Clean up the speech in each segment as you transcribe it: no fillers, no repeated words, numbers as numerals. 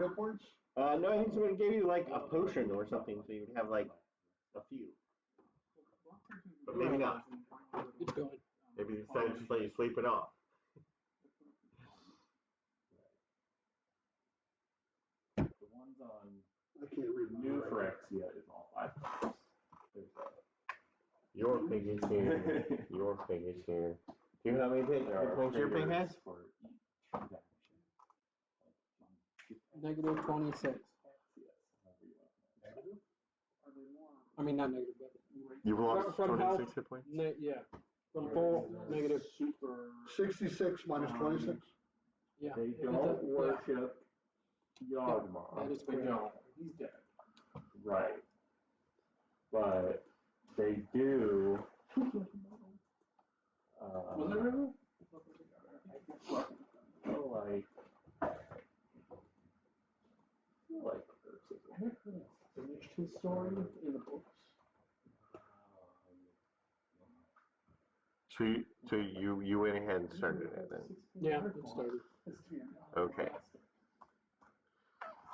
hit points? No, I think someone gave you like a potion or something, so you would have like a few. But maybe not. It's going. Maybe they decided to just let you sleep it off. The ones on I can't read New Phyrexia is all 5. Your pig is here. Your pig is here. Do you know how many points your pig has? For each transaction. Negative 26. Negative? I mean, not negative, but You've lost from 26 health, hit points? yeah. From full, negative. Super. 66 minus 26? Yeah. They don't worship Yawgmoth. That is correct. No, he's dead. Right. But they do. Was it real? I feel like Ursus finished his story in the books. So you went ahead and started it then? Yeah, it started. Okay.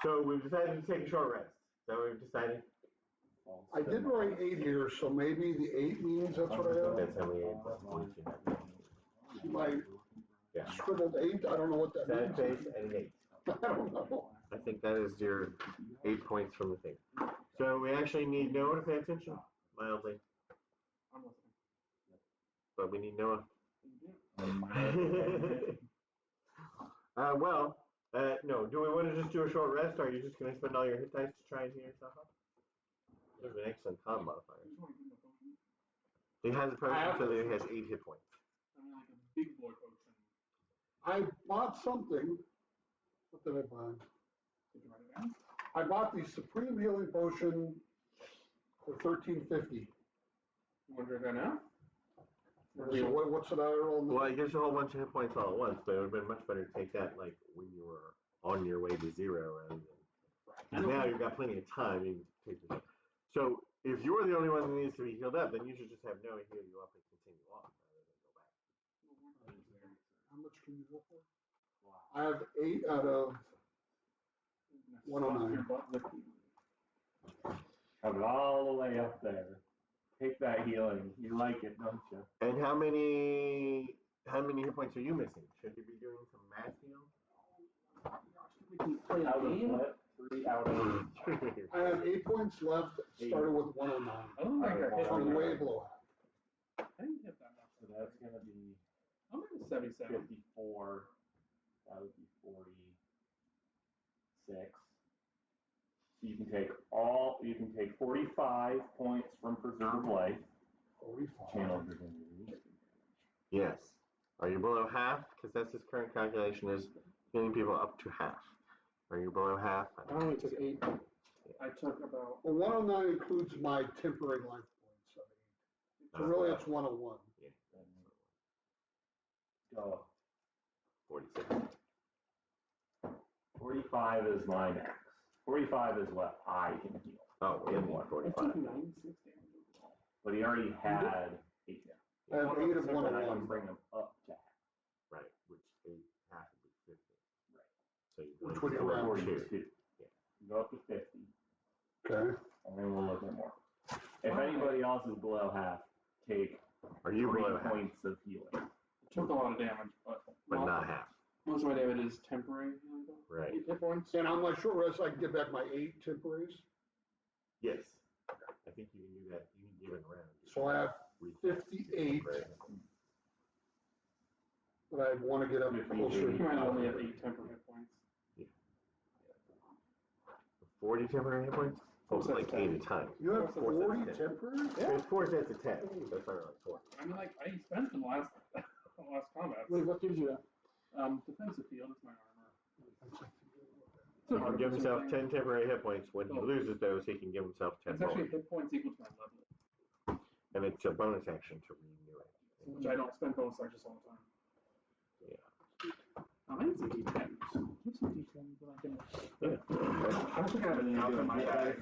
So we've decided to take a short rest. Is that what we've decided? I did write 8 here, so maybe the 8 means that's what I have. That's how many 8 points you have. My Yeah. scribbled 8, I don't know what that Sad means. face and an 8. I don't know. I think that is your 8 points from the thing. So we actually need Noah to pay attention, mildly. I'm listening. But we need Noah. No. Do we want to just do a short rest, or are you just going to spend all your hit dice to try and heal yourself up? There's an excellent con modifier. He has a potion so that he has 8 hit points. I mean, like a big boy potion. I bought something. What did I buy? Did you write it down? I bought the Supreme Healing Potion for $13.50. You want to drink that now? So what's it I roll? Well, it gives you a whole bunch of hit points all at once, but it would have been much better to take that like when you were on your way to 0 rather than. Now you've got plenty of time. You can take the. So if you're the only one that needs to be healed up, then you should just have Noah heal you up and continue on rather than go back. How much can you go for? Wow. I have 8 out of 109. Have it all the way up there. Take that healing. You like it, don't you? And how many hit points are you missing? Should you be doing some math heal? We can play a game. What? 3 out of. I have 8 points left, started with 109. I don't think I hit I'm way below half. I didn't hit that much. So that's going to be I'm at 77. 54. That would be 46. So you can take 45 points from Preserve Life. 45. Channel Divinity. Yes. Are you below half? Because that's his current calculation is healing people up to half. Are you below half? I only took 8. Yeah. I took about. Well, 109 includes my temporary life points of 8. So really it's 101. Yeah. Go. 46. 45 is my max. 45 is what I can heal. Oh, we have I took 45. 96 damage overall. But he already had 8. I have 8 of And I can 101. bring him up to half. Right, which half would be 50. Right. So you Which would be around 42. Yeah. Go up to 50. Okay. And then we'll look at more. If anybody else is below half, take Are you 3 below half? points of healing. It took a lot of damage, but Not half. most of my damage is temporary. Right. 8 hit points. And on my short rest, I can get back my 8 temporaries. Yes. I think you can do that. You can give it around. So I have 58, but I want to get up closer. You might only have 8 temporary hit points. Yeah. 40 temporary hit points? Oh, it's like 8 a time. You have 4 sets of 40 10. temporaries? There's 4 sets of 10. That's not really 4. I mean, like, I spent them last combat. Wait, what gives you that? Defensive field is my armor. He can give himself 10 temporary hit points. When he loses those, he can give himself 10 It's actually more. hit points equal to my level. And it's a bonus action to renew it. Which I don't spend bonus actions all the time. Yeah. I need some D10s. Give some D10s that I can. Yeah. I don't think I have enough in my bag.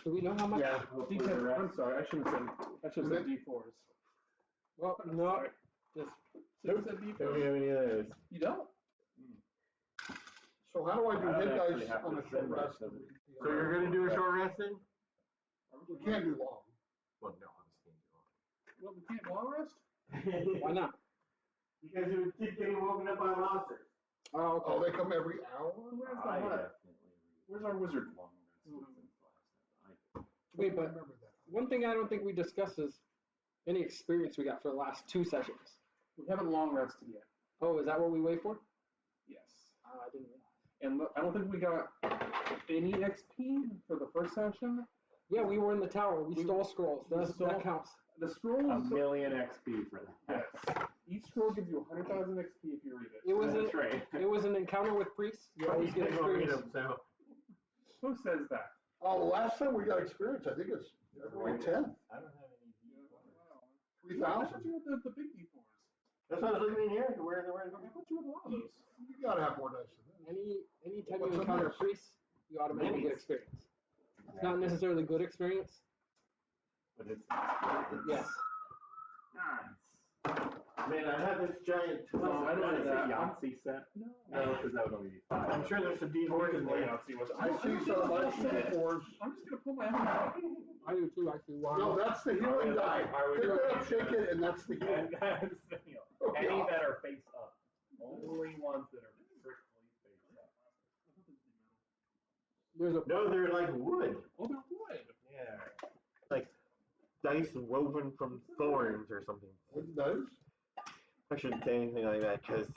Do we know how much? Yeah. D10. I'm sorry, I should have said D4s. Well, no. Just Should have said Don't we D4s. have any of those? You don't? So So how do I do I hit actually dice have on to a short send that rest? to the- So you're gonna do a short rest then? We can't do long. Well, no, obviously you Well, we can't long rest? Why not? Because you would keep getting woken up by monsters. Oh, Oh, okay. they come every hour? Where's the I hut? definitely. Where's our wizard? Long rest since last night. Wait, I but remember that. one thing I don't think we discussed is any experience we got for the last 2 sessions. We haven't long rested yet. Oh, is that what we wait for? Yes. I didn't realize. And look, I don't think we got any XP for the first session. Yeah, we were in the tower. We stole scrolls. we That stole- counts. The A scrolls. million XP for that. Yes. Each scroll gives you 100,000 XP if you read it. It was That's a, right. it was an encounter with priests. You always get You don't read experience. them, so. Who says that? Oh, the last time we got experience, I think it's February 10th, I don't have any. Wow. I 3,000. thought you had the big D4s. That's what I was looking in here. Where I thought you had a lot of those. You gotta have more dice than that. Anytime What's you in encounter this? priests, you automatically get Minis. experience. It's not necessarily good experience. But it's. Yes. Man, I have this giant. No, I don't Is know it that. Yahtzee set? No. No, because that would only be 5. I'm sure there's some D4s in there. I see some of my fours. I'm just gonna pull my own out. I do too, actually. Wow. No, that's the healing die. Are we- Pick it up, shake it, and that's the healing. And that's the deal. Okay. Any that are face up. Only ones that are strictly face up. There's a No, they're like wood. Oh, they're wood. Yeah. Like dice woven from thorns or something. Wooden dice? I shouldn't say anything like that because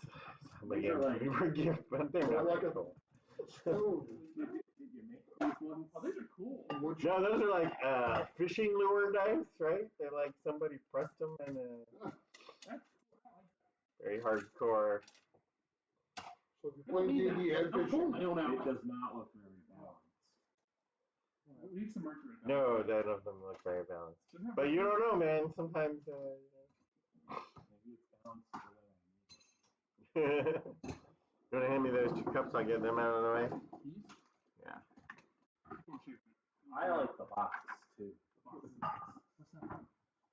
somebody These are gave me for a gift, but they're They're not like like a- cool. Oh, Did you make these ones? Oh, these are cool. wood- No, those are like fishing lure dice, right? They're like somebody pressed them in a very hardcore. So if you're playing D&D and I'm pulling fishing, my own It out. does not look very balanced. We need some mercury. No, none of them look very balanced. But you don't know, man. Sometimes. Maybe it's balanced the way I need it. You want to hand me those 2 cups? I'll get them out of the way. These? Yeah. I like the boxes too. What's that?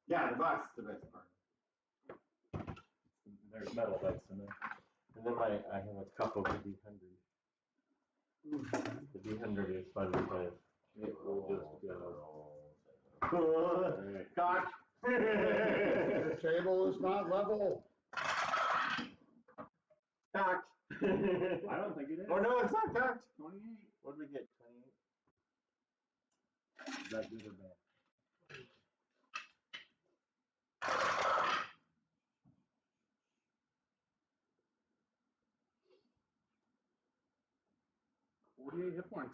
Yeah, the box is the best part. There's metal dice in there. And then I have a couple of the D100. The D100 is fun because It will just go. Alright. Cock! the table is not level. Cocked! I don't think it is. Oh no, it's not cocked! 28. What did we get? 28? Is that good or bad? 48 hit points.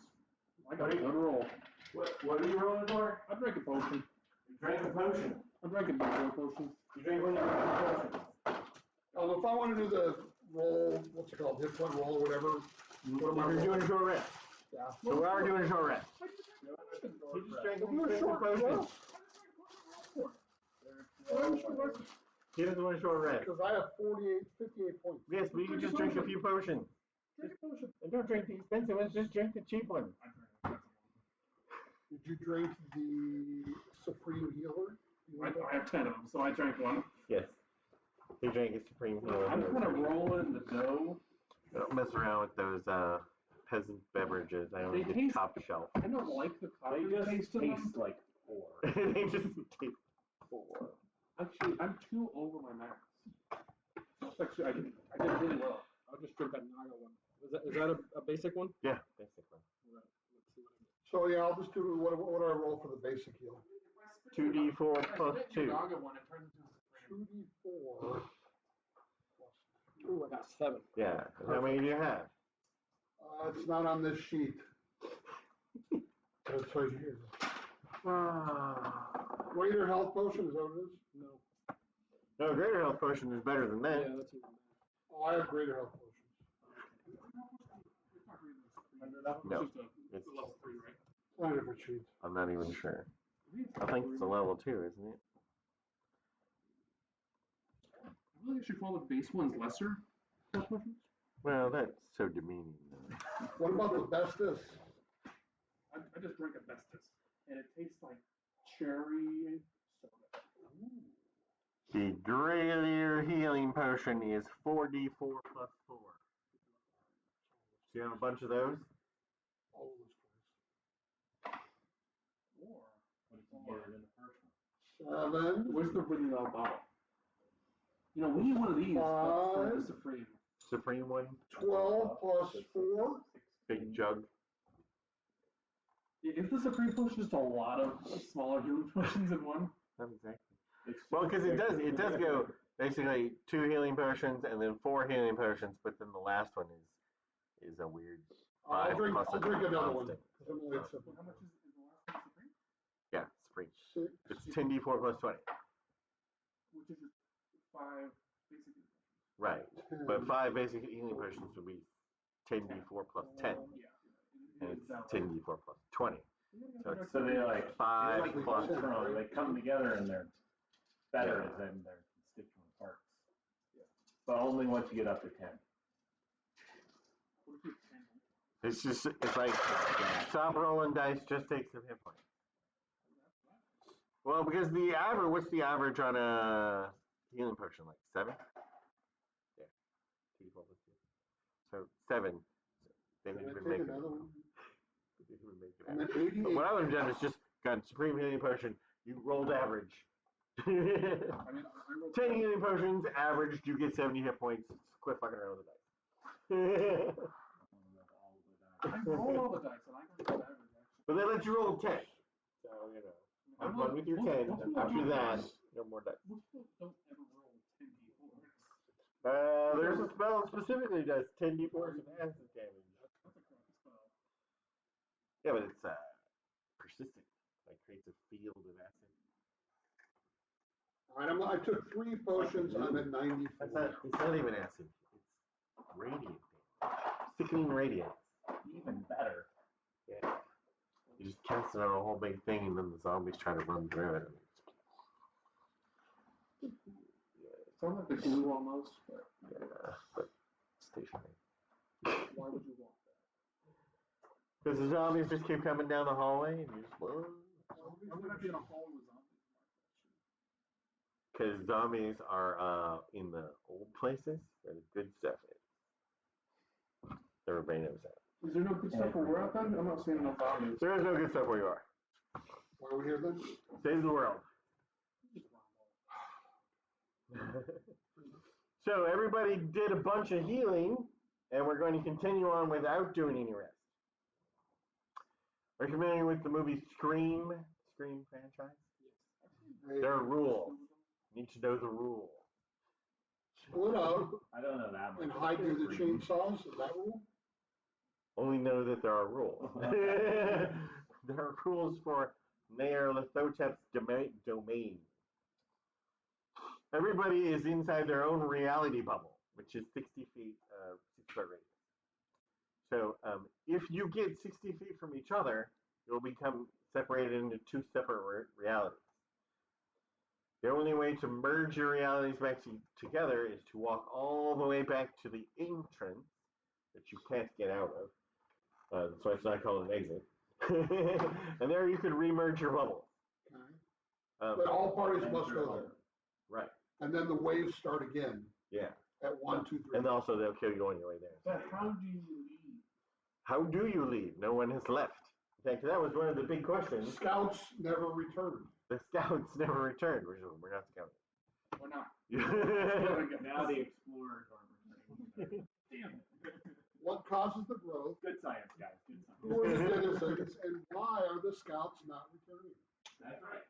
I got a good roll. What are you rolling for? I drank a potion. You drank a potion. I drank a bottle potion. You drank one of your potions. If I want to do the roll, what's it called, hit point roll or whatever, what am I You're rolling? doing a short rest. Yeah. So we are doing a short rest. You just drank We'll do a short potion. rest, He doesn't want a short rest. because I have 58 points. Yes, but you can just drink a few potions. Drink a potion. And don't drink the expensive ones, just drink the cheap one. Did you drink the Supreme Healer? I have 10 of them, so I drank one. Yes. He drank a Supreme Healer. I'm kind of rolling the dough. Don't mess around with those peasant beverages. I They only get taste- top shelf. I don't like the They coffee just taste of taste them. like 4. They just taste. 4. Actually, I'm 2 over my max. Actually, I did really well. I'll just drink that Naga one. Is that a basic one? Yeah, basically. Right. Let's see what I get. So yeah, I'll just do, what do I roll for the basic heal? 2d4 plus 2. One, it turns into 2d4 plus Ooh, I got 7. Yeah. How many do you have? It's not on this sheet. It's right here. Greater health potion, is that what it is? No. No, greater health potion is better than that. Yeah, that's even better. Oh, I have greater health potions. No, It's just it's- a level 3, right? It's on a different sheet. I'm not even sure. I think it's a level 2, isn't it? I really think I should call the base ones lesser. Well, that's so demeaning. Though. What about the bestest? I just drank Asbestos, and it tastes like cherry soda. Ooh. The greater healing potion is 4d4 plus 4. So you have a bunch of those. All those Or, What if you get it in the first one? twice. 7, where's the really loud bottle? You know, we need one of these, but for the Five. Supreme. Supreme one, 12 plus 4. big jug. If the Supreme Push just a lot of smaller healing potions in one? Not exactly. It's Well, because it does go basically 2 healing potions and then 4 healing potions, but then the last one is a weird 5 plus I'll drink another one. constant. 'Cause I'm only at 7. How much is the last one Supreme? Yeah, Supreme. 6. It's 10d4 plus 20. Which is just 5 basic healing potions. Right. 10. But 5 basic healing potions would be 10d4 plus 10. Yeah. And it's 10d4 plus 20. So it's So they like 5 It's like plus. we said. they come together and they're better Yeah. than their constituent parts. Yeah. But only once you get up to 10. What if you have 10? It's like stop rolling dice, just take some hit points. Well, because what's the average on a healing potion? Like 7? Yeah. 2d4 plus 2. So 7. They Can didn't I even take make it. another one? They didn't even make it I'm out. at 88. But what I would have done is just got Supreme Healing Potion, you rolled average. 10 I mean, I rolled healing potions, averaged, you get 70 hit points. Quit fucking around with the dice. I rolled all the dice and I got the average actually. But they let you roll 10. So, you know, have fun with your 10. After that, no more dice. Most people don't ever roll 10 d4s. There's a spell that specifically does 10d4s of acid damage. That's a crappy spell. Yeah, but it's persistent. Like creates a field of acid. All right, I took 3 potions. I'm at 94. It's not even acid. It's radiant damage. Sickening radiance. Even better. Yeah. You just cast it on a whole big thing and then the zombies try to run through it. Sounds like the glue almost, but Yeah, but stationary. why would you want that? Because the zombies just keep coming down the hallway and you just, whoa. I'm gonna be in a hall with zombies. Because zombies are in the old places where the good stuff is. Everybody knows that. Is there no good stuff where we're at then? I'm not seeing no zombies. There is no good stuff where you are. Why are we here then? Save the world. So everybody did a bunch of healing, and we're going to continue on without doing any rest. Are you familiar with the movie Scream franchise? There are rules. You need to know the rule. Split up I don't know that much. and hide through the chainsaws. Is that rule? Only know that there are rules. There are rules for Mayor Lithotep's domain. Everybody is inside their own reality bubble, which is 60 feet, 6-foot radius. So if you get 60 feet from each other, you'll become separated into 2 separate realities. The only way to merge your realities back together is to walk all the way back to the entrance that you can't get out of. That's why it's not called an exit. And there you could remerge your bubbles. Okay. But all parties must go there. Right. And then the waves start again Yeah. at 1, 2, 3. And also they'll kill you on your way there. But how do you leave? How do you leave? No one has left. In fact, that was one of the big questions. Scouts never returned. The scouts never returned. We're not scouting. Why not? Now the explorers are returning. Damn it. What causes the growth? Good science, guys. Good Who are science. the citizens? And why are the scouts not returning? That's right.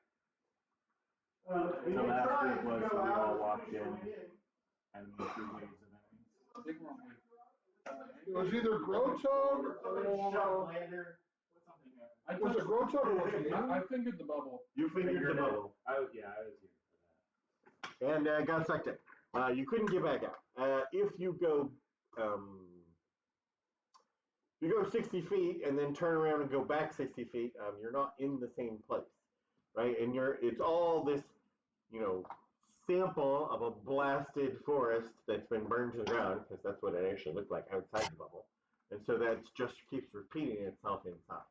The So last week was we all walked in and the 2 waves of enemies. Big wrong way. It was either Grotug or was it Grotug or was it you? I fingered the bubble. You fingered the bubble. I was here for that. And got sucked in. You couldn't get back out. If you go 60 feet and then turn around and go back 60 feet, you're not in the same place, right? And it's all this, sample of a blasted forest that's been burned to the ground, because that's what it actually looked like outside the bubble. And so that just keeps repeating itself inside.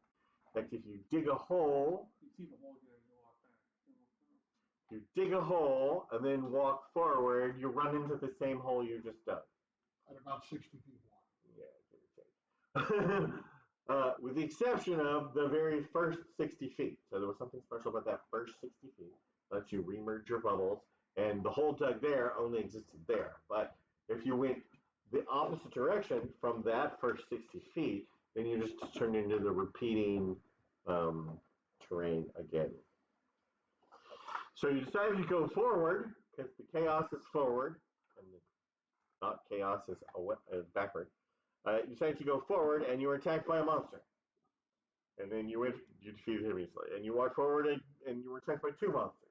In fact, if you dig a hole, You see the hole here and you walk back. you dig a hole and then walk forward, you run into the same hole you just dug. At about 60 feet wide. Yeah, give or take. With the exception of the very first 60 feet. So there was something special about that first 60 feet. Lets you remerge your bubbles, and the hole dug there only existed there. But if you went the opposite direction from that first 60 feet, then you just turned into the repeating terrain again. So you decided to go forward, because the chaos is forward, and not chaos is backward. You decided to go forward, and you were attacked by a monster. And then you defeated him easily. And you walked forward, and you were attacked by 2 monsters.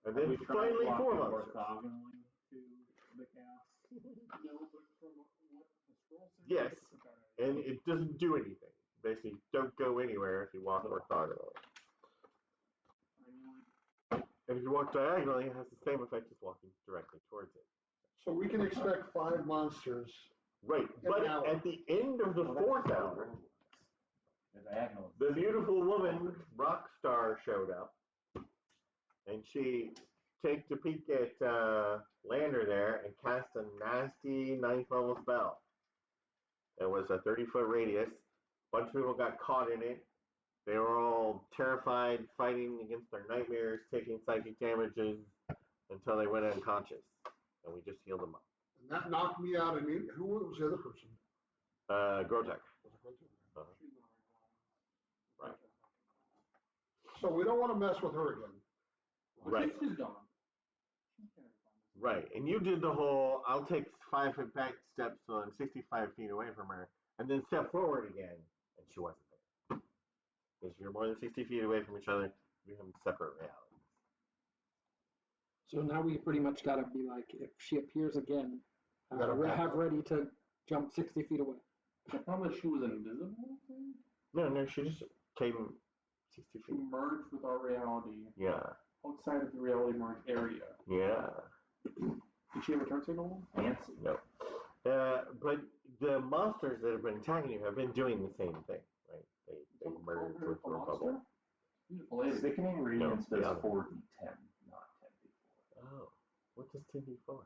And then finally 4 monsters. Orthogonally to the chaos. No, but from what the scroll says, Yes, it's a bad idea. and it doesn't do anything. Basically, don't go anywhere if you walk orthogonally. And if you walk diagonally, it has the same effect as walking directly towards it. So we can expect 5 monsters. Right, but at the end of the 4th hour, the beautiful woman, Rockstar, showed up, and she took a peek at Lander there and cast a nasty 9th level spell. It was a 30-foot radius. A bunch of people got caught in it. They were all terrified, fighting against their nightmares, taking psychic damages until they went unconscious, and we just healed them up. And that knocked me out. Who was the other person? Grotech. Right. So we don't want to mess with her again. Right. She's gone. Right, and you did the whole, I'll take 5 foot back steps so I'm 65 feet away from her, and then step forward again, and she wasn't there. Because if you're more than 60 feet away from each other, you have separate realities. So now we pretty much got to be like, if she appears again, Gotta we back have up. ready to jump 60 feet away. The problem is she was invisible, thing? No, she just came 60 She feet. merged with our reality Yeah, outside of the reality merge area. yeah. Did she have a turn signal? Fancy. No. But the monsters that have been attacking you have been doing the same thing, right? They merge with your bubble. Sickening Radiance No, does yeah. 4d10, not 10d4. Oh, what does 10d4? 40,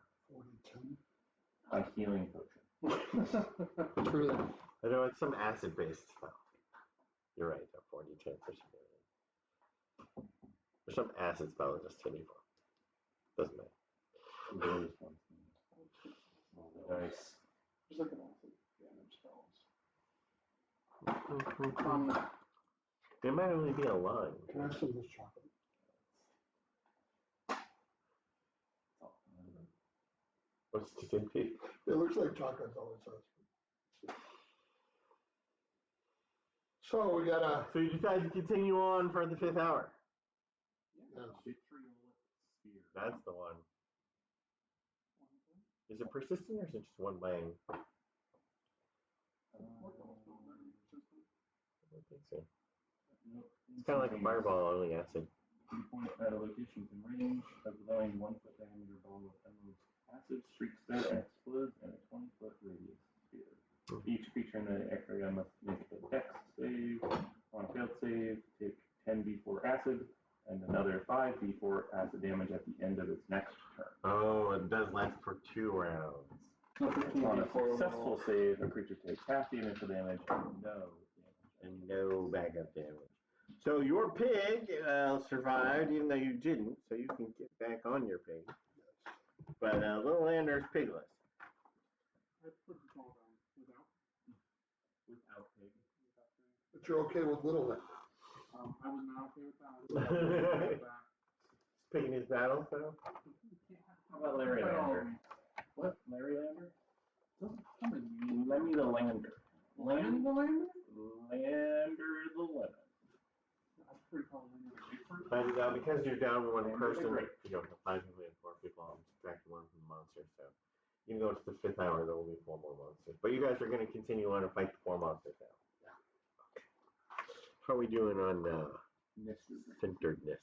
10. A healing potion. True that. I know it's some acid-based spell. You're right, a 40-10 for some. There's some acid spell that does 10d4. Doesn't matter. Those ones. Roll the dice. Just like an acid damage spells. There might only be a line. Can I see this chocolate? What's the 10p? It looks like chocolate's all it says. So we got So you decide to continue on for the 5th hour. Yes. Vitriolic sphere. That's the one. Is it persistent or is it just one bang? I don't think so. Nope. It's kind of like a fireball, only acid. 3 points at a location within range of allowing 1 foot diameter ball of emerald acid streaks there and explodes in a 20-foot radius sphere. Each creature in the area must make a dex save. On a failed save, take 10d4 acid and another 5d4 acid damage at the end of its next turn. Oh, it does last for 2 rounds. On a successful save, a creature takes half the initial damage and No backup damage. So your pig survived, even though you didn't, so you can get back on your pig. But Little Lander's pigless. I put the call down without pig. But you're okay with little then. I was not okay with that. Picking his battle, so? How about Larry Lander? What? Larry Lander? Doesn't come in Lemmy the Lander. Lemon the Lander? Lander the Lemon. That's pretty cool. And because you're down one person, you don't have 5 people and 4 people, I'm subtracting 1 from the monster, so even though it's the 5th hour, there will be 4 more monsters. But you guys are going to continue on and fight the 4 monsters now. Yeah. How are we doing on centeredness?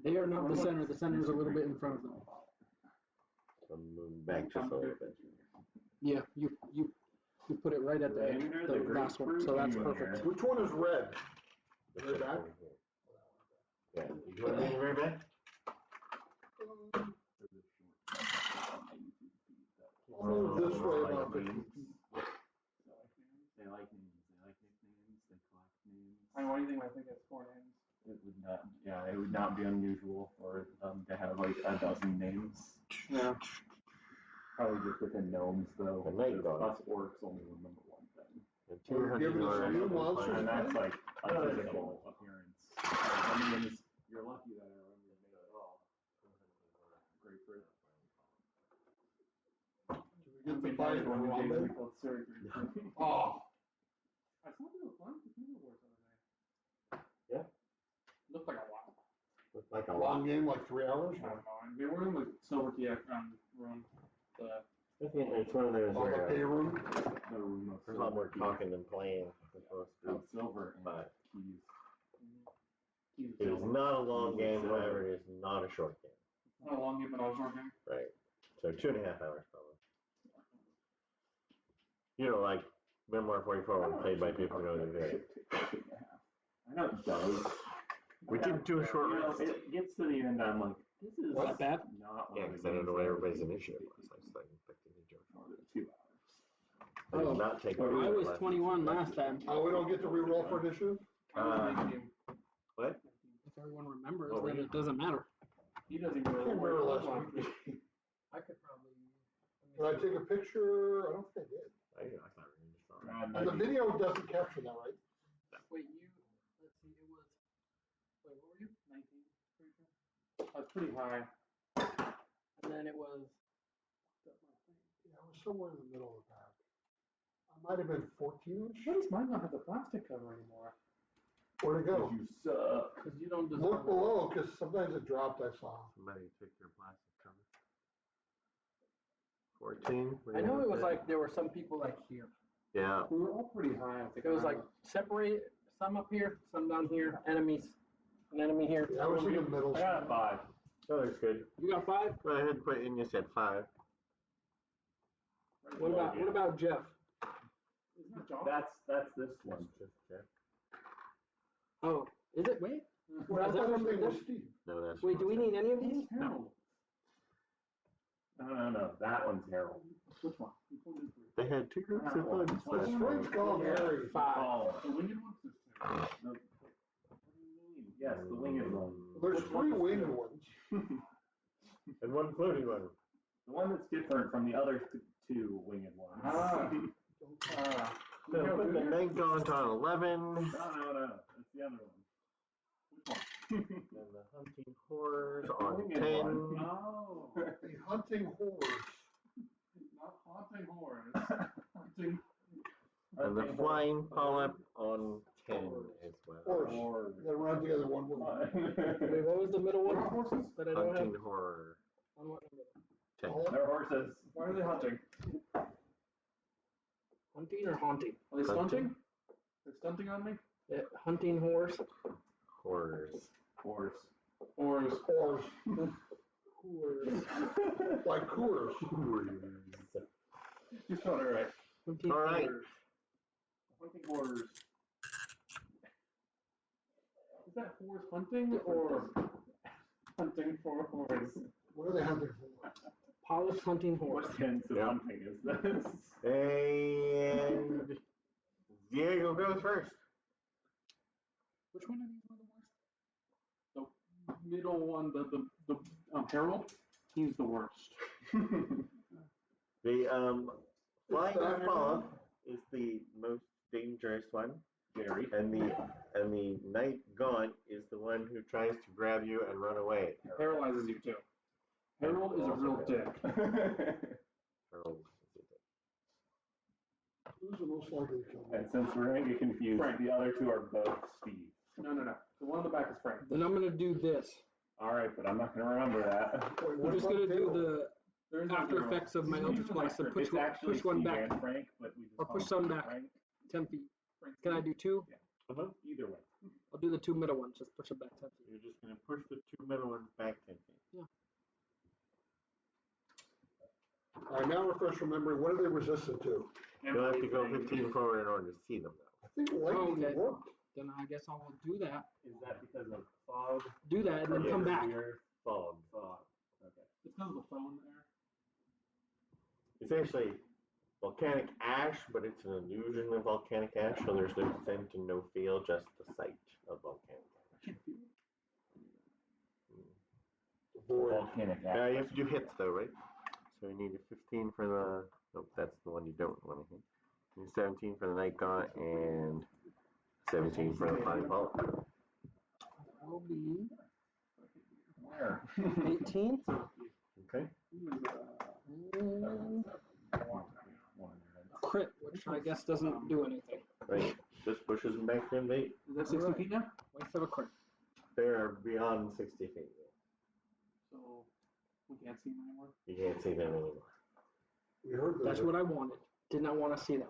They are not the center. The center is a little bit in front of them. So I'm moving back just a little bit. Yeah, you put it right at the edge, the last one, so that's perfect. Which one is red? Very back? Yeah. You want to move very back? I'll move this way about 50 feet. They like names. They like nicknames. They collect names. I mean, what do you think I think it's 4 names? It would not be unusual for them to have like a dozen names. Yeah. Probably just within gnomes though. And they go. Us orcs only remember one thing. And 200 Give it a yards few of monsters. fire. And that's like a physical appearance. I mean, you're lucky that I remember your name at all. Great for it. Do we get the fight one on game Monday? called Surgery. Oh, I saw people playing Cthulhu Wars the other day. Yeah. Looked like a lot. Looks like a long lot. game, like 3 hours? I don't know. And they were in the Silver Key room. The It's one of those On the where pay room? The room of there's a lot more silver talking than playing. Supposed to of silver and But keys. it is not a long game, however, it is not a short game. not a long game, but not a short game. Right. So 2.5 hours probably. You know, like Memoir 44 when played by people who know the game. I know it does. We didn't do a short rest. It gets to the end, I'm like, this is Not bad. not Yeah, because I don't know what everybody's initiative was. I was like, expecting to do more than 2 hours. I did not take I was 21 last time. Oh, we don't get to re-roll for initiative? I was 19. What? If everyone remembers, Oh, then yeah. it doesn't matter. He doesn't even I can't remember last week. I could probably. Did I take a picture? I don't think I did. I can't remember. And the video doesn't capture that, right? Wait, let's see, it was, what were you? 19, pretty sure. That's pretty high. And then it was, Yeah, I was somewhere in the middle of that. I might have been 14-ish. Why does mine not have the plastic cover anymore? Where'd it go? You suck. because you don't Look deserve it. below, because sometimes it dropped, I saw. Somebody took your plastic cover. 14? I know it was like, there were some people like here. Yeah. We were all pretty high, I think. It was like separate, some up here, some down here, enemies, an enemy here. Yeah, I was in the middle. I got a 5. That looks good. You got 5? Go ahead and put in, you said 5. What about Jeff? Isn't that John? That's this one. Just check. Oh, is it? Wait. Well, I Is that thought his one- name was Steve. No, that's. Wait, do we need any of these? Harold. No. That one's Harold. Which one? You pulled in 3. They had 2 groups of Well, bugs. The string's called Harry. 5. Oh. The winged one's just 2. What do you mean? Yes, the winged one. There's 3 winged ones. And 1 floating one. The one that's different from the other 2 winged ones. So put the night gaunt on 11. No. That's the other one. Which one? And the hunting horrors The on winged 10. one. Oh, The hunting horse. not haunting horrors. Hunting. And the flying polyp on 10 as well. Horse. They run together one with one. Wait, what was the middle one? Horses? That I don't Hunting have? horror On what number? 10. They're horses. Why are they hunting? Hunting or haunting? Are they stunting? They're stunting on me? Yeah, hunting horse. Horrors. Horse. Horse. Horse. Horse. Like Coors. You spelled it right. Hunting All right. horse. Hunting horrors. Is that horse hunting or hunting for horse? What are they hunting for? Polished hunting horse. What sense of Yep. hunting is this? And Diego goes first. Which one of these were the worst? The middle one, the Harold, he's the worst. The flying that polyp is the most dangerous one. Jerry. And the night gaunt is the one who tries to grab you and run away. Paralyzes you too. Harold is a real dick. Harold. Who's the most likely to kill me? And since we're gonna get confused, Frank. the other 2 are both Steve. No. The one in the back is Frank. Then I'm gonna do this. Alright, but I'm not gonna remember that. Wait, We're just gonna do the There is no after Harold. effects of my Eldritch Blast and It's actually push one Steve back. and Frank, but we just Or call push him some back. Frank. 10 feet. Frank's Can I do 2? Uh-huh. Either way. I'll do the 2 middle ones. Just push them back 10 feet. You're just going to push the 2 middle ones back 10 feet. Yeah. All right, now refresh remembering, what are they resistant to? You'll have to go 15 forward in order to see them, though. I think lightning Okay. worked. Then I guess I will do that. Is that because of fog? Do that and then come back. Fog. Fog. Okay. It's because of the phone there. It's actually volcanic ash, but it's an illusion of volcanic ash, so there's no scent and no feel, just the sight of volcanic ash. Volcanic ash. You have to do hits though, right? So you need a 15 for the. Nope, that's the one you don't want to hit. You need 17 for the night gaunt and 17 for the flying bolt. Will be Where? 18. Okay. And crit, which I guess doesn't do anything. Right. This pushes them back to invade. Is that 60 feet now? Wait for the crit. They're beyond 60 feet. So we can't see them anymore. You can't see them anymore. We heard That's what I wanted. Did not want to see them.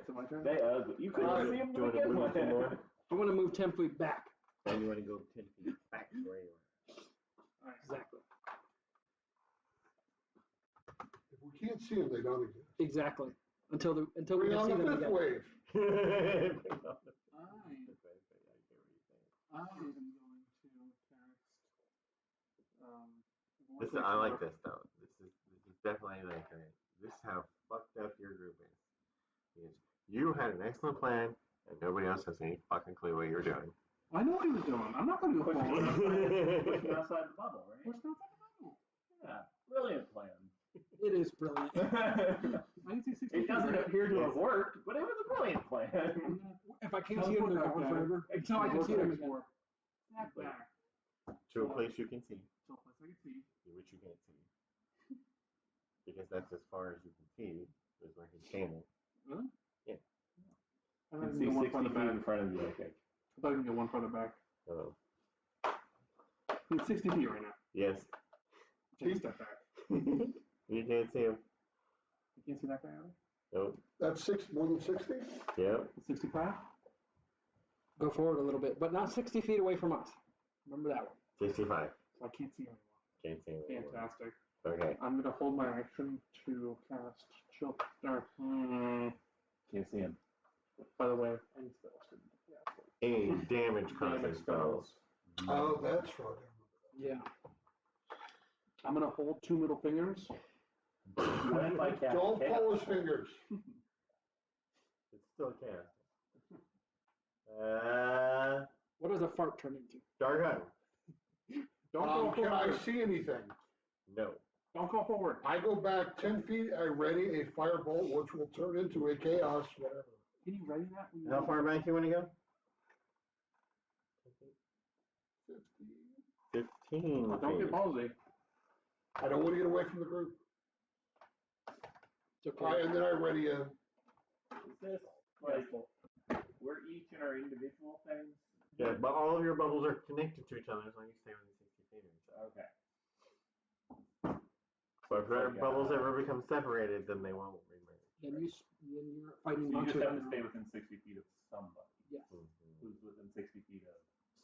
So my turn? They ugly. You couldn't see them Do to you want to begin move some with. more? I want to move 10 feet back. And you want to go 10 feet back to where you are. Exactly. If we can't see them, they don't exist. Exactly. Until we Bring can on see the them fifth again. wave. I am going to cast. I like this though. This is definitely like this is how fucked up your group is. Because you had an excellent plan and nobody else has any fucking clue what you're doing. I know what he was doing. I'm not going to go forward. Pushing outside the bubble, right? Push outside the bubble. Yeah, brilliant plan. It is brilliant. I can see 60 It feet. doesn't Right? appear to have worked, but it was a brilliant plan. I'm gonna If I can't see them, they're gone forever. Until I can see them again. Back. To a place you can see, So a place I can see. which you can't see. Because that's as far as you can see, is where he's standing. Really? Yeah. I You can can see see 1 60 further feet back. in front of you, I think. I thought I can get 1 further back. Oh. It's 60 feet right now. Yes. Take a step back. You can't see him. You can't see that guy either? Nope. That's more than 60? Yep. 65? Go forward a little bit, but not 60 feet away from us. Remember that one. 65. So I can't see him anymore. Can't see him anymore. Fantastic. Okay. I'm going to hold my action to cast Chill. Can't see him. By the way, any spells shouldn't be cast. Any damage causing Damage spells. Oh, that's right. Yeah. I'm going to hold 2 middle fingers. What if I cast Don't chaos? pull his fingers. It's still cast. What does a fart turn into? Dark Hunter. Don't go Can I forward. see anything? No. Don't go forward. I go back 10 feet, I ready a firebolt, which will turn into a chaos, whatever. Can you ready that? When you How far back you want to go? 50. 15. Don't get feet. ballsy. I don't want to get away from the group. It's okay. And then I ready a, Is this like we're each in our individual things? Yeah, but all of your bubbles are connected to each other as long as you stay within 60 feet of each other. Okay. So if your bubbles ever become separated, then they won't remerge. Then you're So fighting you onto just it have to now. stay within 60 feet of somebody. Yes. Who's within 60 feet of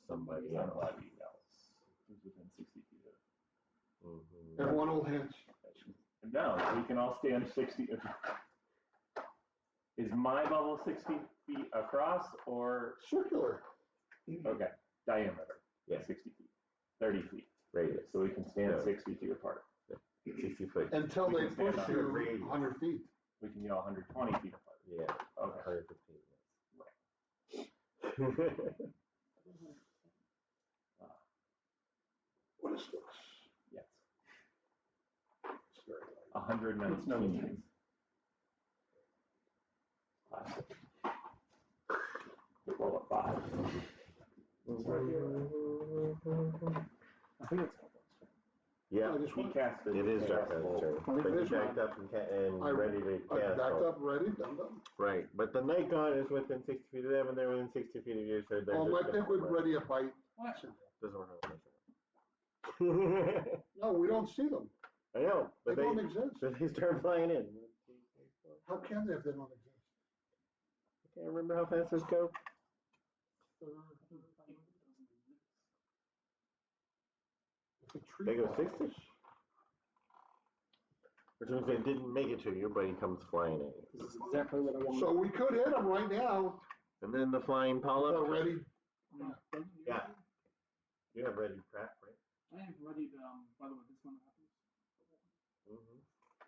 Somebody else. somebody else. Who's within 60 feet of. everyone will hinge. No, we can all stand 60. Is my bubble 60 feet across or Circular. okay diameter? Yeah. 60 feet, 30 feet. Radius. So we can stand No. 60 feet apart. 60 foot. Until We they can stand push on you radius. 100 feet. We can go 120 feet apart. Yeah. Okay. 115. What is this? Yes. It's very light. 119. Classic. Roll a 5. I think it's called Yeah. I just He went, casted. It is Chaos Dark Bolt. Hunter. But you backed up and ready to I cast. backed all. up, ready, done. Right. But the Night God is within 60 feet of them, and they're within 60 feet of you, so they're Oh, just my pick would ready a bite. Doesn't work on this. No, we don't see them. I know, They but don't exist. so they start flying in. How can they if they don't exist? I can't remember how fast this goes. If a tree They go falls- 60. Which means they didn't make it to you, but he comes flying in. This is exactly what I wanted. So we could hit them right now. And then the flying polyp. Already. Yeah. You have ready prep, right? I have readied, by the way, this one happens. Mm-hmm.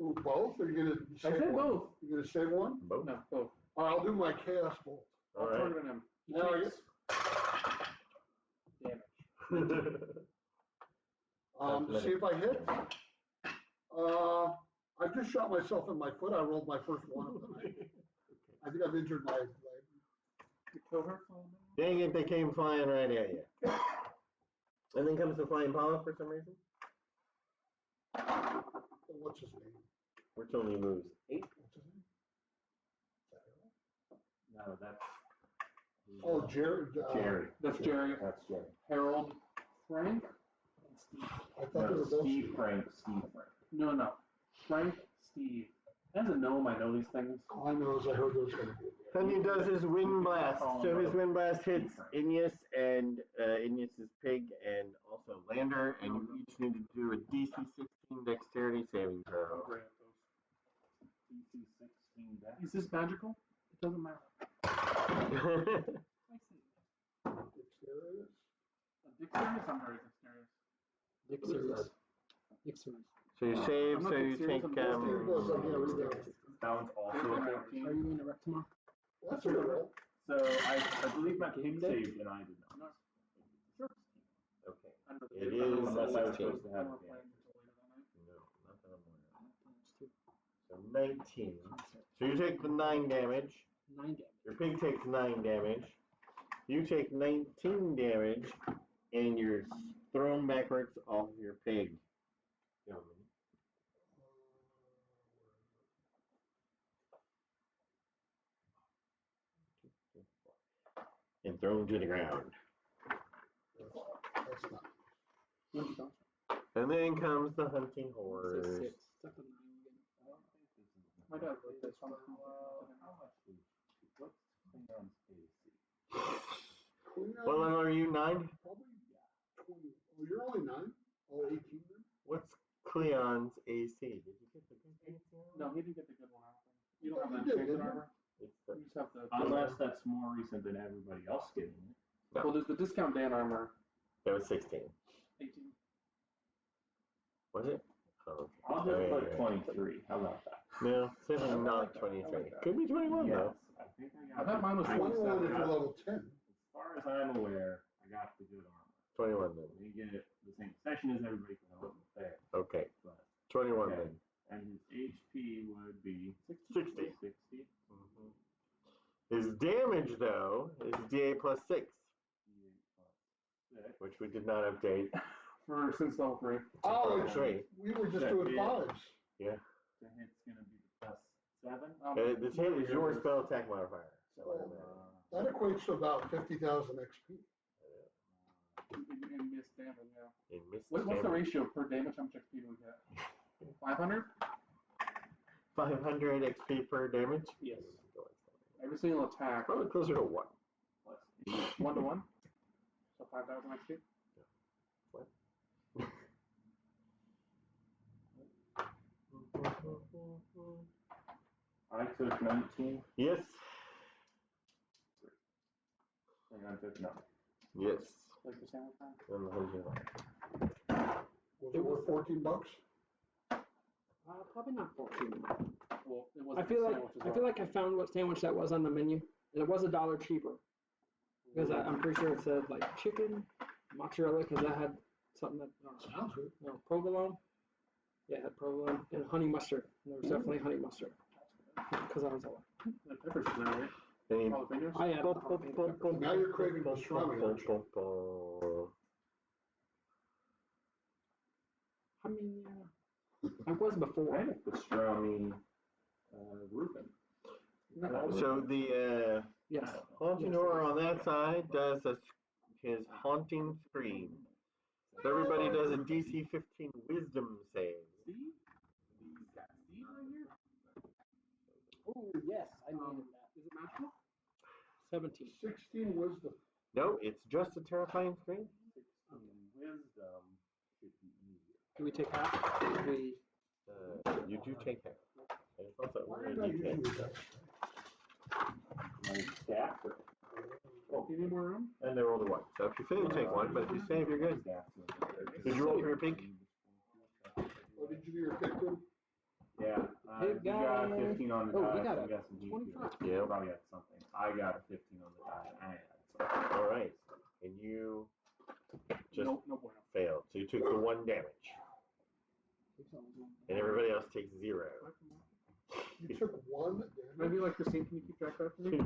Ooh, both, or you gonna I save said one? both. You gonna save one? Both. No, both. All right, I'll do my chaos bolt. All I'll right. target him. He Now I takes damage. To see if I hit. I just shot myself in my foot. I rolled my first one of the night. I think I've injured my leg. You kill her, fall down. Dang it, they came flying right at you. And then comes the flying Pollock for some reason, What's his name? which only moves 8. What's his name? No, that's. Oh, Jared. Jerry. That's Jerry. That's Jerry. Harold, Frank, and Steve. I thought they No, were both. Steve Frank. No. Frank, Steve. As a gnome, I know these things. All I know is I heard there was gonna be. Then he does his wind blast. So his wind blast hits Ineus and Ineus's pig and also Lander, and you each need to do a DC 16 dexterity saving throw. DC 16 dex. Is this magical? It doesn't matter. Dexterous? Dexterous? I'm very dexterous. Dexterous. Dexterous. So you save, I'm not so you serious, take I'm That one's also. Are you in the rec tomorrow? That's a good roll. So I believe my king saved and I did not. Sure. Okay. I know It the is Unless I was 16. supposed to have we're it. playing until later that night. No, not that I'm aware of. So 19. So you take the 9 damage. 9 damage. Your pig takes 9 damage. You take 19 damage, and you're thrown backwards off of your pig. And thrown to the ground. That's not. And then comes the hunting horse. Say 6. Stuck on 9 again. I don't think this is. My dad wrote this one. How much is. What's Klingon's AC? What level are you? 9? Probably 20. Oh, you're only 9? Oh, 18 then? What's Cleon's AC? Did you get the good AC? No, he didn't get the good one, I don't think. You don't have He that did, shaded didn't he? armor. It's You the, just have the. Unless that's more recent than everybody else getting it. Well, there's the discount Dan armor, that was 16. 18. Was it? Oh, I'll just put 23. How about that? no, it's definitely not 23. Could be 21 though. Yes, I think I got. I thought mine was 21 if 27. you're level 10. As far as I'm aware, I got the good armor. 21 then. We get it the same session as everybody because I wasn't there. Okay. But 21 Okay. then. and his HP would be 60. 60. Mm-hmm. His damage though is DA plus 6, D8 plus 6. which we did not update. For since level 3. Oh, That's right. we were just Yeah, doing yeah. 5s. Yeah. The hit's going to be the plus 7. This hit is your spell attack modifier. So That equates to about 50,000 XP. In missed damage, yeah. in missed What's the damage. ratio per damage? How much XP do we get? 500? 500 XP per damage? Yes. Every single attack. Probably closer to 1. Plus 8. 1 to 1. So 5,000 XP. What? I took 19. Yes. And I took 9. Yes. Like the sandwich time. And the 100. Was it worth 14 bucks? Probably not 14. Well, it I wasn't feel a like sandwich as I well. feel like I found what sandwich that was on the menu, and it was $1 cheaper. Because I'm pretty sure it said like chicken, mozzarella, because that had something that Sounds good. provolone. Yeah, it had provolone and honey mustard. And there was definitely honey mustard. Because I was all The peppers is there, right? Any- Jalapenos? I had jalapeno peppers. Now you're craving pastrami, aren't you? I mean, yeah. I was I before. had a pastrami Reuben. So the Yes. haunting horror on that side does his haunting scream. So everybody does a DC 15 wisdom save. Steve? He's got Steve right here? Oh, yes, I needed that. Is it magical? 17. 16 wisdom. No, it's just a terrifying scream. 16 wisdom should be easier. Do we take half? We You do take half. I just thought that Why were did I a usually D10. do that? My staff. Oh, you need more room? And they rolled a 1. So if you fail, you take 1, but if you save, you're good. Did you roll for your pink? Oh, did you do your pick too? Yeah. Pig You got guy. 15 on the Oh, die. he got You a got some 25. DPS. Yeah. Probably had something. I got a 15 on the die. I had something. All right. And you just No bueno. failed. So you took the 1 damage. And everybody else takes 0. You took 1 damage. Maybe like Christine, can you keep track of that for me?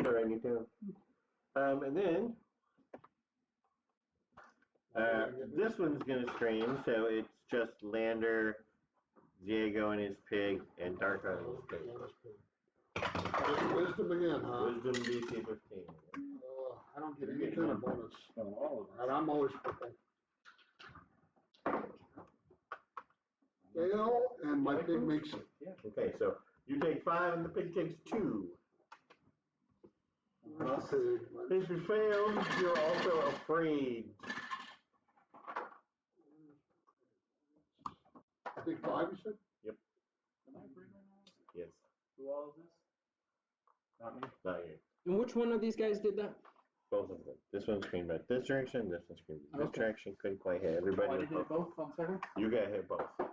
All right, you down. And then this one's gonna stream, so it's just Lander, Diego and his pig, and Darko and his pig. Wisdom again, huh? Wisdom DC 15. I don't get any kind of bonus. Oh, all of And I'm always purple. Fail, and my pig makes it. Okay, so you take 5 and the pig takes 2. Where's the pig? If you fail, you're also afraid. Pig 5, you said? Yep. Am I afraid right now? Yes. Who all is this? Not me. Not you. And which one of these guys did that? Both of them. This one's screamed about this direction, this one's screamed about this Okay. direction. Couldn't quite hit Oh, I everybody. did hit both on second? You got hit both. Okay.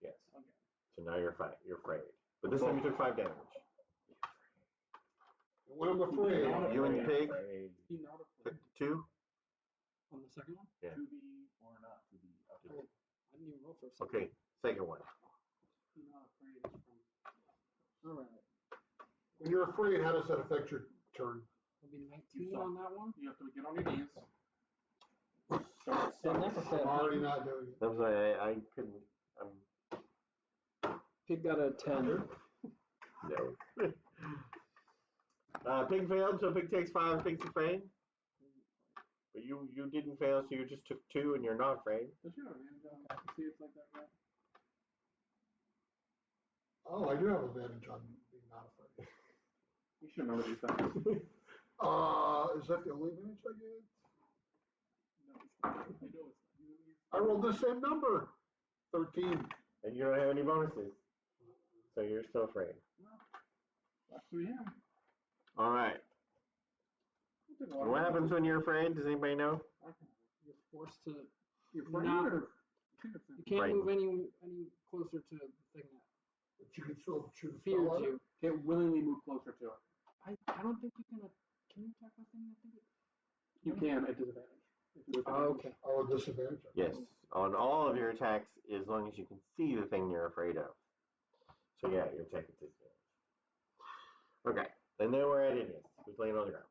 Yes. Okay. So now you're afraid. But this time you took 5 damage. When I'm afraid, You and the pig He not took afraid. 2. On the second one? Yeah. To be or not to be. Oh, I didn't even roll for a second. Okay, second one. He not afraid is from. All right. when you're afraid, how does that affect your turn? It'll be 19 on that one. You have to get on your knees. Then next I'm set. already not doing it. I'm sorry, I couldn't. Pig got a 10. No. Pig failed, so pig takes 5. Pig's afraid. But you didn't fail, so you just took 2, and you're not afraid. Does you have advantage on that? See, it's like that, right? Oh, I do have advantage on being not afraid. You should remember these things. Is that the only advantage I get? No, it's not. I know it's not. I rolled the same number. 13. And you don't have any bonuses. So you're still afraid. That's who you am. All right. What happens when you're afraid? Does anybody know? You're forced to. You're Not- afraid or? You can't Right. move any closer to the thing that But you can still shoot a feared spell at it. you. Can't willingly move closer to it. I don't think you can. Can you attack that thing? I think it. You can at disadvantage. If you're Oh, okay. Oh, a disadvantage. Yes. On all of your attacks, as long as you can see the thing you're afraid of. So yeah, your attack is disadvantage. Okay. And then we're at Idiot, who's laying on the ground.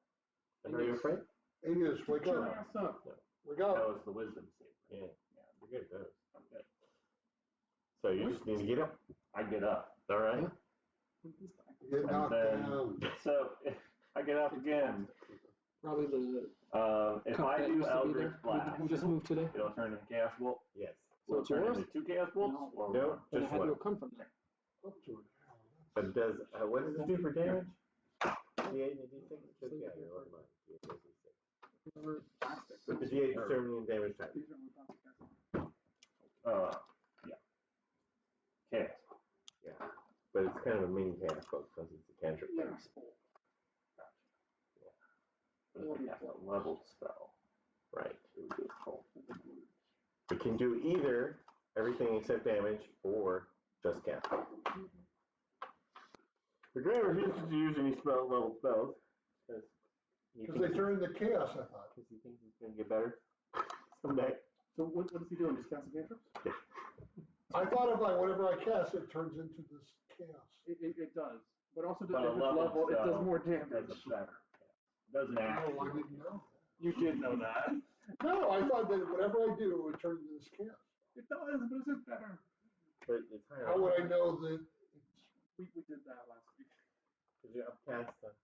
And are you afraid? Aeneas, wake Your up. ass up. Wake That up. was the wisdom save. Yeah. Yeah. You're good at those. I'm good. So you just need to get up. I get up. All right. You get And knocked then- down. So I get up again. Probably the If cup I that do used to be Eldritch there. Blast, We just moved today. it'll turn into Chaos Bolt. Yes. So Will it's it turn yours? into 2 Chaos Bolts? No. Or No, one? Then it just had to one. come from there. Up to it. But it does, what does it do for damage? D8 and D6? Just, yeah, you're on mine. D8 and D6. Whatever. With the D8 determining damage type. These are my consequences. Yeah. Chaos. Yeah. But it's kind of a mini chaos bolt because it's a cantrip thing. Yes. But if I cast a leveled spell, Right. it would do a full. It can do either everything except damage or just cast. The Grey refuses to use any level spells Because they turn into chaos, I thought. Because he thinks he's going to get better someday. So what is he doing? Just casting cantrips? I thought if whenever I cast it, turns into this chaos. It does. But also, But a if it's leveled level, it does spell more It damage. does it better. It doesn't actually. No, I didn't know. You did know that. No, I thought that whatever I do, it would turn into this chaos. It does, but it's just better. But it's higher. How would I know that it's... We did that last week. Because you're up past the...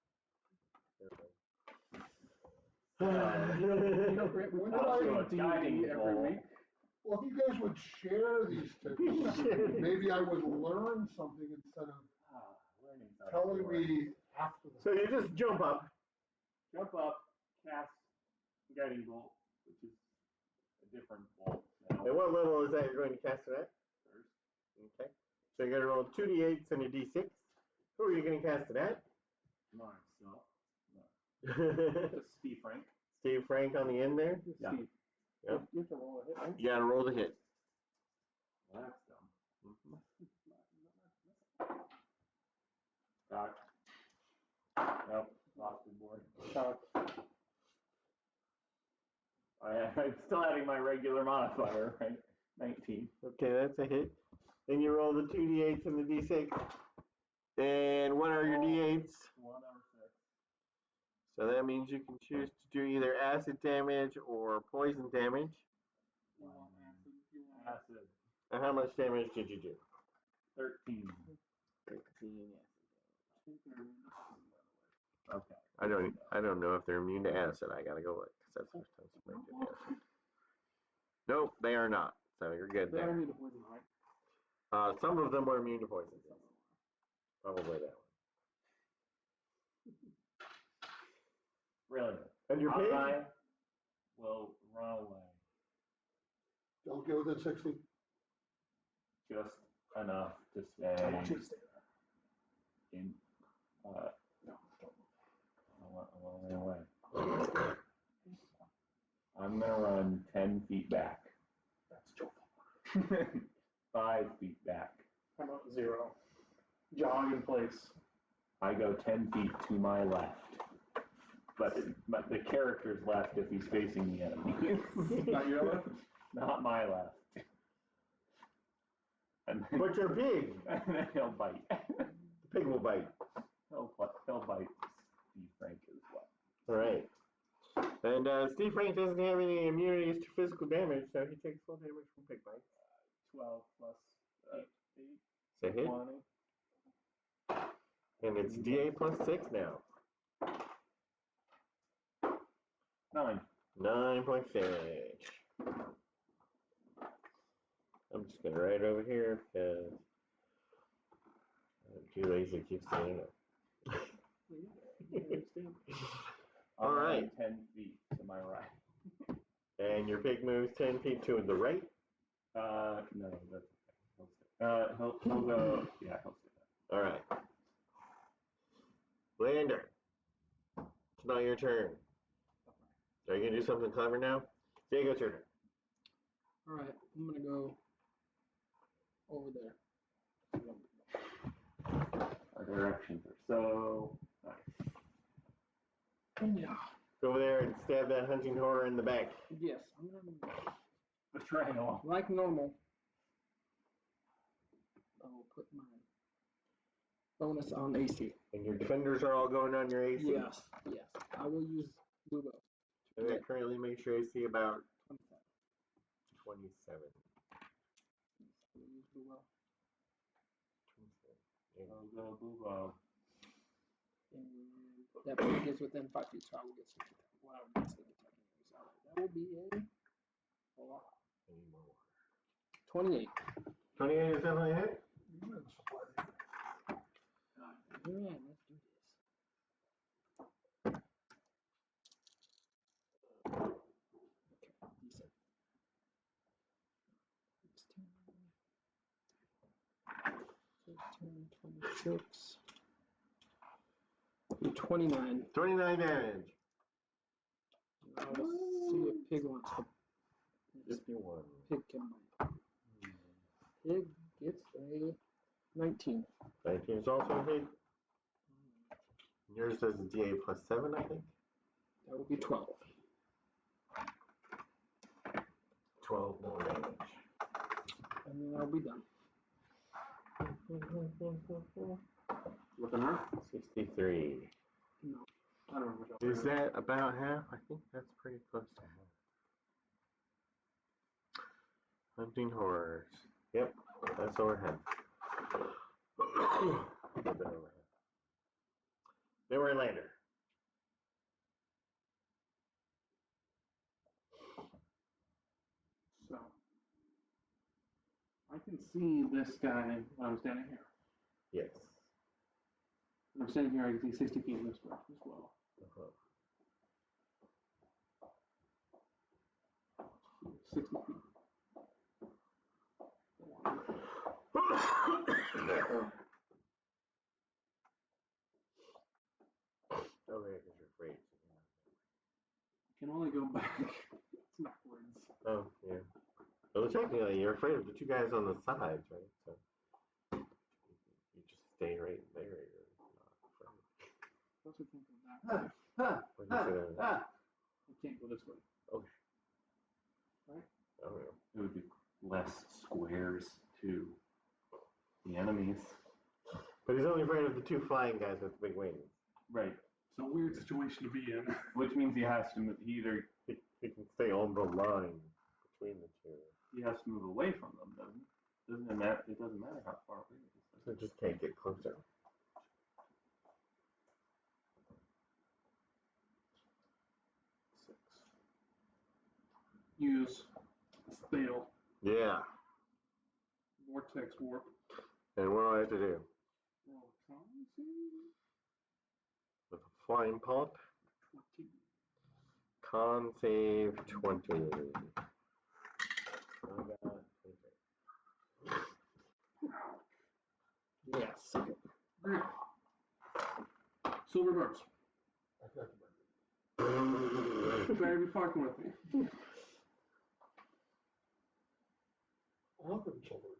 You know, Grant, we When play did I- D&D guiding every bolt. week. Well, if you guys would share these tips, maybe I would learn something instead of Learning's not telling boring. me after the So you just jump up. Jump up, cast Guiding Bolt, which is a different bolt. And what level is that you're going to cast it at? First, Okay. So you're going to roll 2 d8s and a d6. Who are you going to cast it at? myself. Just Steve Frank. Steve Frank on the end there? Yeah. Steve, Yep. you have to roll a hit, right? You got to roll the hit. Well, that's dumb. Doc. Nope, lost the board. I'm still adding my regular modifier, right? 19. Okay, that's a hit. Then you roll the 2d8s and the d6. And what are your d8s? 1 over 6. So that means you can choose to do either acid damage or poison damage. You want acid? You want Acid. And how much damage did you do? 13. 13 acid damage? Okay. I don't know if they're immune to acid. I gotta go look, because that's the first time somebody did acid. Nope, they are not. So you're good They're there. immune to poison, right? Some of them were immune to poison. Yes. Probably that one. Really? And your pig? I will run away. Don't get within 60. Just enough to I stay want you to stay there. in. No, don't move. I want to run away. I'm going to run 10 feet back. That's Joe. 5 feet back. How about 0? Jog in place. I go 10 feet to my left. But the character's left if he's facing the enemy. Not your left? Not my left. And then, But you're big. and then he'll bite. The pig will bite. He'll bite Steve Frank as well. All right. And Steve Frank doesn't have any immunities to physical damage, so he takes full damage from pig bites. 12 plus 8. It's a hit. 20. And it's D8 plus 6 now. 9. 9 points damage. I'm just going to write over here because I'm too lazy to keep saying it. All right. 10 feet to my right. And your pig moves 10 feet to the right. No, that's okay. He'll go. Yeah, he'll stay there. All right. Lander, it's not your turn. Are you going to do something clever now? Diego, turn. All right, I'm gonna go over there. Our directions are so nice. Yeah. Go over there and stab that hunting horror in the back. Yes, I'm gonna. Betrayal. Like normal, I will put my bonus on AC. And your defenders are all going on your AC? Yes, yes. I will use Lubo. And that currently makes your AC about 27. 27. I will use Lubo. 27. Go Boobo. And that pig is within 5 feet, so I will get sneak attack. Well, I will get sneak attack anyways. All right, that will be a lot. I need more water. 28. 28 is definitely a hit. You have a supply there. Alright, let's do this. Okay, decent. 16, 26, 29. 29 damage. Now let's see if pig wants to. Just do one. Pig can bite. Pig gets a 19. 19 is also a hit. Yours does a DA plus 7, I think. That will be 12. 12 more damage. And then I'll be done. Looking her? 63. No. I don't know which Is that about half? I think that's pretty close to half. Hunting horrors. Yep, that's overhead. A bit overhead. Then we're in Lander. So, I can see this guy when I'm standing here. Yes. When I'm standing here, I can see 60 feet this way as well. Uh-huh. 60 feet. Over here because you're afraid. I can only go back. It's backwards. Oh, yeah. Those technically, you're afraid of the two guys on the sides, right? So you just stay right there. You're not afraid. Plus we can't go back. What do you say there? We can't go this way. Oh, yeah. It would be less squares to the enemies. But he's only afraid of the two flying guys with big wings. Right. It's a weird situation to be in. Which means he has to move, he can stay on the line between the two. he has to move away from them, doesn't it? Doesn't it matter? It doesn't matter how far away it is. So just can't get closer. Use spell. Yeah. Vortex warp. And what do I have to do? Roll con save. With a flying pulp, 20. con save 20. I got 23. Yes. Great. Silver bars. Better be fucking with me. I'll put children.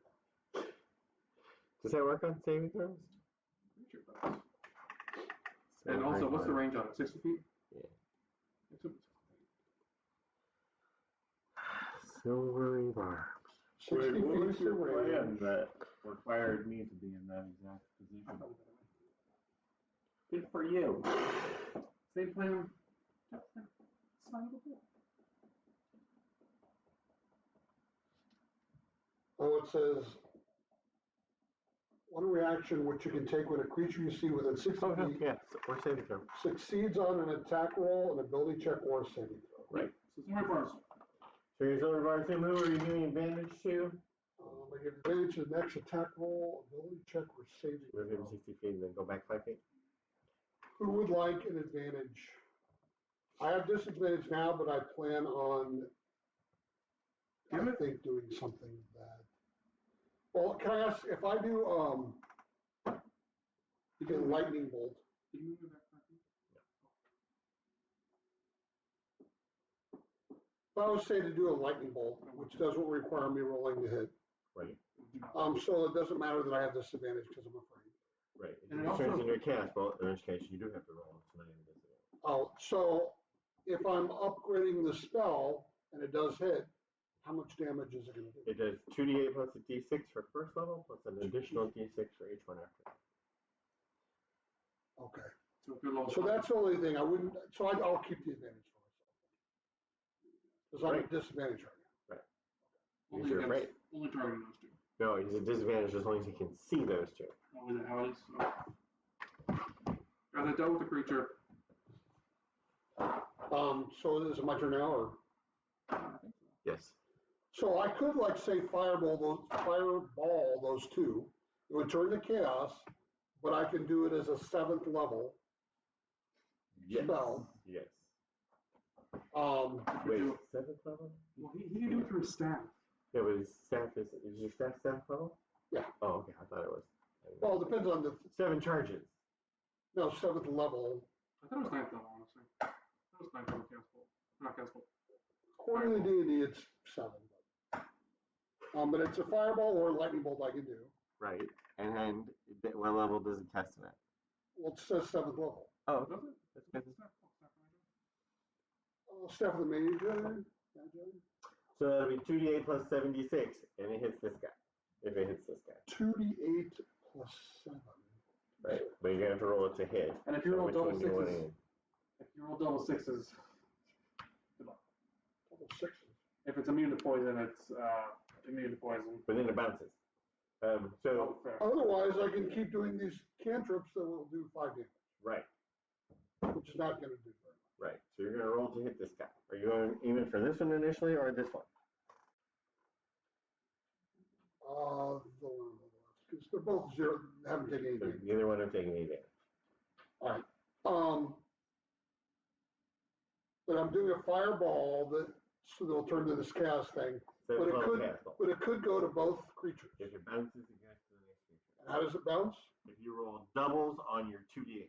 Does that work on saving throws? Pretty sure it does. And also, what's the range on it? 60 feet? Yeah. It's over 60 feet. Silvery barbs. 60 What was feet your to plan range. that required me to be in that exact position? Good for you. Same plan. Sign of the board. Oh, it says, one reaction which you can take when a creature you see within 60 Oh, no, feet yeah, or saving throw. succeeds on an attack roll, an ability check, or a saving throw. Right. So silver bars. So your silver bar to move, are you giving advantage to? I give advantage to the next attack roll, ability check, or saving Move him throw. 60 feet and then go back 5 feet? Who would like an advantage? I have disadvantage now, but I plan on, I think, doing something bad. Well, can I ask, if I do, a lightning bolt, Did you move it back 5 feet? if I was say to do a lightning bolt, which doesn't require me rolling to hit, Right. so it doesn't matter that I have disadvantage because I'm afraid. Right. And If it it turns also- into a cast bolt, in which case you do have to roll tonight in this. Oh, so if I'm upgrading the spell and it does hit, how much damage is it gonna do? It does 2d8 plus a d6 for first level, plus an additional d6 for each one after. Okay, So if you're low. so that's the only thing, I wouldn't, so I'll keep the advantage for myself. Because I'm at disadvantage right now. Because you're afraid. Only targeting those two. No, he's at disadvantage as long as he can see those two. Oh, is it how it is? As I dealt with the creature, So is it my turn now, or? I think so. Yes. So I could like say fireball those two, it would turn to chaos, but I can do it as a 7th level Yes. spell. Yes. Wait, Wait, 7th level? well, he can do it through his staff. Yeah, but his staff is your staff 7th level? Yeah. Oh, okay, I thought it was. Well, it depends on the, 7 charges. no, 7th level. I thought it was 9th level, honestly. I thought it was 9th level castable. Not castable. According to D&D, it's 7. But it's a fireball or a lightning bolt I can do. Right. And what level does it test it at? Well, it says 7th level. Oh, Does it? that's good. Staff, staff manager. Staff of the Magi. So that'll be 2d8 plus 7d6, and it hits this guy. If it hits this guy. 2d8 plus 7. Right. But you're gonna have to roll it to hit. And if you So roll which double one do you want sixes, in? if you roll double sixes, good luck. Double 6s. If it's immune to poison, it's immune to poison. But then it bounces. So, Fair. Otherwise, I can keep doing these cantrips that will do 5 damage, right, which is not going to do very much. right. So you're gonna roll to hit this guy. Are you going even for this one initially, or this one? Because they're both 0, haven't taken any So damage. neither one are taking any damage. All right. But I'm doing a fireball that, so they'll turn to this chaos thing. So But it's it 12 could, cast roll. but it could go to both creatures. If it bounces, it goes to the next creature. And how does it bounce? If you roll doubles on your 2d8,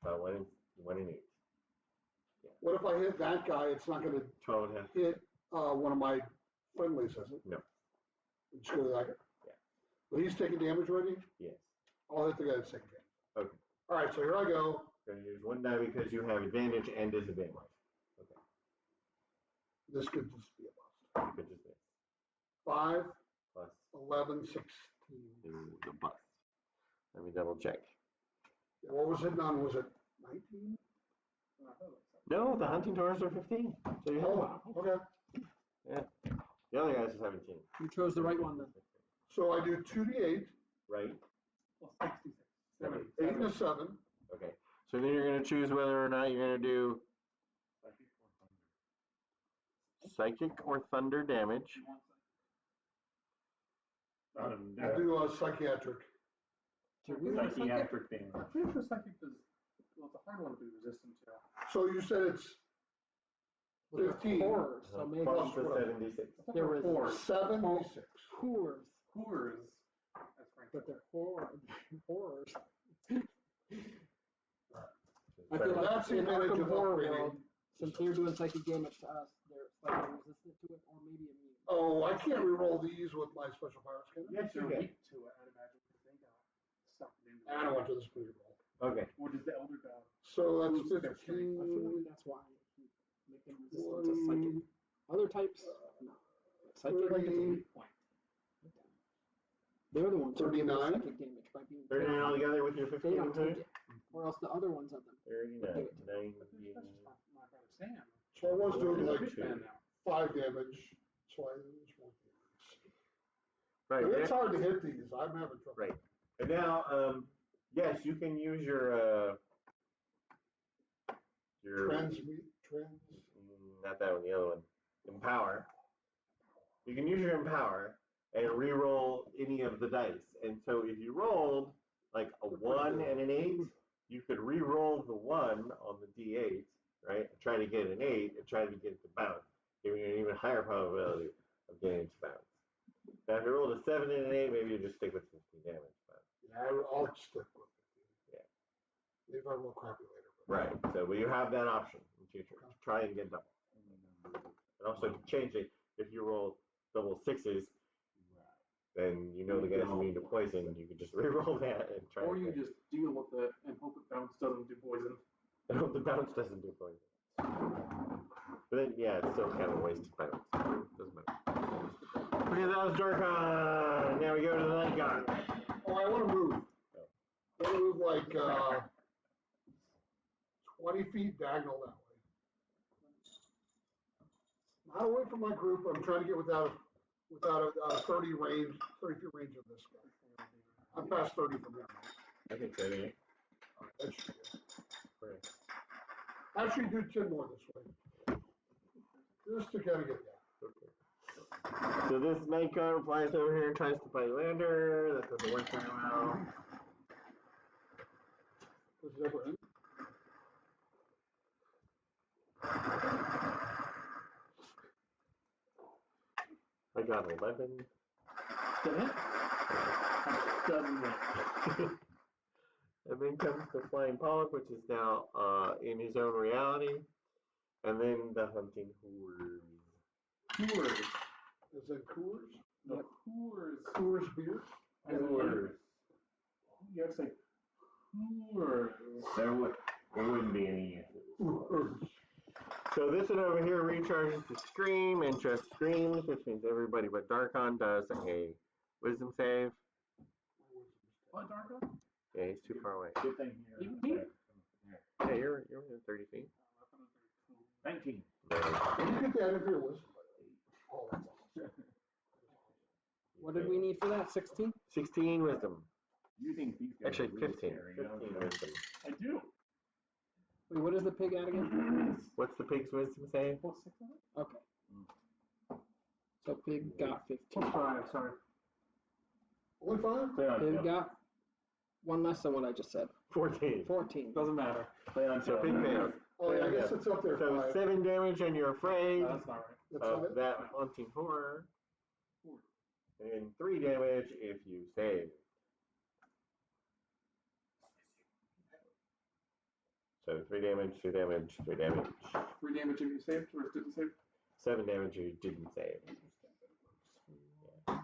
That's right. 1 in 8. Yeah. What if I hit that guy? It's not going to 12 and a half. hit one of my friendlies, is it? No. Just go to that guy? Yeah. But he's taking damage already? Yes. I'll hit the guy that's taking damage. Okay. All right, so here I go. Going to use 1 die because you have advantage and disadvantage. Okay. This could just be a bust. You could just miss. 5, Plus 11, 16. is the bust. Let me double check. What was it on? Was it 19? No, the hunting tours are 15. So you have Oh, okay. Yeah. The other guy's are 17. You chose the right one then. So I do 2d8, Right? Well, 66. 70. 8 and a 7. Okay. So then you're going to choose whether or not you're going to do psychic or thunder damage. I'll do a psychiatric. Psychiatric damage. I'm pretty sure psychic does, well, it's a hard one to be resistant to. So you said it's But they're 15. Horrors, so maybe Plus the what? 76. there was Horrors. 76. horrors, Horrors. That's Frank. but they're horrors. I So feel like That's the in advantage Arkham of Horror upgrading. World, since you're doing psychic damage to us, they're slightly resistant to it, or maybe immune. Oh, I can't reroll these with my special powers, can I? Yes, They're you can. weak to it, I'd imagine, because they got sucked into it. I don't want to do this reroll. Okay. Or does the Elder God? So that's Boost their I feel 15. like that's why you make them resistant to psychic. Other types, no. Psychic, Like it's a weak point. they're the ones who do the 39? psychic damage by being 39 altogether with your They 15 don't take included? it, or else the other ones of them. 39. But that's just my brother Sam. So I was doing He's a like rich man now. 5 damage. So I lose 1 damage. Right. But it's hard to hit these. I'm having trouble. Right. And now, yes, you can use your Trends. not that one, the other one. Empower. You can use your Empower and re-roll any of the dice. And so if you rolled like a 1 and an 8, you could re-roll the 1 on the D8, right? And try to get an 8 and try to get it to bounce, giving you an even higher probability of getting it to bounce. Now if you rolled a 7 and an 8, maybe you just stick with 15 damage. But Yeah, I'll stick with it. Yeah. Maybe I roll crappy later. right. So but you have that option in the future. Try and get double. And also to change it, if you roll double 6s, then you know the guy's immune to poison. You can just re-roll that and try. Or you again. just deal with it and hope it bounce doesn't do poison. I hope the bounce doesn't do poison. But then, yeah, it's still kind of a wasted bounce. Doesn't matter. Okay, that was Darkon. Now we go to the Night God. Oh, I want to move. I want to move like 20 feet diagonal that way. Not away from my group. I'm trying to get without a 30 feet range of this guy. I'm past 30 from him. I think so, yeah. That should be it. Right. Actually, do 10 more this way. Just to kind of get that. Okay. So this Night God flies over here and tries to fight Lander. That doesn't work very well. Does it ever end? I got 11. And then comes the Flying Pollock, which is now in his own reality. And then the Hunting Horde. Coors. Is it Coors? The Coors. Coors beer? Coors. You have to say Coors. There wouldn't be any. Coors. So this one over here recharges the Scream and just screams, which means everybody but Darkon does a Wisdom save. What, Darko? Yeah, he's too far away. Good thing here. Even me? Yeah, you're within 30 feet. 19. You get that if you're listening. Oh, that's awesome. What did we need for that? 16? 16 Wisdom. You think these guys Actually, are really 15. scary, 15 don't you? Wisdom. I do. Wait, what is the pig at again? What's the pig's Wisdom save? Plus 6 on it? Okay. So pig got 15. Plus 5, sorry. Only 5? Play on Pig tail. got one less than what I just said. 14. 14. Doesn't matter. Play on So tail. pig fails. Oh, yeah, I guess it's up there. So 5. 7 damage and you're afraid No, that's not right. That's not of it? that Haunting Horror. And 3 damage if you save. So 3 damage, 2 damage, 3 damage. 3 damage if you saved or didn't save. 7 damage if you didn't save. Yeah.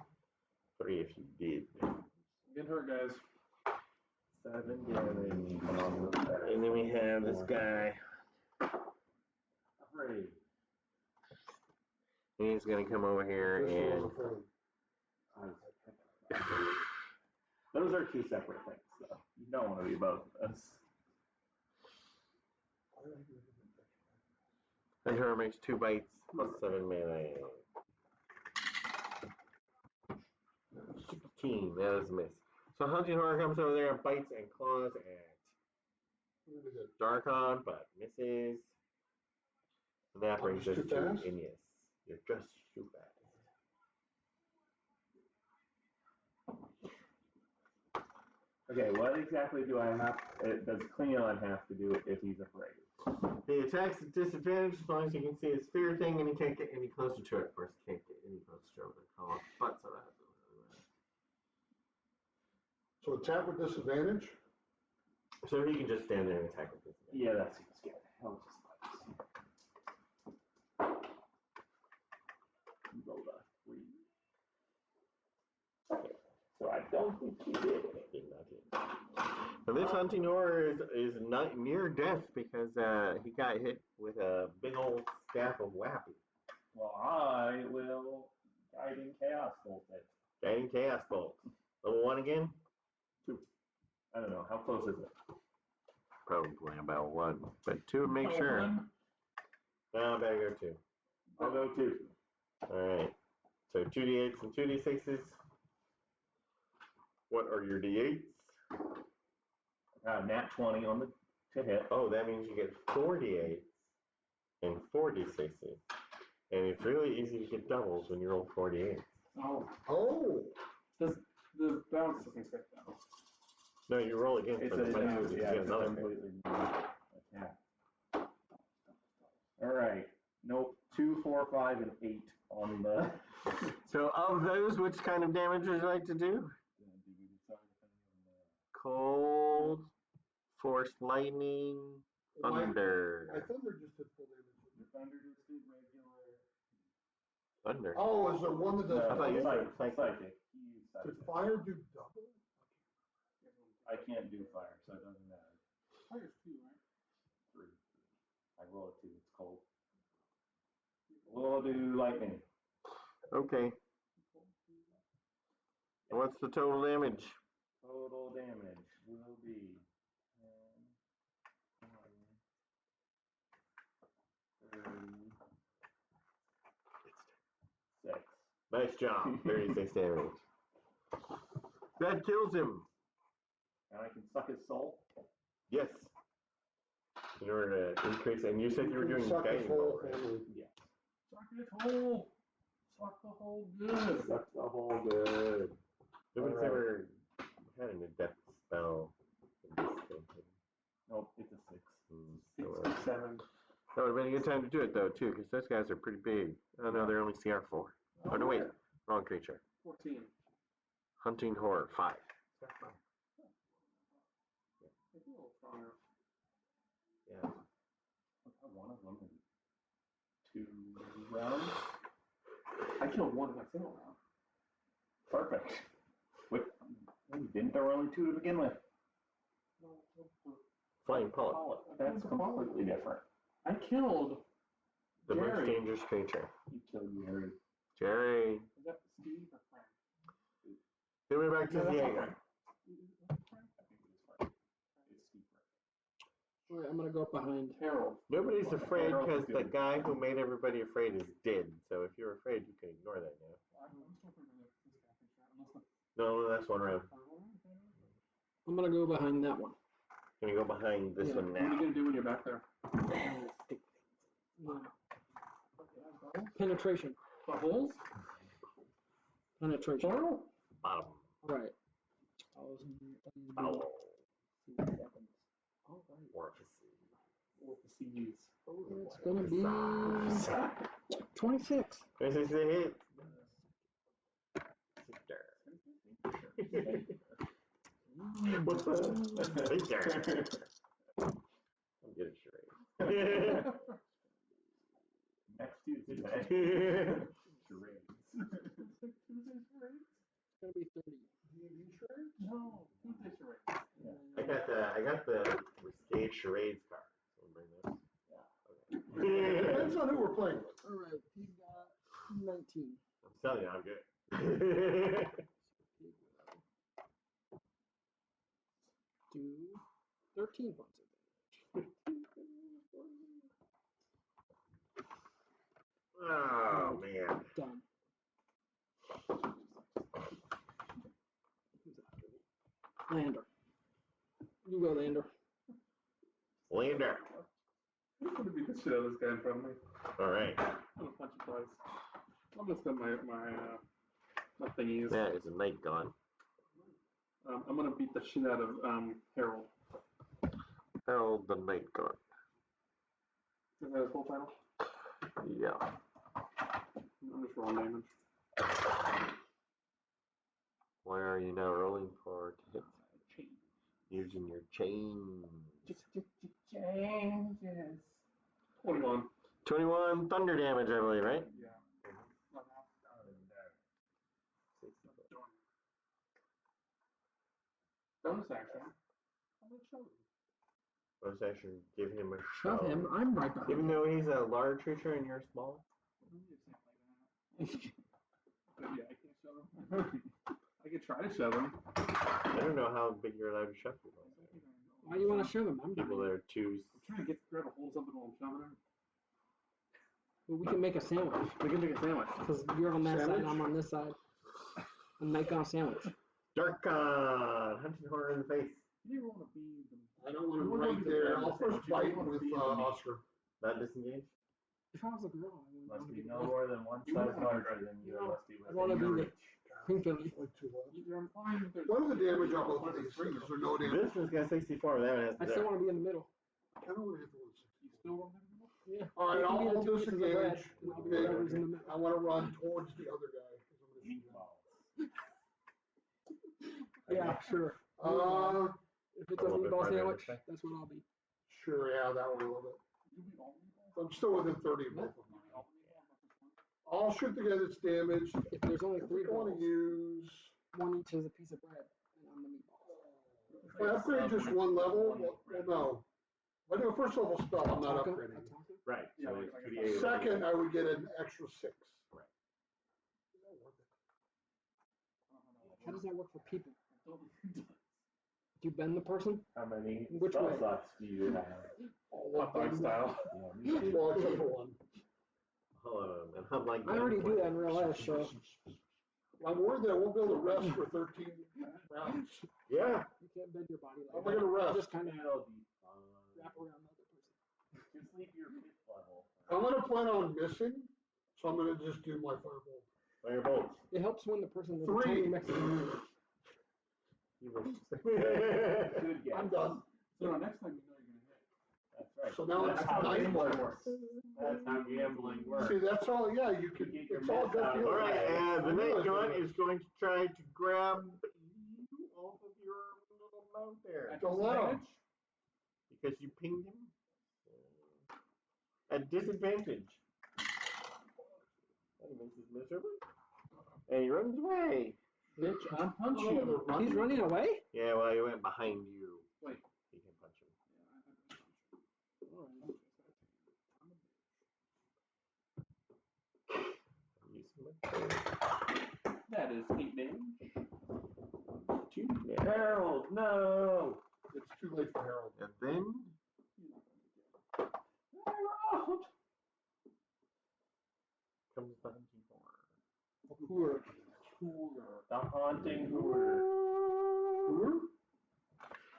3 if you did. Get hurt, guys. 7 damage. And then we have this guy. Afraid. He's gonna come over here This and. one's afraid. Those are 2 separate things, though. You don't want to be both of us. Why did I do it? Hunter makes 2 bites plus 7 melee. 16, that is a miss. So Hunting Horror comes over there and bites and claws at What did I do? Darkon, but misses. So that brings us just to too fast? Ineas. You're just too fast. Okay, what exactly do I have? Does Cleon have to do if he's afraid? He attacks at disadvantage as long as you can see his spear thing and he can't get any closer to it. Of course, he can't get any closer to it with a call. But so that's So attack with disadvantage? so he can just stand there and attack with disadvantage. Yeah, that seems good. I'll just roll a 3. Okay, so I don't think he did anything. So this Hunting Horror is not near death because he got hit with a big old staff of Wappy. Well, I will Guiding Chaos Bolt it. Guiding Chaos Bolt. Level 1 again? 2. I don't know. How close is it? Probably about 1. But 2 make sure. One. No, I better go 2. I'll go 2. Alright. So 2d8s and 2d6s. What are your d8s? Nat 20 on the to hit. Oh, that means you get 4 d8s and 4 d6s. And it's really easy to get doubles when you roll 4 d8s. Oh, Oh! does the bounce doesn't fit though? No, you roll against It's them. a, but you yeah, get it's a another hit. completely new attack. All right. Nope. 2, 4, 5, and 8 on the. So of those, which kind of damage would you like to do? Cold, force lightning, thunder. My thunder just did full damage. The thunder just did regular. Thunder. Oh, is there one that does I thought you double? said Psychic. He used Could psychic. fire do double? I can't do fire, so it doesn't matter. Fire's 2, right? 3. I roll a 2. It's cold. We'll do lightning. Okay. What's the total damage? Total damage will be 36. Nice job. 36 damage. That kills him. And I can suck his soul. Yes. In order to increase, and you said you were doing Suck his guiding whole bolt, right? family. Yes. Suck it whole. Suck the whole good. Suck the whole good. Nobody's ever had an adept spell in this campaign. Nope, it's a 6. So, 7. that would have been a good time to do it though too, because those guys are pretty big. Oh no, they're only CR4. Oh no, wait, wrong creature. 14. Hunting Horror 5. That's fine. It's a little stronger. Yeah. One of them in 2 rounds. I killed one in a single round. Perfect. Didn't there were only 2 to begin with? No, Flying Polyp. That's completely different. I killed The most Jerry. dangerous creature. You killed Jerry. Jerry. Is that Steve or Frank? Then we're back to No, that's not Diego. Frank. Frank? I think it is Frank. It's Steve Frank. All right, I'm gonna go up behind Harold. Nobody's afraid Harold's because the good. guy who made everybody afraid is dead. So if you're afraid, you can ignore that now. I'm still afraid of this guy. Unless the No, that's one round. I'm gonna go behind that one. Gonna go behind this Yeah, one What are you now. gonna do when you're back there? Yeah. Penetration. The holes? Penetration. Plural? Bottom. All right. Bowel. See what happens. All right. Orifice. Orifices. It's gonna be 26. This is the hit. Sister. What's that? Sister. I'm getting Next Tuesday. Charades. Tuesday charades? It's gonna be 30. D&D charades? No, Tuesday charades. Yeah. I got the Risque Charades card. Someone bring those? Yeah. Okay. Depends on who we're playing with. All right, Pig got 19. I'm telling you, I'm good. Pig will do 13 points of damage. Oh man. Done. Who's after me? Lander. You go, Lander. Lander. I'm gonna beat the shit out of this guy in front of me. All right. I'm gonna punch him twice. I'm gonna spend my thingies. That is a night gone. I'm gonna beat the shit out of Harold. Harold the Night God. Is that his full title? Yeah. I'm just rolling damage. Why are you now rolling for to hit? Change. Using your chain. Changes. 21. 21 thunder damage, I believe, right? Yeah. Not half. Bonus action. I'm gonna shove him. I was actually giving him a Shove him. I'm right behind Even him. though he's a large creature and you're small. Don't you say it like that. But yeah, I can't shove him. I could try to shove him. I don't know how big you're allowed to shove people. Why do you want to shove him? I'm People that are twos. I'm trying to grab a hold of something while I'm shoving him. Well, we can make a sandwich. We can make a sandwich. Because you're on that side Sandwich? and I'm on this side. A night gone sandwich. Darkon! Hunting horror in the face. You didn't want to be I don't want to right there. I'll first bite with Oscar. Not disengage? If I was a girl, I wouldn't want Must to be be no more than one size larger than you. No, Must be I want to within be your the reach. pink Philly. Like two left. You're implying that there's. What is the damage on both of these? Is there no damage? This one's got 64, that one has I still want to be in the middle. I don't want to hit the 160. You still want to Yeah. All right, You can be the I'll two pieces of bread, disengage. and I'll be whatever's in the middle. I want to run towards the other guy. 'Cause I'm gonna shoot him. Meatballs. Yeah, sure. If it's a A little bit meatball farther sandwich, this way. that's what I'll be. Sure, yeah, that one a little bit. You beat all the meatballs? I'm still within 30 of both of them. You beat all the meatballs, not just one? I'll shoot the guy that's damaged. If there's only If 3 we want balls, to use, one each is a piece of bread, and I'm the meatball. if I upgrade just one level, well, no. If I do a first level spell, I'm not Taco? upgrading. A taco? Right. Yeah, So like- it's like 2d8. Second, I would get an extra 6. Right. Is that worth it? I don't know. How does that work for people? I don't think it does. Do you bend the person? How many Which spell way? slots do you have? All Hot of dog them. style. Yeah, me too. Well, except for one. Hold on. And I'm like, I already do that in real life, so I'm worried that I won't be able to rest for 13 rounds. Yeah. you can't bend your body How like am I that. gonna You rest? just kind of It'll be fine. wrap around the other person. Just leave your 5th level. I'm gonna plan on missing, so I'm gonna just do my firebolt. Firebolt. It helps when the person is a 3. tiny Mexican. You will. Good guess. I'm done. So now next time you know you're gonna hit. That's right. So now That's it's how 9 gambling works. That's how gambling works. See, that's all, yeah, you can, You get your it's all mess good out. feeling. All right, and the I know night it's gun good. is going to try to grab you off of your little mount there. Don't let him. Because you pinged him. At disadvantage. And he misses miserably. And he runs away. Bitch, I'm punching Oh, you. they're running. He's running away? Yeah, well, he went behind you. Wait. He can punch him. All right. Use him. That is 8 damage. 2. Harold, no! It's too late for Harold. And then You're not gonna make it. Harold! comes the hunting horror. Hooer. The haunting hooer.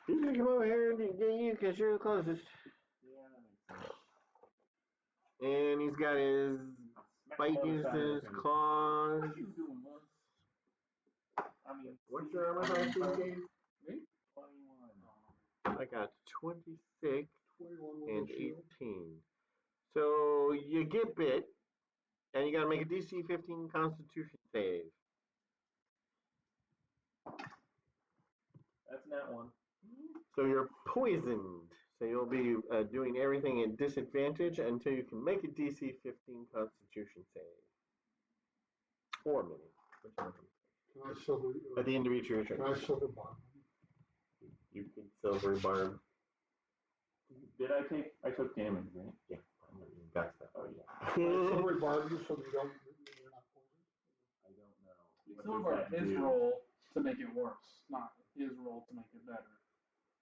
He's gonna come over here and get you because you're the closest. Yeah, that makes sense. And he's got his Smack bite him on the his side of the face. claws. What are you doing, Lewis? I mean, What's your armor class these days? Me? 21. I got 26 21 with and a shield. 18. So you get bit, and you gotta make a DC 15 Constitution save. That's not one. So you're poisoned. So you'll be doing everything at disadvantage until you can make a DC 15 Constitution save. Or mini. Whichever comes. Can I silver? At the end of each of your turn. Can I silver bond? You can silver barb. Did I take? I took damage, right? Yeah. That's that. Oh yeah. Can I silver barb you so that you're not poisoned? I don't know. It's What does over that his do? role to make it worse, not his role to make it better.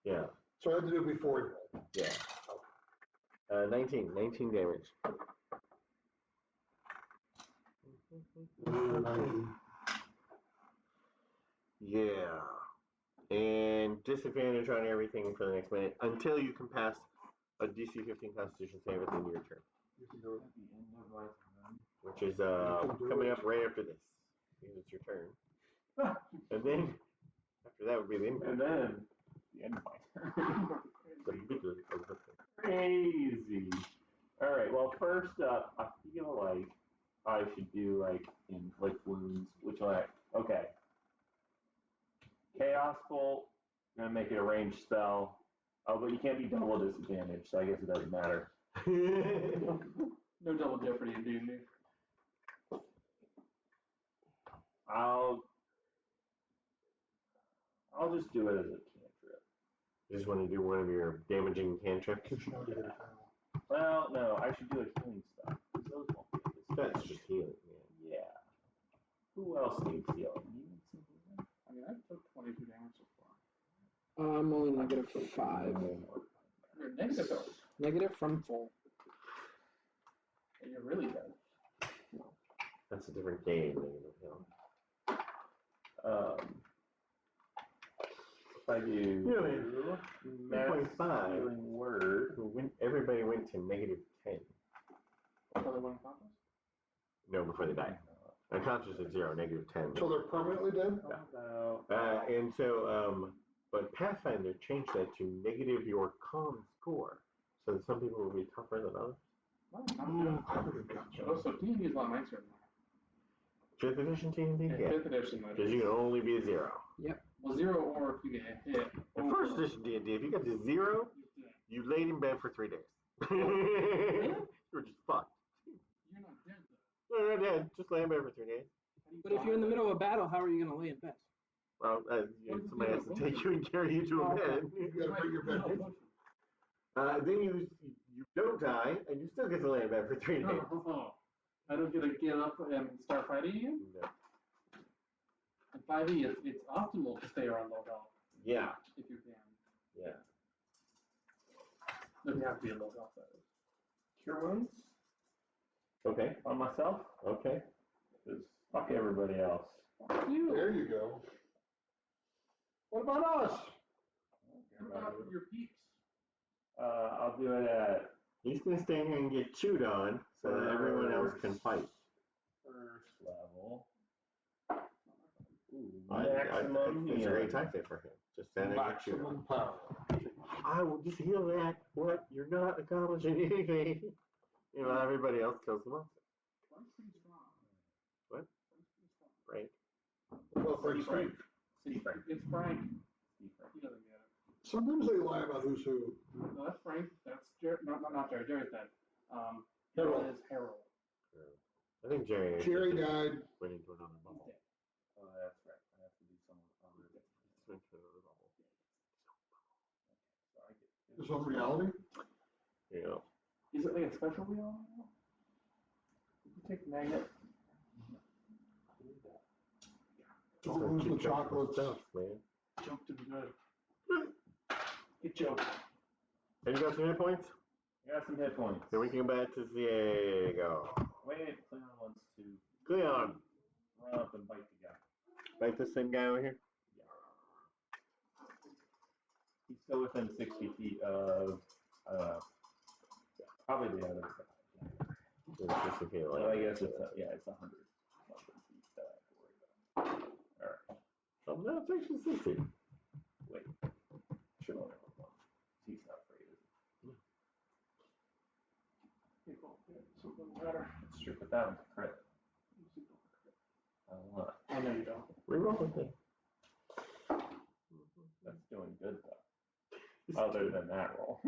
Yeah. So I had to do it before you roll. Yeah. 19 damage. 19. Yeah. And disadvantage on everything for the next minute until you can pass a DC 15 Constitution save at the end of your turn. You can do it. At the end of my turn. Which is can do coming it. up right after this. Because it's your turn. And then, after that would be the end. And then the end of my turn. The middle of the turn. Crazy. All right. Well, first up, I feel like I should do like inflict wounds, which okay. Chaos Bolt. I'm gonna make it a ranged spell. Oh, but you can't be double disadvantage, so I guess it doesn't matter. No double jeopardy in D&D. I'll just do it as a cantrip. You just want to do one of your damaging cantrips? Well, no, I should do a healing spell. Those won't be a That's disadvantage. just healing, Yeah. Who else needs healing? You need some healing? I mean, I took 22 damage so far. I'm only -5. You're negative though. Negative from full. And you're really dead. That's a different game. If I do Really? mass 2.5. healing word. Everybody went to -10. What other one accomplish? No, before they die. Unconscious at 0, -10. So they're permanently dead? How about And so, but Pathfinder changed that to negative your con score. So that some people will be tougher than others. Well, I'm good. So D&D is a lot nicer than that. 5th edition D&D? Yeah, Yeah. 5th edition. that Because is. you can only be a 0. Well, 0 or if you get hit. In 1st edition D&D, if you got to 0, You're dead. you laid in bed for 3 days. Really? You were just fucked. You're not dead though. No, not dead. Just lay in bed for 3 days. But if you're in the middle of a battle, how are you going to lay in bed? Well, somebody has to take you and carry you to a bed. You gotta bring your bed with you. Then you don't die, and you still get to lay in bed for 3 days. Oh, I don't get to get up and start fighting again? No. In 5e, it's optimal to stay around low health Yeah. if you can. Yeah. If you have to be a low health, that is. cure wounds Okay. on myself? Okay. Because fuck everybody else. Fuck you. There you go. What about us? What about your peeps? I'll do it at He's going to stand here and get chewed on so that everyone else can fight. first level. Ooh, Maximum it's a great healing. time fit for him. Just stand there and get chewed on. Maximum power. I will just heal that. What? You're not accomplishing anything. Everybody else kills the monster. Frank's pretty strong. What? Frank's pretty strong. Right? Well, Frank, Frank. It's Frank. He doesn't get it. sometimes they lie about who's who. No, that's Frank. That's Jerry. No, not Jerry. Jerry's dead. Harold. Is Harold. I think Jerry died. went into another He's bubble. dead. Oh, that's right. I have to do someone other. Just went to another bubble. So I get This one reality? There you go. Is it like a special wheel? You take magnet. Don't lose the chocolate stuff, man. Joke to be good. Good joke. And you got some hit points? I got some hit points. Then we can go back to Diego. Wait, Cleon wants to Cleon. run up and bite the guy. Like this same guy over here? He's still within 60 feet of, probably the other guy. So I guess it's, it's 100 something feet that I have to worry about. Alright. Oh, no, it's actually 60. Wait. Should only have one. He's not afraid, is he? Something better. It's true, but that one's a crit. I want. I know you don't. Reroll with me. That's doing good, though. other than that roll.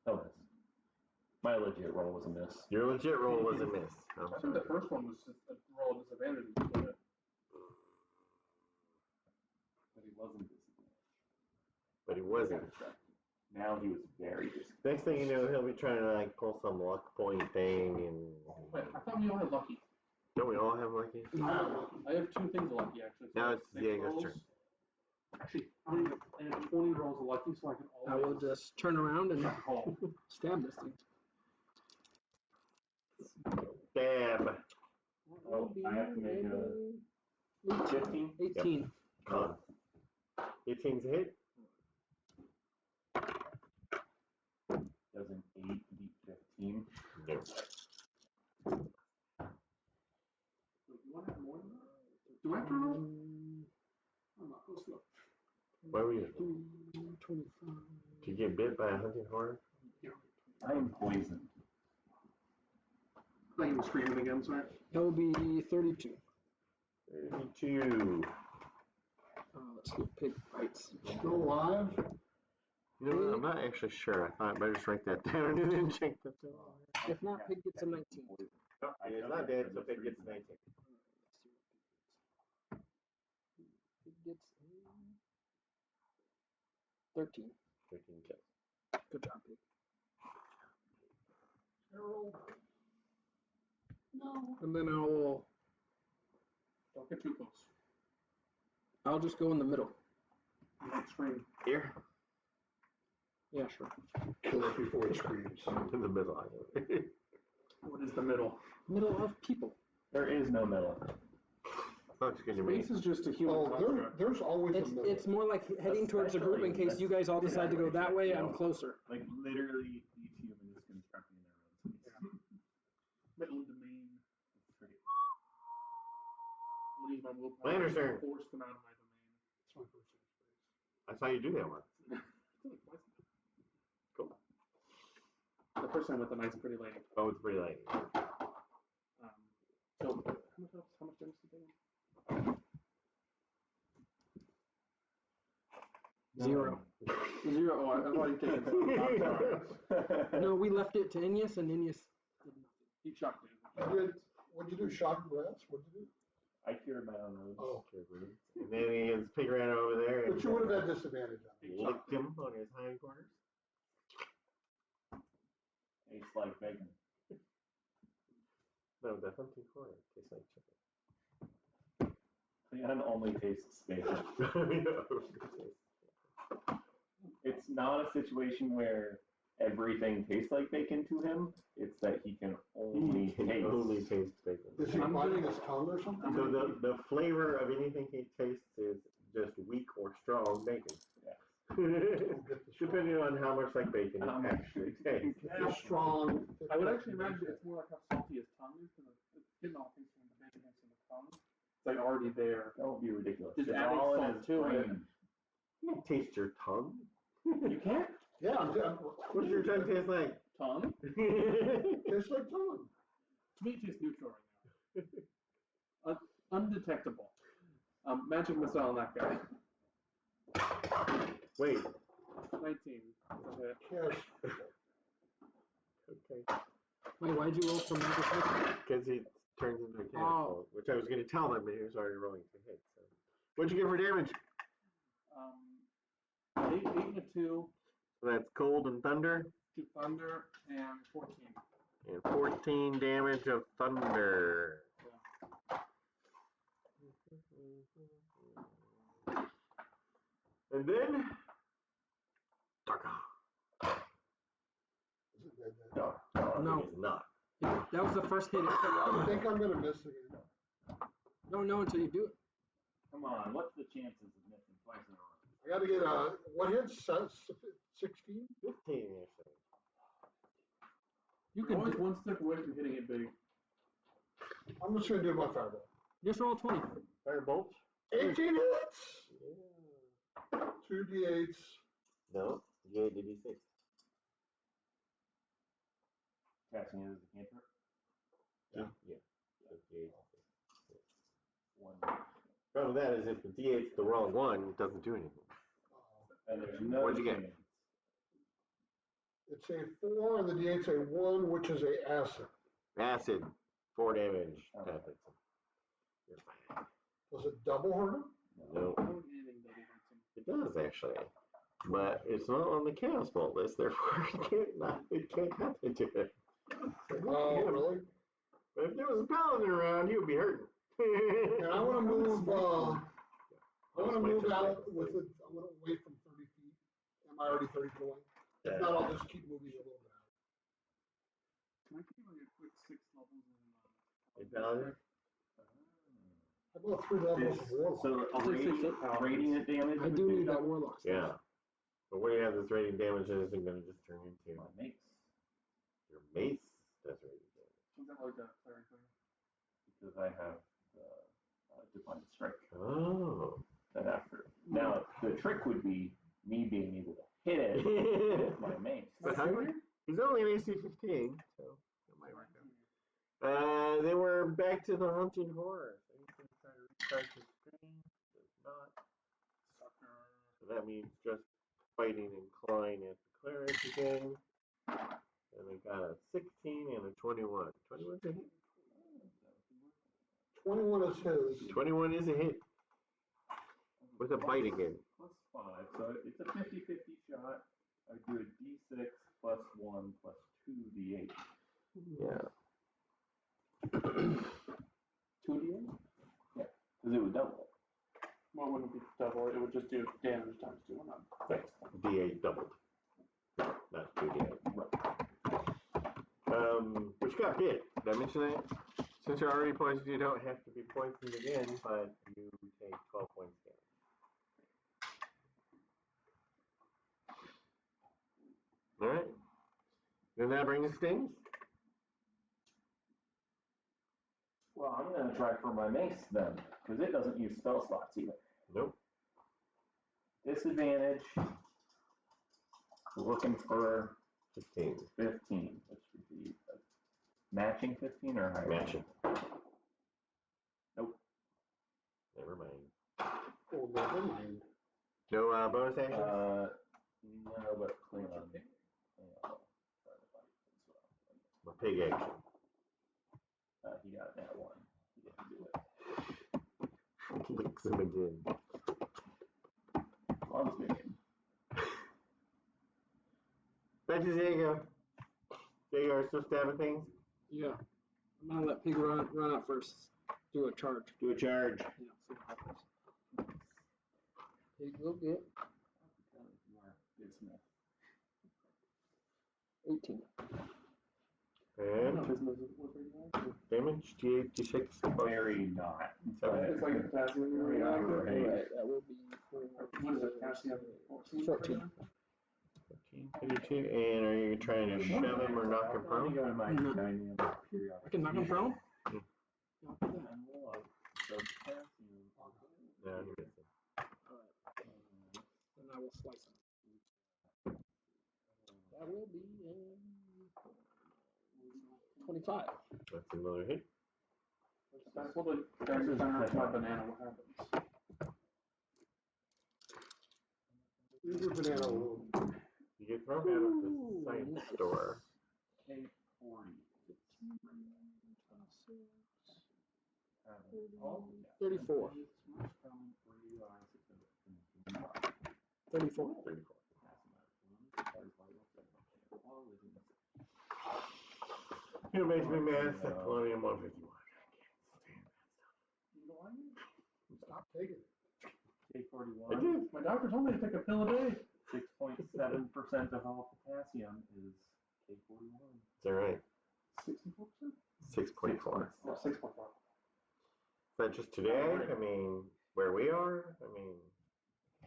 Oh, miss. My legit roll was a miss. Your legit roll was a miss. I'm I think sorry. the first one was just a roll of disadvantage. Wasn't it? But he wasn't disadvantaged. But he wasn't. Now he was very disadvantaged. Next thing you know, he'll be trying to like pull some luck point thing and. Wait, I thought we all had lucky. Don't we all have lucky? I have 2 things of lucky actually. So Now it's 6 Diego's rolls. turn. Actually, I have 20 rolls of lucky, so I can always. I will just turn around and call. stab this thing. Stab. Oh, I have to make a 15. 18. Con. 18's a hit. Does an 8 beat 15? No. Wait, you want to have more than that? Do I have to roll? I'm not close enough. Why were you? 25. Did you get bit by a hunting horn? I am poisoned. I think he was screaming again, sorry. That will be 32. 32. Let's see, pig bites. Still alive? You know what? I'm not actually sure. I thought I better just write that down and then check that out. If not, pig gets a 19. Oh, it's not dead, so it gets 19. Let's see what pig gets. Pig gets 13. 13 kills. Good job, pig. Harold? No. And then Don't get too close. I'll just go in the middle. You don't scream. Here? Yeah, sure. Kill it before it screams. In the middle. What is the middle? Middle of people. There is no middle. Looks good to me. Space is just a human Oh, construct. there's always a middle. It's more like heading towards the group in case you guys all decide to go that way. I'm closer. Like literally, each human is constructing their own space. Middle domain. It's pretty. I'm gonna use my willpower Lander's to turn. force them out of my domain. It's my personal space. I saw you do that once. It's only twice now. Cool. The person with the nice pretty lady. Oh, it's pretty late. So how much damage did they do? 0. 0. Oh, I've already taken some. I'm sorry. No, we left it to Ineas, and Ineas did nothing. He shocked me. What'd you do? Shock rats? What'd you do? I cured my own wounds. Oh. And then his pig ran over there and But you would have had disadvantage on it. licked him on his hindquarters. Tastes like bacon. No, the hunting horn tastes like chicken. Leon only tastes bacon. It's not a situation where everything tastes like bacon to him. It's that he can only taste bacon. Is he biting his tongue or something? So the flavor of anything he tastes is just weak or strong bacon. Yeah. Depending on how much like bacon it actually tastes. It's strong. I would actually imagine it's more like how salty his tongue is, because it's getting all things from the bacon hits in the tongue. It's like already there. Don't be ridiculous. Just It's adding all in salt his to it. brain. You can taste your tongue. You can't? Yeah, What's your tongue taste like? Tongue? tastes like tongue. To me, it tastes neutral right now. Undetectable. Magic missile on that guy. Wait. 19. Okay. Yes. Okay. Wait, why'd you roll for magic missile? Because he turns into a cannonball, which I was going to tell him, but he was already rolling for hit. So, what'd you get for damage? 8 and a 2 So that's cold and thunder, to thunder, and 14. and 14 damage of thunder. And then, Darka. Is it dead? No. It is not. That was the first hit. I think I'm gonna miss again. Don't know until you do it. Come on, what's the chances of missing twice in a row? I gotta get what hits? 16? 15 actually. You You're always can one step away from hitting it big. I'm just gonna do my fireball. just roll 20. Firebolt? 18 hits! Yeah. 2 d8s. No, you get D6. Casting it as a cantrip? Yeah. So D8. 1. Problem with that is if the D8's the wrong one, it doesn't do anything. And there's no What'd you get? chance. It's a 4 and the D8's a 1, which is a acid. Acid, 4 damage. Oh. That hits him. You're fine. Does it double hurt him? No, Anything double hurts him. it does actually. But it's not on the Chaos Bolt list, therefore it can't happen to it. Oh, really? But if there was a paladin around, he would be hurting. And I want to move, out with it, I want to away from 30 feet. Am I already 30 feet away? If not, I'll just keep moving a little bit out. Can I give you like a quick 6 levels in Hey, paladin? How about 3 levels of warlock? So a radiant damage. I do need that warlock stuff. Yeah. But what do you have this radiant damage that isn't going to just turn into? My mace. Your mace does radiant damage. Is that like a cleric thing? Because I have the Divine Strike. Oh. Then after. Now, the trick would be me being able to hit it with my mace. But he's only an AC 15, so that might work out. Then we're back to the hunting horror. Anything try to restart the screen? Does not. Sucker. So that means just fighting and clawing at the cleric again. And we got a 16 and a 21. 21's a hit. 21 is his. 21 is a hit. With a bite again. Plus 5, so it's a 50-50 shot. I do a D6 plus 1 plus 2 D8. Yeah. 2 D8? Yeah, because it would double. Well, it wouldn't be double, it would just do damage times 2 and not Right. D8 doubled. Not 2D8. Which got bit. Did I mention that? Since you're already poisoned, you don't have to be poisoned again, but you take 12 points damage. Alright. Then that brings stings. Well, I'm going to try for my mace then, because it doesn't use spell slots either. Nope. Disadvantage. We're looking for 15. 15, which would be a matching 15 or higher? Matching. Nope. Never mind. Oh, never mind. No bonus action? No, but clean on. My pig action. He got that one. He didn't do it. Licks him again. Arms moving. Back to Diego. Diego, are you still stabbing things? Yeah. I'm gonna let Pig run out first. Do a charge. Do a charge. Yeah, see what happens. Pig will get You are Bismuth. 18. And damage, D8, D6. Very not. It's like a potassium reactor. Alright, that will be for What is it, potassium? 14? 14. 14, 32. And are you trying to shove him or knock him prone? I can knock him prone? Hmm. Not for that. No, he missed him. Alright. Then I will slice him. That will be 25. That's another hit. That's what the guys are trying to my banana, what happens? Here's your banana loop. You get thrown out of the science store. K40. 34. 34. 34. It makes me mad. That Polonium 151. I can't stand that stuff. Stop taking it. K41. I did. My doctor told me to take a pill a day. 6.7% of all potassium is K41. Is that right? 64%? 6.4. No, 6.5. But just today, I mean, where we are, I mean,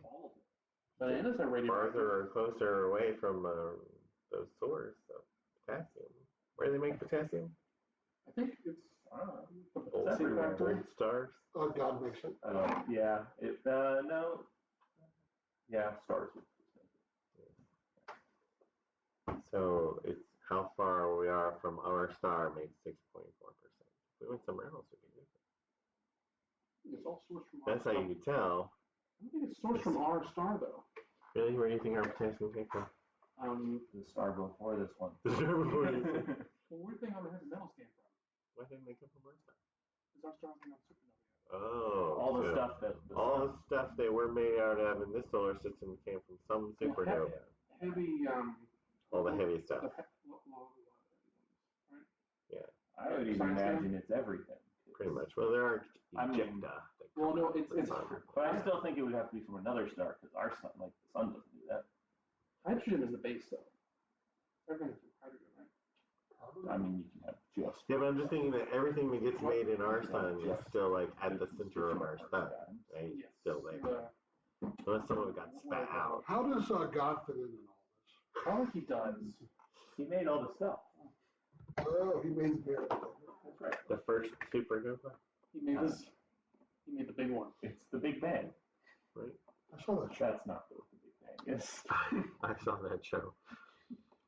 All of it. Bananas are radioactive. farther or closer away from those sources of potassium. Where do they make potassium? I think it's, I don't know. Old It's everywhere. Gold stars. Oh, God makes it. Yeah. No. Yeah, stars. So it's how far we are from our star makes 6.4%. If we went somewhere else, we could do It's all sourced from That's how you can tell. I don't think it's sourced from our star though. Really? Where do you think our potassium came from? The star before this one. The star before this one. Well, where do you think all the heavy metals came from? Why didn't they come from Earth? Because our star's not supernova yet. Oh. All the so stuff that. all the stuff they were made out of in this solar system came from some supernova. Heavy, All the heavy stuff. lot of heavy ones, right? Yeah. I would even imagine it's everything. Pretty much. Well, there are I mean, ejecta. Well, no, it's But I still think it would have to be from another star because our sun, like the sun, doesn't do that. hydrogen is the base though. Everything is from hydrogen, right? I mean, you can have just. Yeah, but I'm just thinking that everything that gets made in our sun is still like at the center of our sun, right? Yes. Still there. Unless some of it got spat out. How does God fit in all this? I think he does. He made all the stuff. Oh, he made the beer. That's right. The first supernova, He made this. He made the big one. It's the Big Bang. right? I saw that show. That's not what the Big Bang is. I saw that show.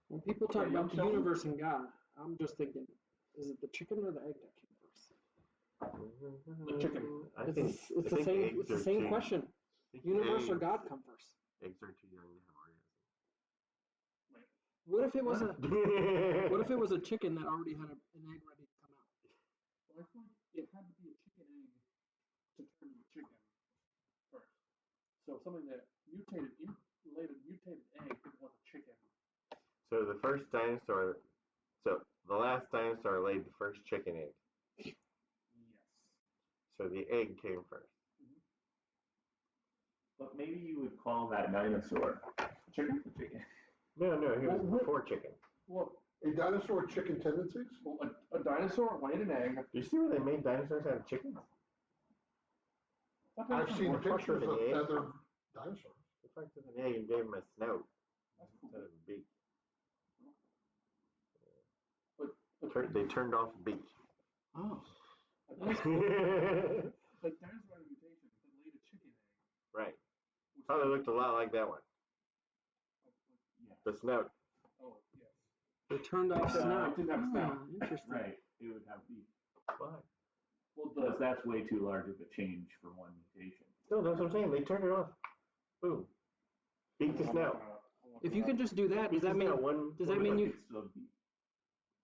When people talk about the universe and God, I'm just thinking, is it the chicken or the egg that came first? The chicken. I It's, think, it's I the think same. eggs It's the are same too- question. I think Universe or eggs- God come first? Eggs are too young to have What if it was a orgasms. What if it was a chicken that already had an egg ready to come out? Well, I feel like it had to be a chicken egg to turn into a chicken first. So something that laid a mutated egg that was a chicken. So the first dinosaur, so the last dinosaur laid the first chicken egg. Yes. So the egg came first. But maybe you would call that dinosaur Chicken? a chicken. No, he was Well, before chicken. Well, A dinosaur with chicken tendencies? a dinosaur laid an egg. Do you see where they made dinosaurs out of chickens? I've seen More fucked pictures with of an egg. feathered dinosaurs. They fucked with an egg and gave him a snout That's cool. instead of a beak. But They turned off the beak. Oh, a dinosaur had a mutation that laid a chicken egg. Right. Which Probably looked a lot like that one. Yeah. The snout. Oh, yes. they turned off No, snout. it didn't have snout. Interesting. Right. It would have beef. Why? Well, Because that's way too large of a change for one mutation. No, that's what I'm saying. They turned it off. Boom. Beak the snout. If you can just do that, does Beak the that mean snout, one. does that mean you? It's still beef.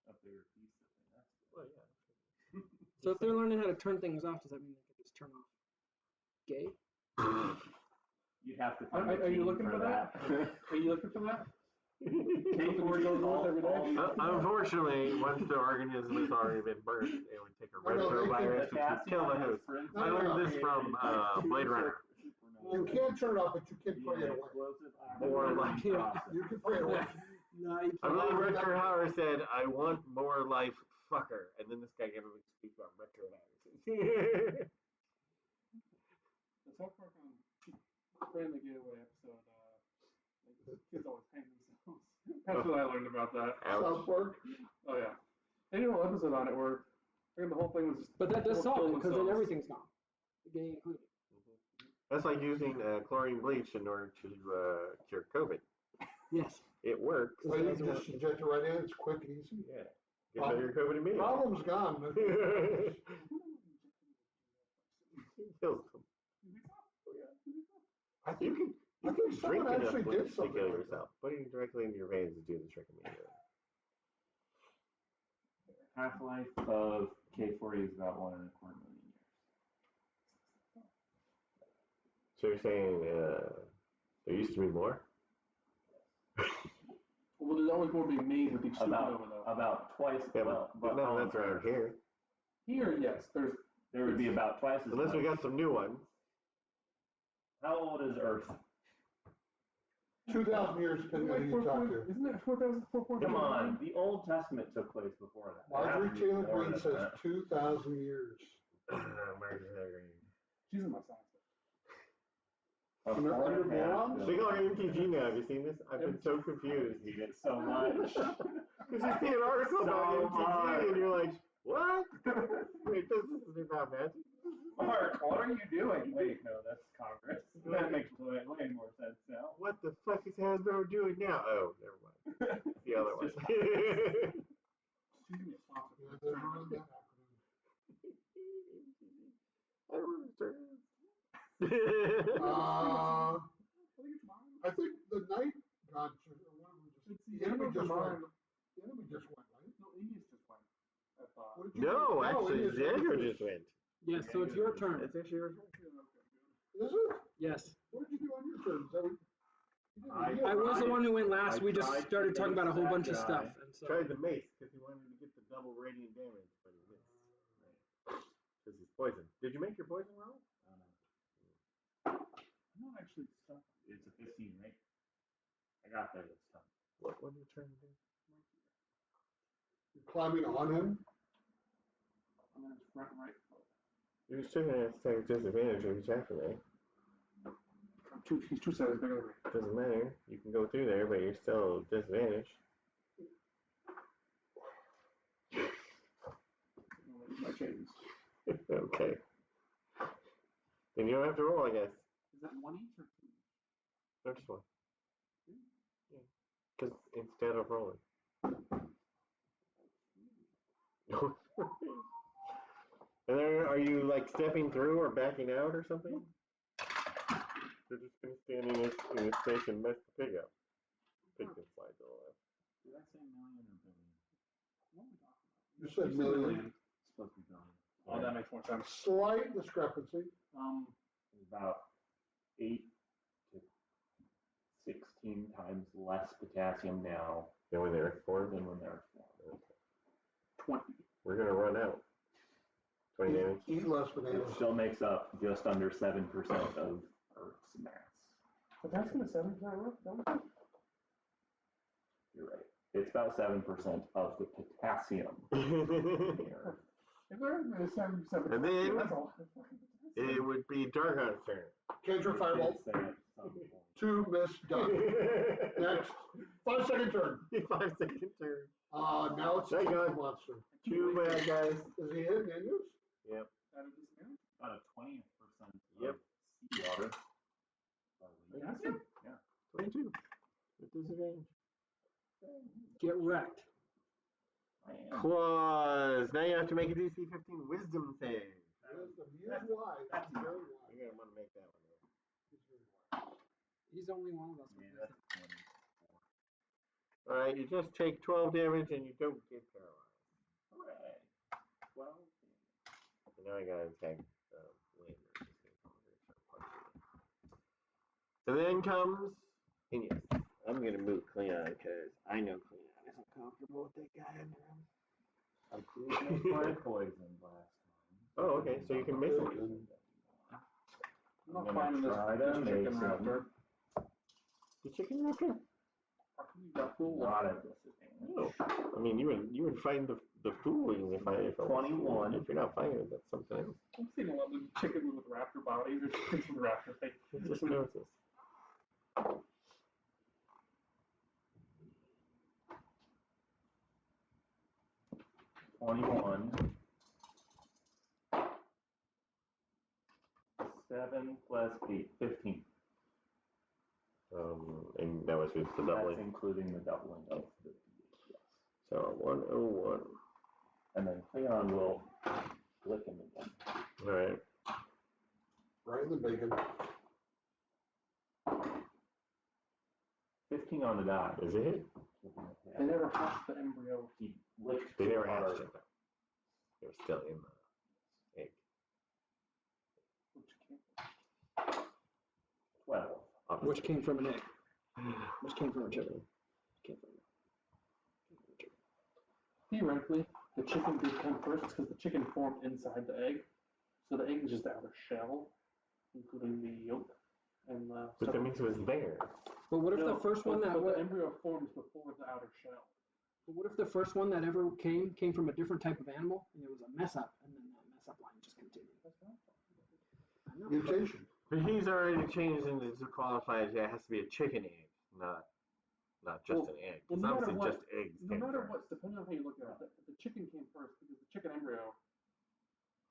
A bigger piece of it. Well, yeah. So if they're learning how to turn things off, does that mean they can just turn off gay? You'd have to Are find a you gene looking for that? Are you looking for that? Unfortunately, once the organism has already been birthed, it would take a retrovirus to kill the host. I learned this from Blade Runner. You can't turn it off, but you can pray it away. More life. You can pray it away. No, you I can't. believe Rutger Hauer said, "I want more life, fucker," and then this guy gave him a speech about retroviruses. The South Park Family Getaway episode, like, kids always hang themselves. That's what I learned about that. South Park? Oh, yeah. They did a whole episode on it where the whole thing was just. But that does people solve it killing because then themselves. everything's gone, gay included. That's like using chlorine bleach in order to cure COVID. Yes. It works. So you just inject it right in, it's quick and easy. Yeah. Get rid of your COVID immediately. Problem's gone. Kills them. I You think, can, I you think can someone drink enough actually bleach did to something kill like yourself. Putting it directly into your veins is doing the trick immediately. Half-life of K40 is about 1.25 million years. So you're saying there used to be more? Well, there's always more being made with each supernova, though. About twice. Yeah, well, but none of that's around here. Here, yes, There would be about twice as Unless much. we got some new ones. How old is Earth? 2,000 years depending on who you talk to. Isn't it 4,000? Come on, the Old Testament took place before that. Marjorie It has to be Taylor more Greene than says that. 2,000 years. Marjorie Taylor Greene. She's in my science. A Under 4.5 morons? They call her MTG now. Have you seen this? I've been so confused. I hate it so much. Because you see an article about MTG and you're like, what? Wait, this is not magic. Mark, what are you doing? Wait, no, that's Congress. That makes way more sense now. What the fuck is Hasbro doing now? Oh, never mind. The other one. She's gonna be a sponsor. Yeah, they've ruined that acronym. I Uh, I think it's mine. I think the night god or whatever just It's the enemy just mine. went. The enemy just went, right? No, Aegis just went. I thought. What did you No, do? actually, it is Xander just went. Yes, so it's your turn. That's actually your turn. Okay, good. Is it? Yes. What did you do on your turn? Is that what, you didn't I- heal, I was the right? one who went last. I We just tried to started talking about a whole mace bunch of that guy. stuff. And so Tried the mace because he wanted to get the double radiant damage, but he missed. Because he's poisoned. Did you make your poison roll? I don't know. I'm not actually stuck. It's a 15, right? I got there this time. What are you trying to do? You're climbing on him. I'm in his front right foot. You're still going to have to take disadvantage if you attack from there. He's 2 sizes bigger than me. Doesn't matter. You can go through there, but you're still disadvantaged. My chains. Okay. Then you don't have to roll, I guess. Is that 1 each or 2 each? No, just one. Yeah. Because instead of rolling. And then are you like stepping through or backing out or something? They're just going to stand in this space and mess the pig up. Pig can slide to the left. Did I say million or billion? What are we talking about? You said million. It's supposed to be billion. Oh, that makes more sense. Slight discrepancy. It's about 8 to 16 times less potassium now Then when they're formed, than when they're formed. 20. we're going to run out. 20 damage. Eat less It bananas. still makes up just under 7% of Earth's mass. But that's going to 7% work, don't you? You're right. It's about 7% of the potassium in the Earth. If they're going to 7%, And then- that's a lot of fucking potassium. It would be Dargon's turn. Cantrip It fireball. did say at some point. 2 miss done. Next. 5-second turn. 5-second turn. Now it's a Dagon. monster. 2 bad guys. Is he hitting menus? Yep. Out of this man? About a 20% Yep. of seawater. Potassium? Yeah. 22. With disadvantage. get wrecked. I am. Claws. Now you have to make a DC 15 wisdom save. Wisdom. He is wise. He's very wise. You're going to want to make that one. Though. He's very wise. He's only one of us. Yeah, that's 24. All right, you just take 12 damage and you don't get paralyzed. Hooray. 12 damage. So now I got to attack Landers. And then comes Phineas. I'm going to move Cleon because I know Cleon isn't comfortable with that guy under him. I did make my poison last time. Oh, okay, so you can miss him. I'm not finding this try to chicken make raptor. The chicken raptor? You got fooled. Not at disadvantage. No. I mean, you would find the fooling if I 21. If you're not finding it, that's something else. I'm seeing a lot of chickens with raptor bodies or chickens with raptor face. It's just notice. $21. 7 plus 8, 15. And that was just the That's doubling. including the doubling of the D8, yes. So 101. And then Cleon will flick him again. All right. Right in the bacon. 15 on the die. Is it hit? They never hatched the embryo. He licked They too never hard. hatched it though. They were still in the egg. Which can't. 12. Which came from an egg. Which came from a chicken. Came from a chicken. Theoretically, the chicken did come first because the chicken formed inside the egg. So the egg is just the outer shell, including the yolk. And But that means it was there. But what if the first one that the embryo forms before the outer shell? But what if the first one that ever came from a different type of animal and it was a mess up and then that mess up line just continued? I know. Mutation. But he's already changed into to qualify as it has to be a chicken egg, not just an egg. Well, It's no matter obviously what- just eggs. No came matter first. what, depending on how you look at it, the chicken came first because the chicken embryo.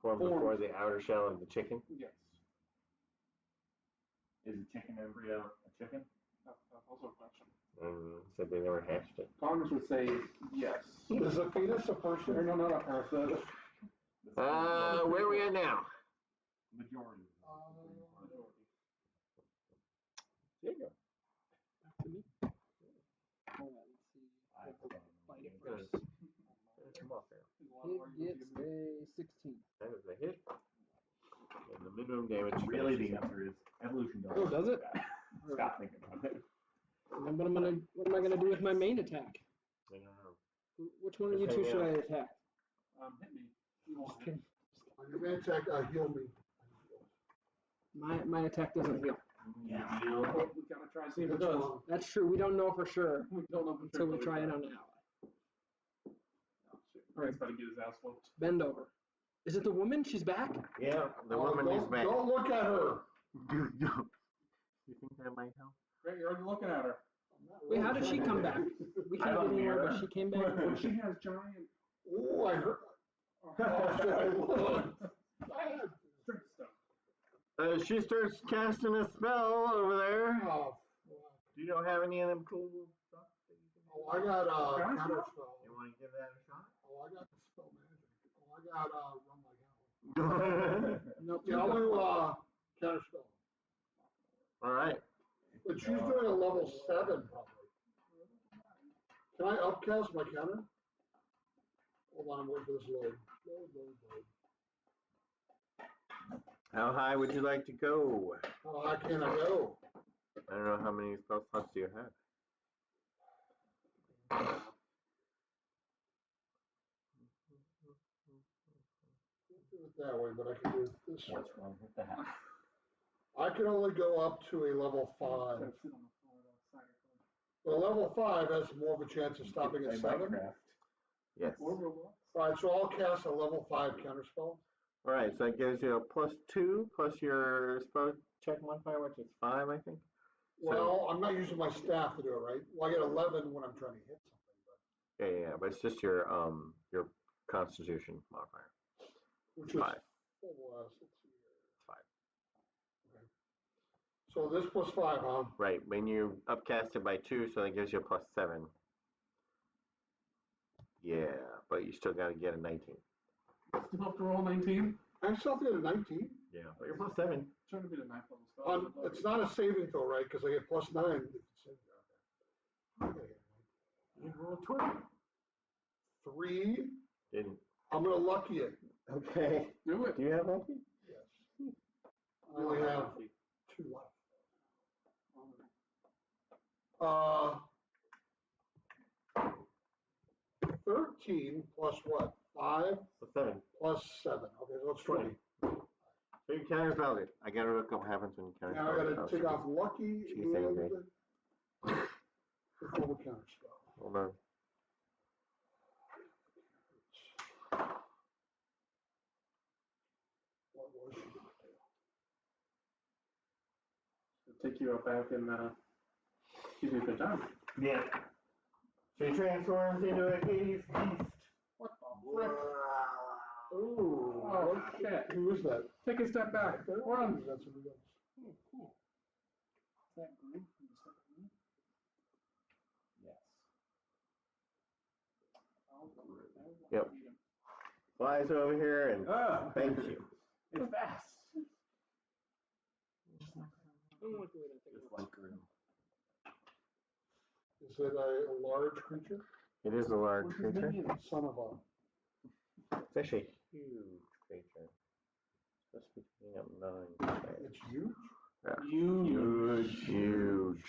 Formed before the outer shell of the chicken. Yes. Is a chicken embryo a chicken? That's also a question. Said they never hatched it. Congress would say yes. Is a fetus a person? Or no, not a person. Where are we at now? Majority. Majority. There you go. Back to me. All right, let's see. Fight it first. Come on, Pharaoh. It gets a 16. That is a hit. And the minimum damage. Really, the answer is evolution. Oh, does it? Stop thinking about it. And then what am I gonna do with my main attack? I don't know. Which one of you two should I attack? Hit me. You Just won't hit. kidding. On your main attack, heal me. My attack doesn't heal. Yeah. Oh, we gotta try and see if it does. That's true. We don't know for sure We don't know for until sure we try it on the ally. Oh, shit. Ryan's about to get his ass whooped. Bend over. Is it the woman? She's back? Yeah, the woman is back. Don't look at her. Dude, you think that might help? Great, you're already looking at her. Wait, how did she come back? We can't get anywhere, but she came back. Well, she has giant Oh, I heard. Oh, shit, I looked. strength stuff. She starts casting a spell over there. Oh, Do you don't have any of them cool stuff that you can do? oh, I got counter spell. You want to give that a shot? Oh, I got the spell magic. Oh, I got run like hell. Nope. Yeah, I'll do counter spell. All right. But she's doing a level 7 probably. Can I upcast my counter? Hold on, I'm waiting for this load. Load. How high would you like to go? How high can I go? I don't know how many spell slots do you have. Can't do it that way, but I can do it this way. What's wrong with that? I can only go up to a level 5. But a level 5 has more of a chance of stopping at Play 7. Minecraft. Yes. Alright, so I'll cast a level 5 counterspell. All right, so that gives you a +2 plus your spell check modifier, which is 5, I think. Well, I'm not using my staff to do it, right? Well, I get 11 when I'm trying to hit something, but Yeah, but it's just your Constitution modifier. which is 5. let's see here. 5. Okay. So this plus 5, huh? Right. When you upcast it by 2, so that gives you a +7. Yeah, but you still got to get a 19. Still have to roll 19? I'm still at a 19. Yeah, but you're +7. Trying to be the 9th level spell. It's not a saving throw, right? Because I get plus 9. If it's saving throw. Okay. You roll 20. 3. Didn't. I'm gonna lucky it. Okay. Do it. Do you have lucky? Yes. I only have 2 left. 13 plus what? 5 +7. plus 7. Okay, so it's 20. So you counterspell it. I gotta look up what happens when you counterspell. Now I gotta take off lucky She can and say the full counter spell. Hold on. What was she gonna do? It'll take you up back and give you a good time. Yeah. So he transforms into a Hades beast. What the frick? Ooh, Oh, shit. who is that? Take a step back. Run. That's somebody else. Oh, cool. Is that green? Yes. Yep. Flies over here and thank you. It's fast. I don't like the way that thing Just looks. like Grim. Is it a large creature? It is a large What's his creature. name? Son of a. It's actually a huge creature. It's supposed to be taking up 9. It's huge? Yeah. Huge.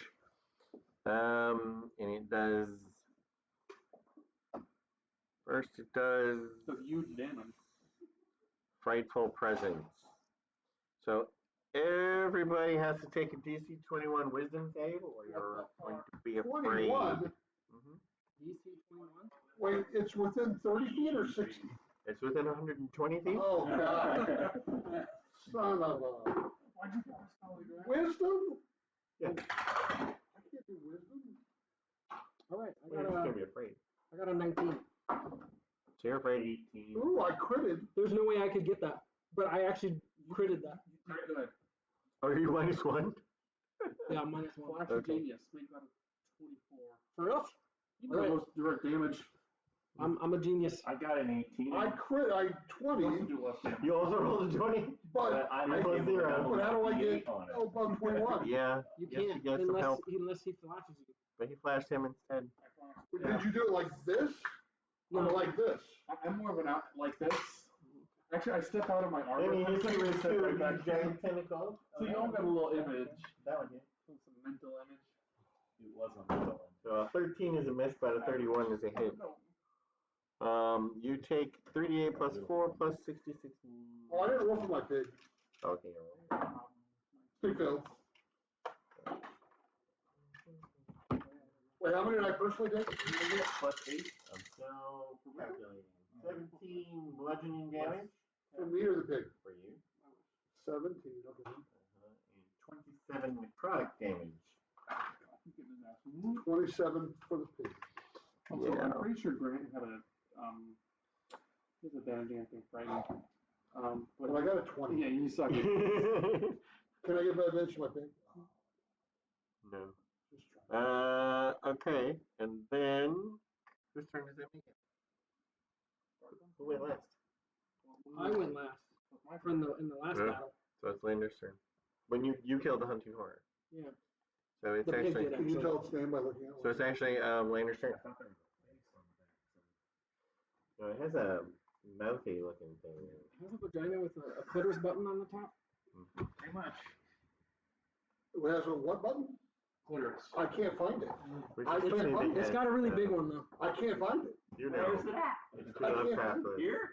And it does. First, it does The huge damage. frightful presence. So everybody has to take a DC 21 Wisdom save, or you're going to be afraid. 21? DC 21? Wait, it's within 30 feet or 60? It's within 120 feet. Oh, God. Son of a. Why'd you get this spell, Greg? Wisdom? Yeah. I can't do wisdom. All right, Well, you're just gonna be afraid. I got a 19. So you're afraid. 18. Ooh, I critted. There's no way I could get that, but I actually critted that. Very good. Oh, are you -1? Yeah, -1. Flash Okay. genius. Make that a 24. For real? You know those direct damage. I'm a genius. I got an 18. I crit, I You also 20, do less damage. You also rolled a 20? but I'm I- able to zero. double But how do I D8 get on it. above 21? Yeah. You yes, can't get some help. unless he flashes you. But he flashed him instead. Did you do it like this? No. Or like this? I'm more of an out like this. Actually, I step out of my armor. Maybe you I see with step two right back giant tentacles. So you all got a little image, That one, yeah. some mental image. It wasn't a villain. So a 13 is a miss, but a 31 is a hit. No. You take 3d8 plus 4 plus 66. Oh, I didn't roll for my pig. Okay, you're right. Pig failed. Wait, how many did I personally take? Plus 8. I'm still calculating. 17 bludgeoning damage For me or the pig? for you. 17, okay. And 27 necrotic damage. 27 for the pig. Also, Yeah. I'm pretty sure Grant had a he has advantage against being frightened. But But I got a 20. yeah, you suck. Can I get that advantage to my pig? No. Just try. Okay. And then, whose turn does that make it? Who went last? I went last in the last Yeah. battle. So it's Lander's turn. When you killed the hunting horror. Yeah. So it's The pig actually, did Can you actually. tell its name by looking at it? so it's actually Lander's turn. I thought there was a face on the back. No, it has a mouthy looking thing. It has a vagina with a clitoris button on the top. Pretty much. It has a what button? Clitoris. I can't find it. Which I is can't funny find it. because, It's got a really big one though. I can't find it. You Where's know, it at? it's I too can't untapped. find Here?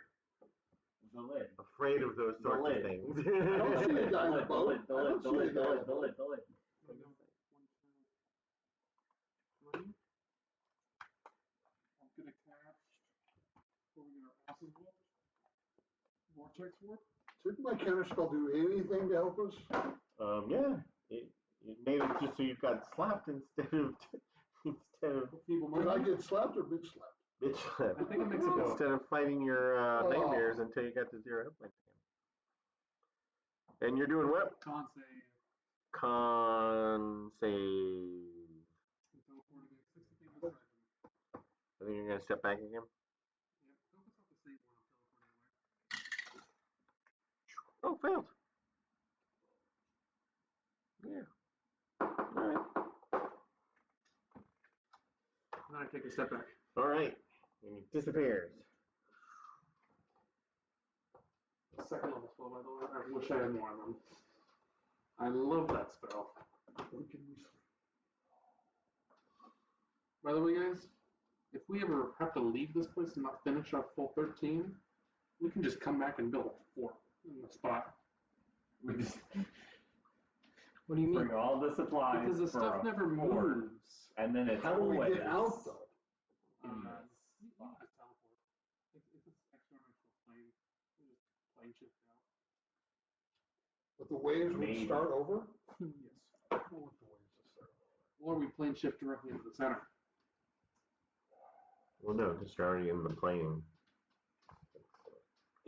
The lid. Afraid of those The sorts of lid. things. I don't see a guy in the boat. The I lid, don't the see a lid, the guy in lid, the the boat. lid, the lid. 1, 2, 3. I'm gonna cast before we get our asses whooped. Vortex Warp. Didn't my counterspell do anything to help us? Yeah, it made it just so you got slapped instead of Feeble Did I mind. get slapped or bitch slapped? bitch slapped. I think it makes it go. Instead of fighting your Oh. nightmares until you got to 0 hit points again. And you're doing what? Con save. Con save. Teleport against 60 feet of the I think you're gonna step back again. Yep. Hope it's not the same one I'm teleporting away. Oh, failed. Yeah. All right. And then I take a step back. All right. And it disappears. Second level spell, by the way. I wish I had more of them. I love that spell. When can we sleep? By the way, guys, if we ever have to leave this place and not finish our full 13, we can just come back and build a fort in the spot. We just What do you mean? bring all the supplies Because the for stuff a never fort, moves. and then it's How do we always get out though? in You this spot. just teleport. If it's extra-dimensional plane, you just plane shift out. But the waves would Maybe. start over? Yes. I don't want the waves to start Or we plane shift directly into the center. Well, no, because you're already in the plane. over.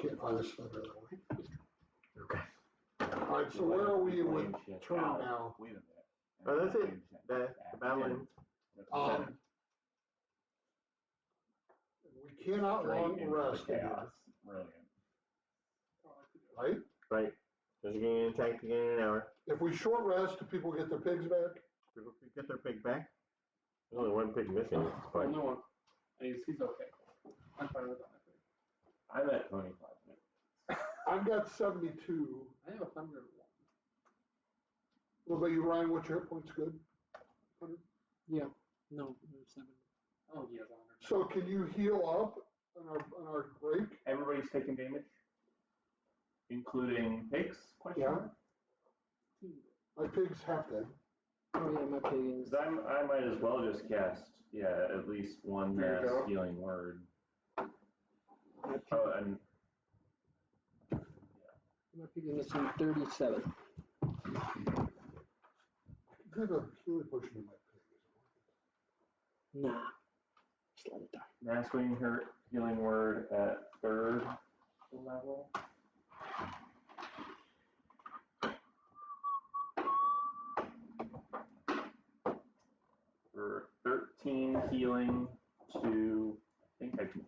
Can't find us another way. Okay. All right, so where are we with turn now? Wait a minute. Oh, that's it. The battle ends. We cannot long rest again, chaos. Brilliant. right? Right. Because you're getting attacked again in an hour. If we short rest, do people get their pigs back? People can get their pig back. There's only one pig missing. It's Well, fine. no one. He's okay. I'm fine with that. I'm at 25 minutes. I've got 72. I have 101. What about you, Ryan? What's your hit points good? 100? Yeah. No, there's 7. Oh, he has 100. So can you heal up on our break? Everybody's taking damage, including pigs? Question Yeah. mark? My pig's half dead. Oh yeah, my pig is. 'Cause I might as well just cast, at least one There you mass go. healing word. My pig, Oh, and my pig is missing 37. I have a healing potion in my pig. Nah. Just let it die. mass healing word at 3rd level. For 13 healing to, I think I can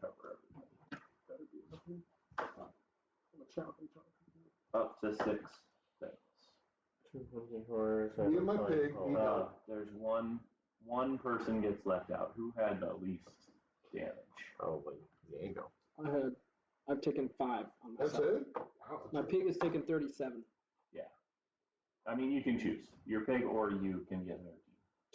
up to 6 things. 2 hunting horse. Me and my pig. There's one person gets left out. Who had the least damage? Probably Diego. I've taken 5 on That's myself. it? Wow, My pig has taken 37. Yeah. I mean, you can choose. Your pig or you can get 13.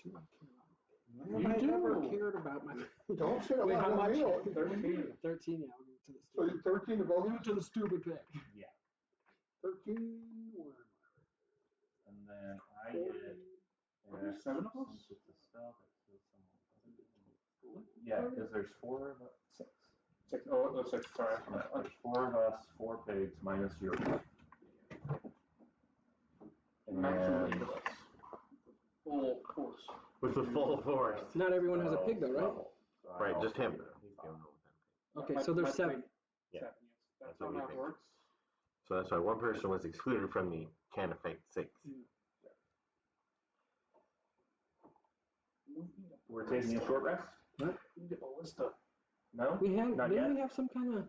Do I care about my pig? You Have I do. ever cared about my pig? Don't say that Wait, how loud, much? Neil. 13. 13, yeah, I'll give it to the So stupid. you're 13 to I'll give both? it to the stupid pig. Yeah. 13, where am And then I get. Are there 7 of us? Since it's a spell, that kills someone. Yeah, because there's 4 of us. 6. 6. Oh, 6. Sorry. Yeah, there's 4 of us, 4 pigs, minus your. Maximum 8 And of us. Full force. With the full force. Not everyone has a pig though, right? Right, just him. He's the only one with that pig. Okay, so there's 7. Yeah. 7, yes. That's That's how what we that think. works. So that's why one person was excluded from the can affect 6. we're taking a short rest? We need a ballista. No? We had, Not didn't yet? we have some kind of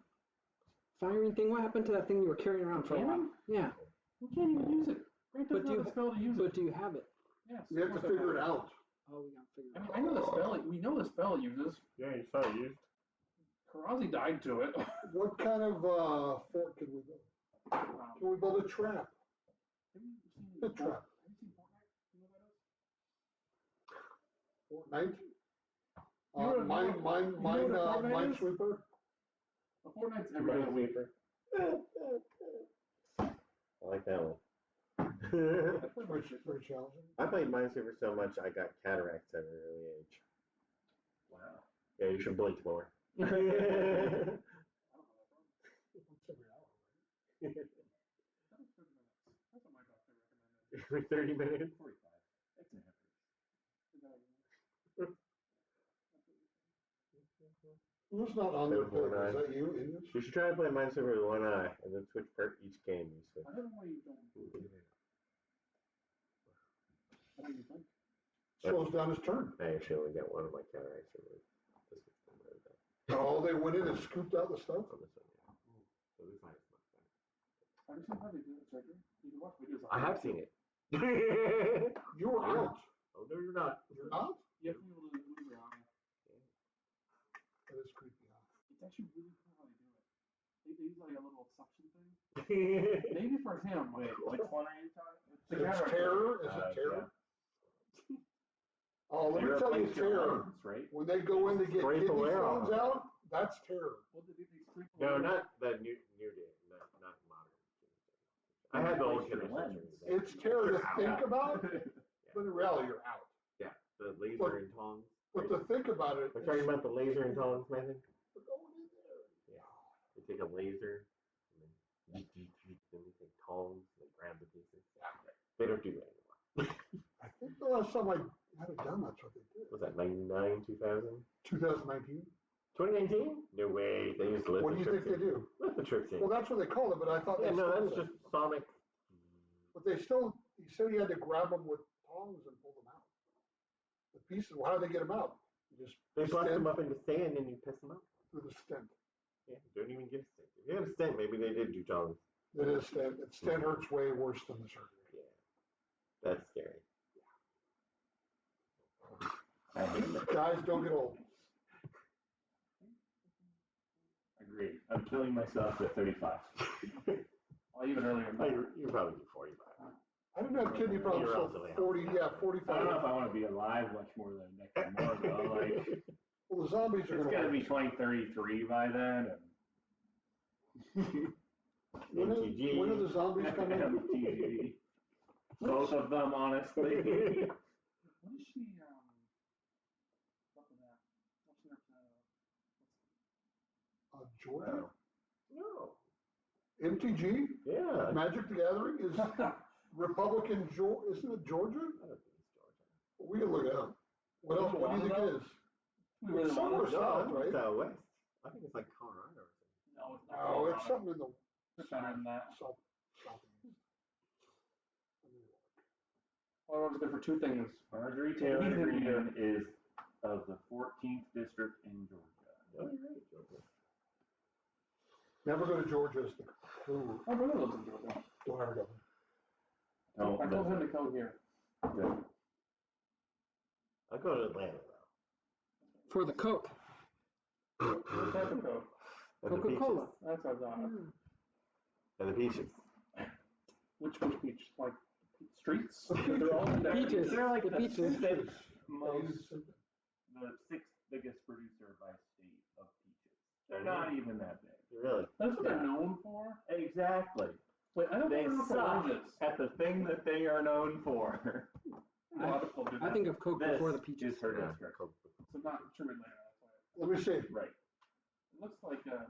firing thing? What happened to that thing you were carrying around for a while? Cannon? Yeah, We can't even use it. Grant But doesn't do have the spell to use but it. do you have it? Yes. We have to figure it out. Oh, we gotta figure it I mean, out. I know the spell. We know the spell it uses. Yeah, you saw it used. Karazi died to it. What kind of fort can we build? Can we build a trap? Have you seen A trap. Have you seen Fortnite? You know what that is? Fortnite? You know what Fortnite is? Minesweeper? Well, Fortnite's everything. Weeper. I like that one. That's pretty much it. Very challenging. I played Minesweeper so much I got cataracts at an early age. Wow. Yeah, you should blink more. I don't have that problem. Once every hour, right? That was 30 minutes. That's what my doctor recommended. 30 minutes. 45. That's an average. Is that what you Who's not on their pig? Is that you, English? You should try to play Minesweeper with one eye and then switch per each game. You switch. I don't know why you don't do it. I don't even think. Slows down his turn. I actually only got one of my cataracts removed. This is Oh, they went in and scooped out the stuff? on this one, yeah. So this eye is much better. Have you seen how they do that surgery? You can watch videos. I have seen it. You were out. Oh, no, you're not. You're not? You have to be able to move your eye. That is creepy, huh? It's actually really cool how they do it. They use like a little suction thing. Maybe for him. Wait, which one are you talking? Is it terror? Is it terror? Oh, let me tell you, terror. Right? When they go in to get Scrape kidney away stones all. out, that's terror. Well, they scrape No, away. not the new day, not modern. I had the old kidney surgery. It's terror to think about, but in reality, you're out. Yeah, the laser and tongs. But to think about it, We're talking about the laser and tongs method. we're going in there. Yeah. They take a laser and then they take tongs and they grab the pieces. They don't do that anymore. I think the last time I had it done, that's what they did. Was that 99, 2000? 2019. 2019? No way. They used What do you think they do? lithotripsy. Well, that's what they called it, but I thought Yeah, they no, still that's do that. just sonic. But they still, he said you had to grab them with tongs and pull them out. The pieces, well, how do they get them out? You just They bust stent them up into sand and you piss them out. through the stent. Yeah, don't even get a stent. If you had a stent, maybe they did do tongs. It is stent. The stent hurts way worse than the surgery. Yeah, that's scary. I hate it. Guys, don't get old. Agreed. I'm killing myself at 35. Well, even earlier. Oh, you probably do 45. I didn't have kidney problems You're till relatively 40, yeah, I don't know if 45. I want to be alive much more than next more though. Like, Well, the zombies are it's gonna. gonna be 2033 by then. When are the zombies coming? MTG. Both of them, honestly. What is she, up with that? What's her, Georgia? No. MTG? Yeah. Magic the Gathering is Republican, isn't it Georgia? I don't think it's Georgia. We can look it up. What else? What do you think it is? we really It's somewhere want to south, No, it's right? west. I think it's like Colorado or something. No, it's not. No, it's something in the It's better than that. southeast. Well, it's good for 2 things. Marjorie Taylor Greene is of the 14th district in Georgia. No, you're right, Georgia. Never go to Georgia is the clue. My brother lives in Georgia. Go ahead, go. Oh, I told him to come here. Good. I'll go to Atlanta though. For the Coke. What type of Coke? And the Coca-Cola. peaches. That's what I thought. And the peaches. Which beach? Like streets? They're all in there. Peaches. They're like The the peaches. the sixth biggest producer by state of peaches. They're not even that big. Really? That's what they're known for. Exactly. Wait, I don't They know if suck oranges. at the thing that they are known for. A lot of people do I that. think of Coke before the This peaches. is her Yeah. district. So not true Atlanta. That's why. Let me see. Right. It looks like Louisiana.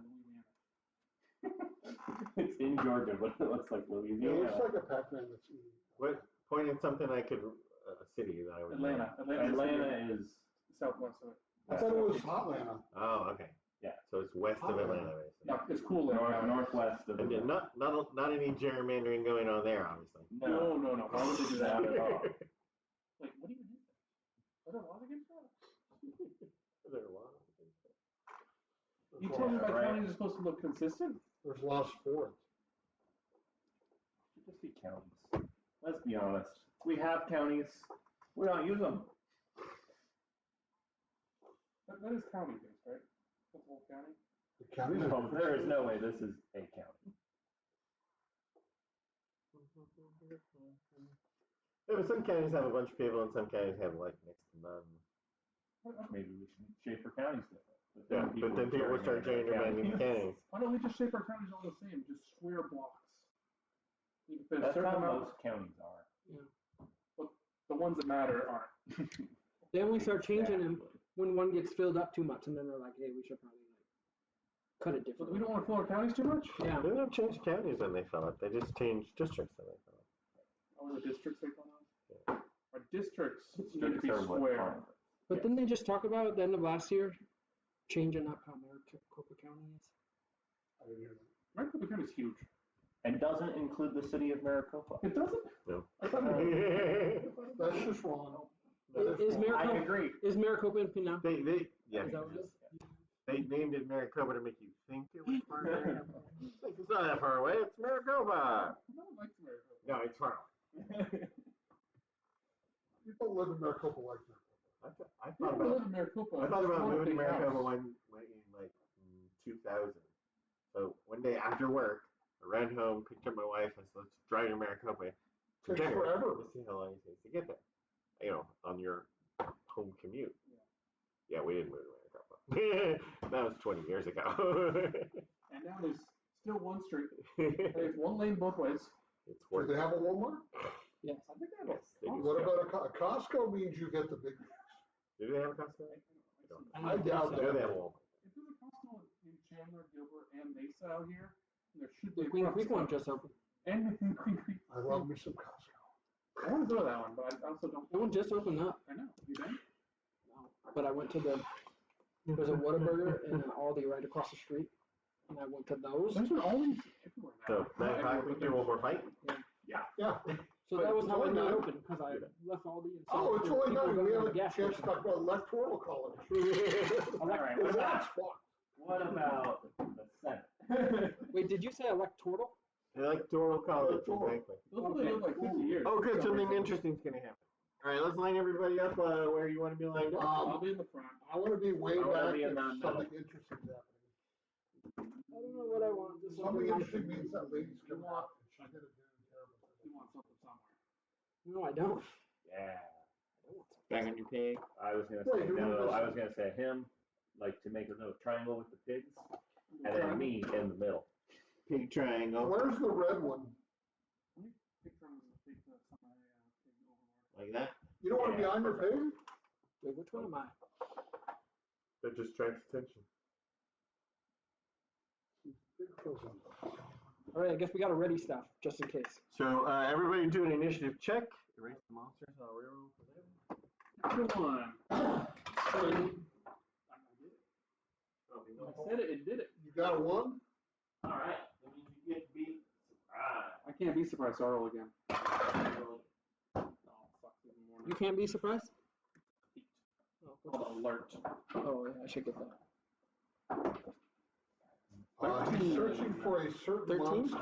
It's in Georgia, but it looks like It looks Louisiana. like a Pac-Man that's eating. What? Point at something I could, a city that I would. Atlanta. Atlanta is. Southwest of it. I thought it was Hotlanta. Oh, okay. Yeah. So it's west of Atlanta, basically. No, it's cool. Northwest of And Atlanta. not any gerrymandering going on there, obviously. No. Why would they do Not that? at all. Wait, what do you do? Are there laws against that? There are a lot of things. You told me my Right. counties are supposed to look consistent? There's laws for it. Should just be counties. Let's be honest. We have counties. We don't use them. That is county based, right? The whole county? The counties No, are. there is no way this is a county. Yeah, but some counties have a bunch of people, and some counties have like next to none. Maybe we should shape our counties different. Yeah, but then people start gerrymandering counties. Why don't we just shape our counties all the same, just square blocks? You can fit a That's certain how amount, most counties are. the ones that matter aren't. They only start changing them when one gets filled up too much, and then they're like, hey, we should probably like cut it But differently. we don't want to fill our counties too much? Yeah. They don't change counties when they fill up. They just change districts when they fill up. Oh, the districts they call us? Our districts need to Districts be are what square. are. But Yeah. didn't they just talk about at the end of last year changing up how Maricopa County is? I didn't hear that. Maricopa County is huge. And doesn't include the city of Maricopa. It doesn't? No. I thought it That's just wrong. That Is wrong. I Maricopa agree. is Maricopa in Pinal? Yeah. Is that what it is? They named it Maricopa to make you think it was far away. It's not that far away. It's Maricopa. No one likes Maricopa. No, it's far away. People live in Maricopa like Maricopa. I People thought who live about in Maricopa. I thought just about want a moving to big Maricopa house. when in like 2000. So one day after work, I ran home, picked up my wife, and said, "Let's drive to Maricopa for Takes dinner. forever. Let's see how long it takes to get there." You know, on your home commute. Yeah. Yeah, we didn't move to Maricopa. That was 20 years ago. And now there's still one street. There's one lane both ways. It's Do worth they it. have a Walmart? Yes. I think they have Yes, they do. What about a Costco? Means you get the big things. Do they have a Costco? I doubt I know they have a that. Walmart. If there's a Costco in Chandler, Gilbert, and Mesa out here, there should be The a Queen Creek Costco. one just opened. And the Queen Creek. I love me some Costco. I want to go to that one, but I also don't. That one just opened up. I know. You been? No. But I went to there's a Whataburger and an Aldi right across the street. And I went to those. There's been always everywhere now. So, 9 o'clock, we do one more fight? Yeah. So But that was it's how I only knew it nine. opened, because I left Aldi and Oh, it's people only nine. going We to have the a gas chance to station. talk about electoral college. All right. Because that's fucked. What about the Senate? Wait, did you say electoral? Electoral college, Electoral. exactly. Those only live like 50 years. Oh, good, something interesting's gonna happen. All right, let's line everybody up where you want to be lined up. I'll be in the front. I want to be way I wanna back be in if the middle. something interesting's happening. I don't know what I want. Just Something something interesting means that lady's coming out and she's gonna do terrible You things. want something somewhere. No, I don't. Yeah. Back on your pig. I was gonna Wait, say who no. was- I was gonna say him, like to make a little triangle with the pigs, and then me in the middle. Pig triangle. Where's the red one? Let me pick from the pig overlord. Like that. You don't want to be on your page? Wait, which one am I? That just attracts attention. All right, I guess we got to ready stuff, just in case. So, everybody do an initiative check. Erase the monsters. I'll reroll for them. Come on. I did it. I said it, it did it. You got a one? All right. That means you get beat. Surprise. I can't be surprised, so I'll roll again. Oh, fuck, even more. You can't be surprised? Oh, alert. Oh, yeah, I should get that. He's searching for a certain 13? monster.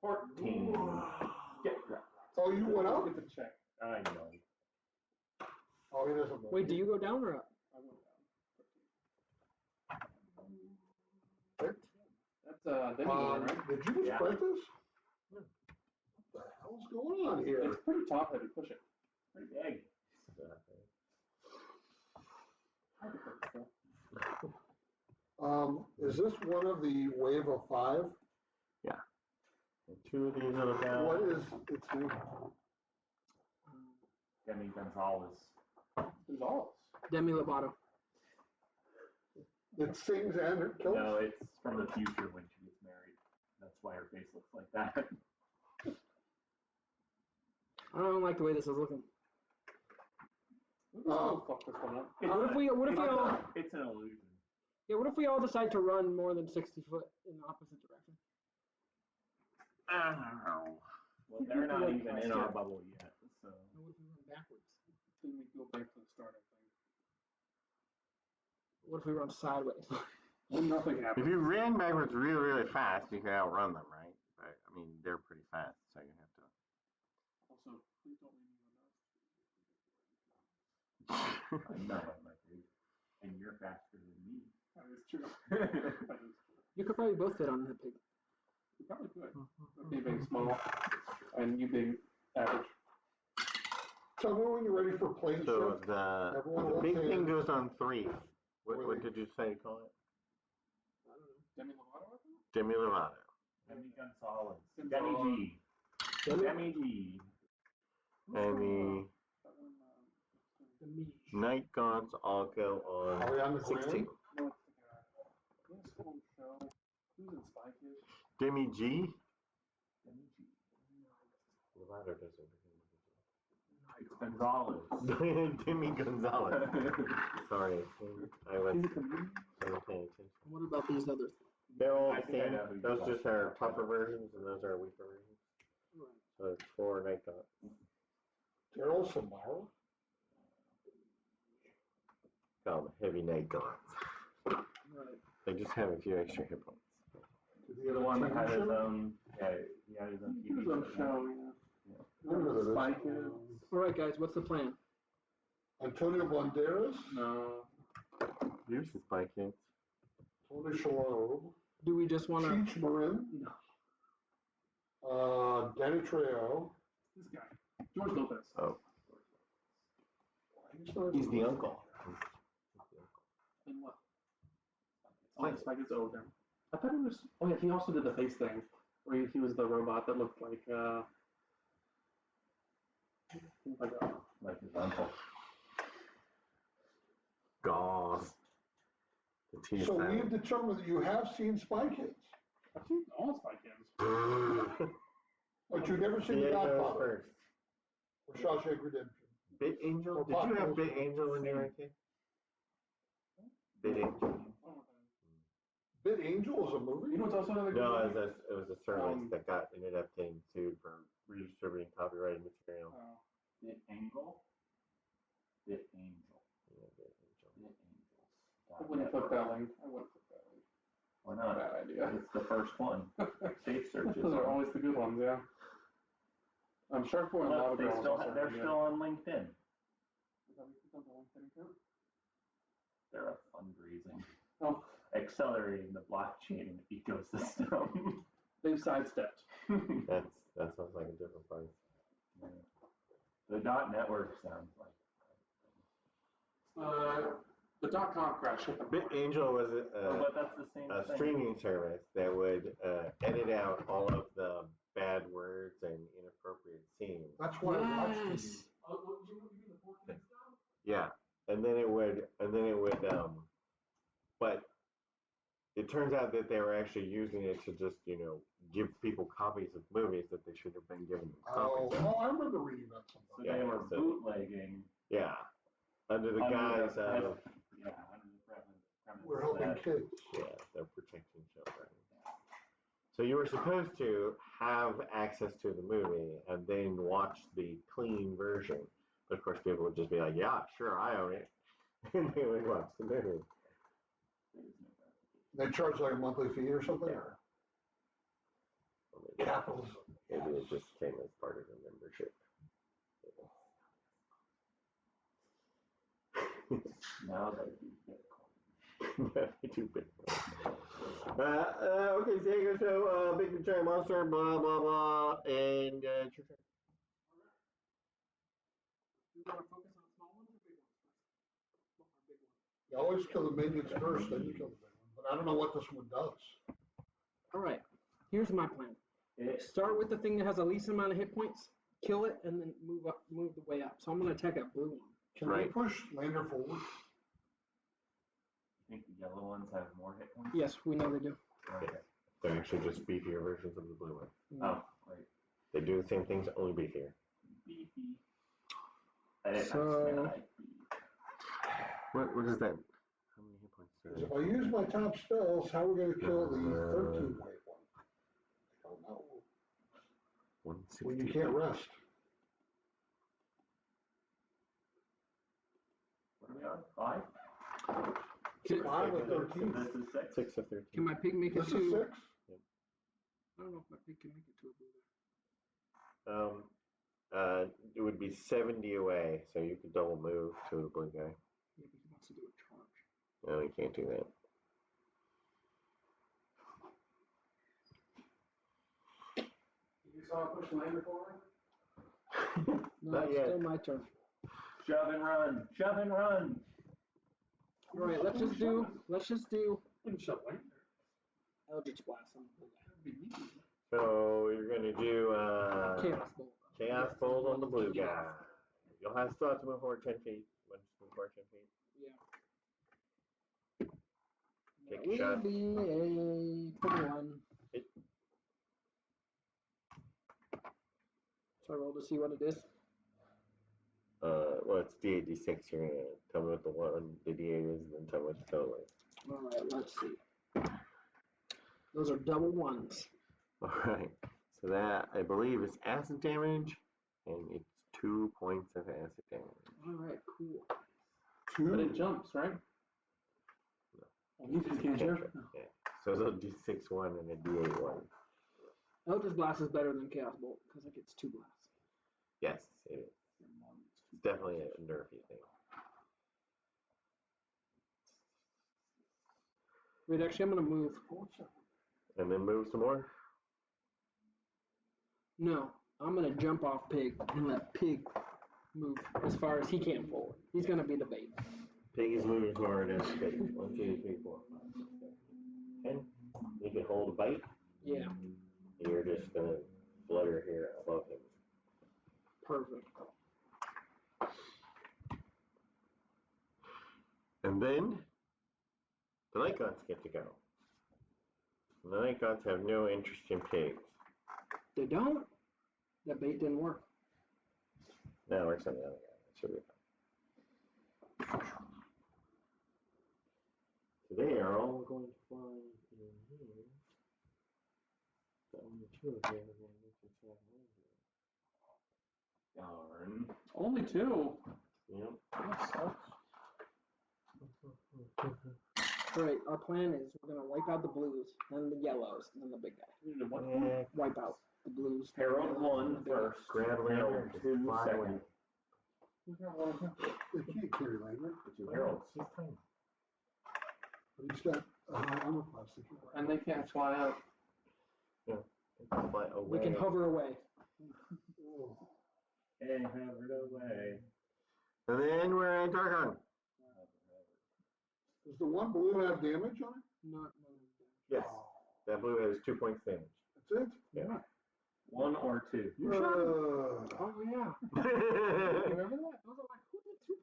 14. Get dropped. Oh, you went up? Get the check. I know. Oh, he doesn't. Wait, do you go down or up? I went down. 13. That's Demi one, right? Did you just Yeah. print this? What the hell's going on here? It's pretty top heavy. Push it. Pretty big. Hard to put this stuff. Is this one of the wave of 5? And 2 of these little guys. What is its name? Demi Gonzalez. Gonzalez. Demi Lovato. It sings and it kills? No, it's from the future when she gets married. That's why her face looks like that. I don't like the way this is looking. Fuck this one up. What if we all? It's an illusion. Yeah, what if we all decide to run more than 60 foot in the opposite direction? I don't know. Well, they're not even in our bubble yet, so. What if we run backwards? Then we go back to the start, I think. What if we run sideways? Then nothing happens. If you ran backwards really, really fast, you could outrun them, right? But, I mean, they're pretty fast, so you have to. Also, please don't leave me enough. I'm not like you. And you're faster than me. That is true. That is true. You could probably both fit on the pig. You probably could. Me being small and you being average. Tell me when you're ready for plane So shift. the Everyone big left thing hand. goes on 3. What Really? did you say you call it? I don't know. Demi Lovato, I think? Demi Lovato. Demi Gonzalez. Gonzalez. Demi G. Demi G. And the That one, The me. night gaunts all go Are we on on the 16. no, it's the guy. Yes, home show. Who's in Spy Kids? Demi G? Demi G. Lovato doesn't begin It's Gonzalez. with Demi Gonzalez. Sorry, I wasn't paying attention. What about these others? They're all I the think I know who same. you're Those talking just are about. tougher versions, and those are weaker versions. Right. So it's 4 night gaunts. Daryl Samara? Call them heavy night gaunts. Right. They just have a few extra hit points. Did he The have a one that TV had his show? own, yeah, he had his own He was TV on show. show, yeah. Remember this. Spy Kids. All right, guys. What's the plan? Antonio Banderas, No. Here's the Spy Kids. Tony Shalhoub, Do we just want to? Cheech Marin, No. Danny Trejo. This guy. George Lopez. Oh, he's the uncle. And what? Oh, Spy Kids over. I thought he was. Oh, yeah, he also did the face thing where he was the robot that looked like Like his uncle. Goth. The T So we've sound. determined that you have seen Spy Kids, I've seen all Spy Kids. but you've never seen The Diego Godfather first. or Shawshank Redemption. Bit Angel? Or Did you have Pop Bit Goes. Angel when you were a kid? Bit Angel. I don't know what that is. Bit Angel is a movie? You know what's also another good No, movie? it was a service that ended up getting sued for redistributing copyrighted material. Oh. Bit Angle? Bit Angel. Yeah, Bit Angel. Bit Angels. I wouldn't put that link. I wouldn't put that link. Why not? Bad idea. It's the first one. Safe searches. Those are always the good ones, yeah. Shark Boy and Lava Look, Girl is also they're really still on LinkedIn. Is that what you put on the LinkedIn account? They're a fundraising. Oh, Accelerating the blockchain ecosystem. they've sidestepped. That sounds like a different place. Yeah. The .network sounds like. The .com crash hit the Bit Angel was But that's the same a thing. streaming service that would edit out all of the bad words and inappropriate scenes. That's why I watched it. Yes. Oh, you mean the 4K stuff? Yeah, and then it would, but it turns out that they were actually using it to just, give people copies of movies that they should have been given them copies of. I remember reading that So sometime. Yeah, they were so- bootlegging. Yeah, under the guise of, Yeah, under the premise We're helping that kids. yeah, they're protecting children. So you were supposed to have access to the movie and then watch the clean version. But of course people would just be like, yeah, sure, I own it. And they would watch the movie. there is no verification. They charge like a monthly fee or something? Yeah. Or maybe, Capitalism. maybe it just came as part of the membership. Now they do Bitcoin. They do Bitcoin. Okay, so big giant monster, blah blah blah, and it's your turn. Do you want to focus on small ones or big ones first? Or big ones? You always kill the minions first, then you kill the big one. But I don't know what this one does. All right. Here's my plan. It, Start with the thing that has the least amount of hit points, kill it, and then move the way up. So I'm going to attack that blue one. Can we Right. push Lander forward? you think the yellow ones have more hit points? Yes, we know they do. Okay. They're actually just beefier versions of the blue one. Oh, right. They do the same things, only beefier. Beefy. I So- like beef. What is that? How many hit points do Because if I use my top spells, how are we going to kill the 13 weight one? I don't know. 160. When you can't rest. What are we on? 5? 5 or So 13? this is 6. 6 of 13. Can my pig make it This is to? 6? I don't know if my pig can make it to a blue there. It would be 70 away, so you could double move to the blue guy. Yeah, but he wants to do a charge. No, you can't do that. You saw I push Lander forward? No, Not it's yet. still my turn. Shove and run. Shove and run. All right, let's just do Wouldn't shove Lander. Eldritch Blast on the blue guy. That'd be neat. So you're going to do Chaos Bolt. Chaos Bolt on the blue guy. You'll still have to move forward 10 feet. Once you move forward 10 feet. Yeah. Take That a will shot. be a 21. Hit. So I roll to see what it is. Well, it's D8, D6. You're going to tell me what the D8 is, and then tell me what the total is. All right, let's see. Those are double ones. All right. So that, I believe, is acid damage, and it's 2 points of acid damage. All right, cool. But it 2. jumps, right? No. Oh, he's just cantrip? Yeah. So it'll D6 1 and a D8 1. Eldritch Blast is better than Chaos Bolt because it gets 2 blasts. Yes, it is. It's definitely a nerfy thing. Wait, actually, I'm going to move. And then move some more. No, I'm going to jump off Pig and let Pig move as far as he can forward. He's going to be the bait. Pig is moving forward as bait. 1, 2, 3, 4, 5, 6, 7, 8, 10. You can hold a bite. Yeah, You're just going to flutter here above him. perfect. And then the night gods get to go. The night gods have no interest in pigs. They don't? That bait didn't work. Now we're on the other guy. That should be fine. So they are all going to fly in here. The only 2 of them are going to attack Lander. Darn. Only 2. Yep. That sucks. All right, our plan is we're going to wipe out the blues, then the yellows, and then the big guy. You did what? Yeah. Wipe out the blues. Herald 1 first. Grab Lander Herald and just 2 fly second. away. Who's got one of them? They can't carry Lander. The 2 heralds. He's tiny. But he's got a high armor class. They can And they can't fly out. They can fly away. We can hover away. Oh. Hey, hovered away. And then we're at Darkon. Does the one blue have damage on it? No. Yes. That blue has 2 points damage. That's it? Yeah. 1 or 2. You Oh, yeah. Remember that? I was like, who did 2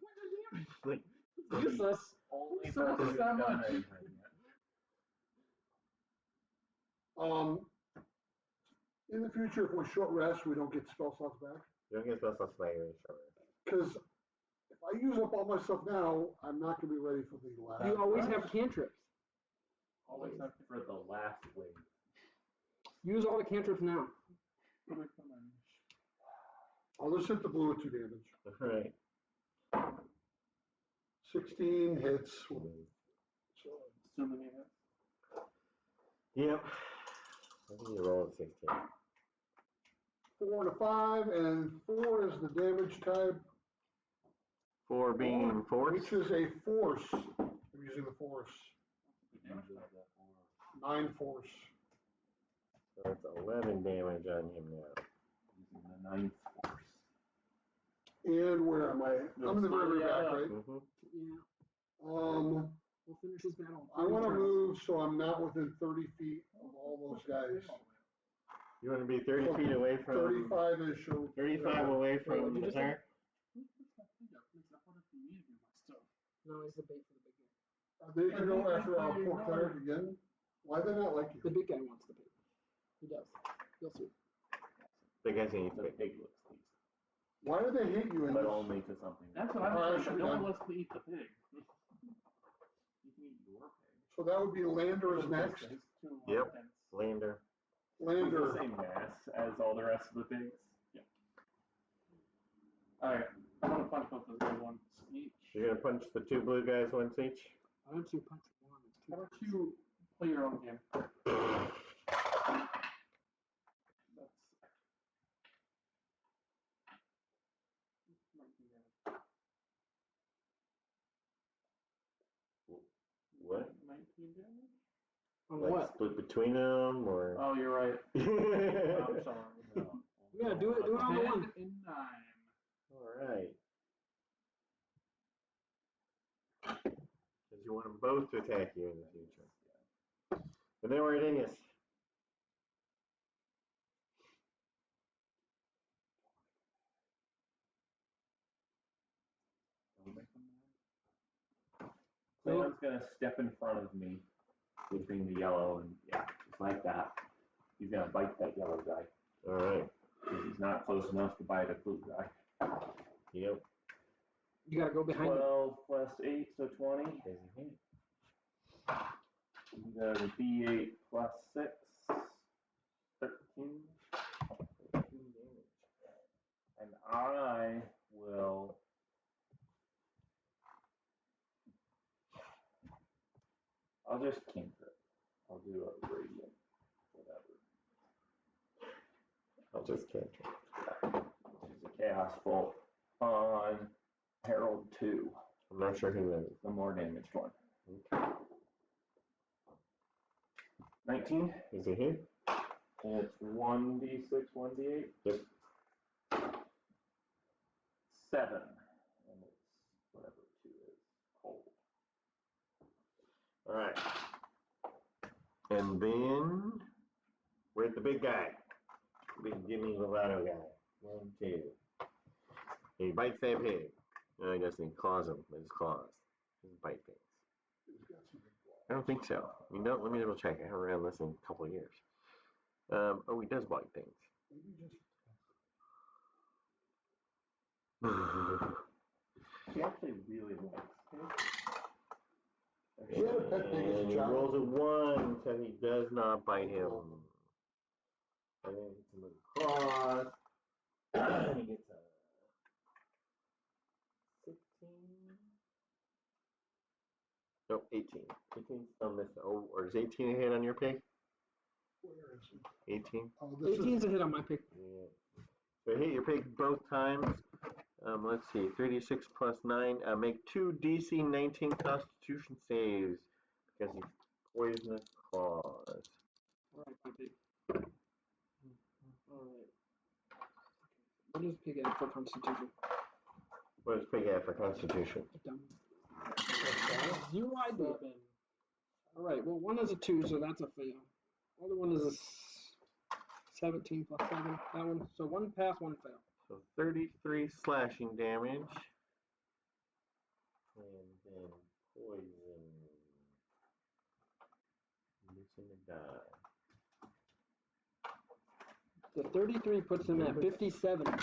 points of damage? Like, Useless. Only So person it's who's that done much. anything yet. In the future, if we short rest, we don't get spell slots back. you don't get spell slots back in short. Because if I use up all my stuff now, I'm not going to be ready for the last. You always have cantrips. Always for the last wave. Use all the cantrips now. I'll just hit the blue with 2 damage. Alright. 16 hits. So, Assuming you have. Yep. I think you roll a 16. 4 and a 5, and 4 is the damage type, 4 being force. which is a force. I'm using the force. Damage is that for 9 force. So that's 11 damage on him now. using the 9th force. And where am I? I'm in the very back, right? Mm-hmm. Yeah. Um, We'll finish this battle. I want to move so I'm not within 30 feet of all those guys. You want to be 30 feet away from... 35-ish. 35 away from What'd you the just say? tire? Who puts that thing up? Because I wonder if you needed my stuff. No, he's the bait for the big guy. Are they going to go after our poor cleric again? Why do they not like The you? big guy wants the bait. He does. You'll see. The guy's going to The eat the pig looks decent, Why do they hate you in but this? only to something. That's what Alright, I'm should saying. be No one done. wants to eat the pig. You can eat your pig. So that would be Lander is next. It's too Yep. intense. Lander. He's the Lander. same mass as all the rest of the pigs. Alright, I'm gonna punch both those guys once each. You're going to punch the 2 blue guys once each? Why don't you punch one? It's How too about you play your own game? That's 19 damage. What? 19 damage? On Like what? split between them, or... Oh, you're right. I'm sorry. No. Yeah, do it on the 10 one. and 9. Alright. Because you want them both to attack you in the future. And then we're at Ingus. Someone's gonna step in front of me between the yellow and just like that. He's gonna bite that yellow guy. Alright. Because he's not close enough to bite a blue guy. Yep. You gotta go behind him. 12 plus 8, so 20. The D8 plus 6, 13. 13 damage. And I will. I'll just cantrip. I'll do a radiant, whatever. I'll just cantrip. It's a chaos bolt on Herald 2, I'm not sure who that is. the more damaged one. Okay. 19. Is it hit? And it's 1d6, 1d8. Yep. 7. And it's whatever 2 is. Cold. Alright. And then we're at the big guy. Big Jimmy Lovato guy. 1, 2. He bites that pig. I guess he claws him with his claws. His bite things. I don't think so. I mean, let me double check. I haven't ran this in a couple of years. Oh, he does bite things. He actually really likes it. He had a pet pig as a And he child. rolls a 1, so he does not bite him. And then he gets him with the claws. He gets a 16. Nope, 18. 18's on this. Oh, or is 18 a hit on your pig? Where is it? 18? Oh, this 18's a hit on my pick. Yeah. So hit your pig both times. Let's see, 3d6 plus 9. Make 2 DC 19 Constitution saves because he's poisonous claws. Alright, my pig. Alright. What does pig have for constitution? What does pig have for Constitution? Dumb. Zero idea. Alright, well, one is a 2, so that's a fail. The other one is a 17 plus 7. That one. So one pass, one fail. So 33 slashing damage. And then poison. Missing a die. The 33 puts him at 57 damage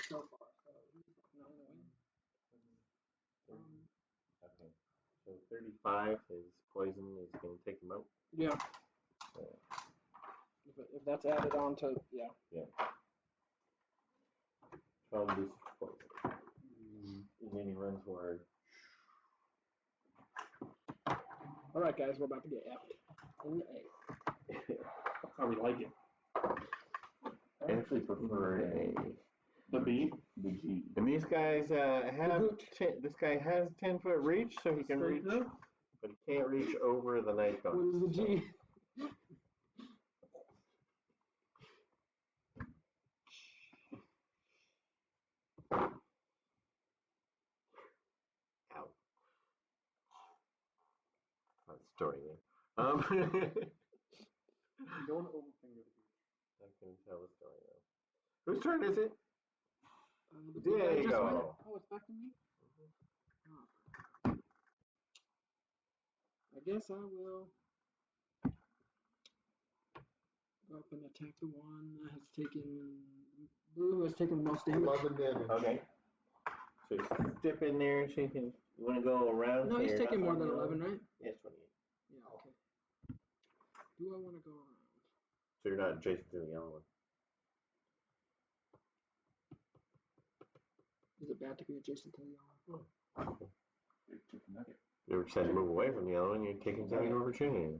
so far. So he's 9 away. Okay. So 35, his poison is going to take him out. Yeah. So, If that's added on to, yeah. 12 d6 poison. And then he runs forward. Alright, guys, we're about to get effed. In the A. That's how we like it. I actually prefer The B. the G. And these guys this guy has 10-foot reach, so he can Straight reach, through? but he can't reach over the night guard. What is the G? Ow. That's story there. You don't overfinger the I can tell the story now. Whose turn is it? The There guy you just go. went. Oh, it's back to me? Oh. I guess I will go up and attack the one that has taken, blue, who has taken the most damage. 11 damage. Okay. So you step in there, so you can. You want to go around? No, so he's you're taking not more on than the 11, other? right? Yes, 28. Yeah, okay. Do I want to go around? So you're not adjacent to the yellow one. Is it bad to be adjacent to the yellow? Big chicken nugget. You ever decide to move away from the yellow one, you're taking some opportunity.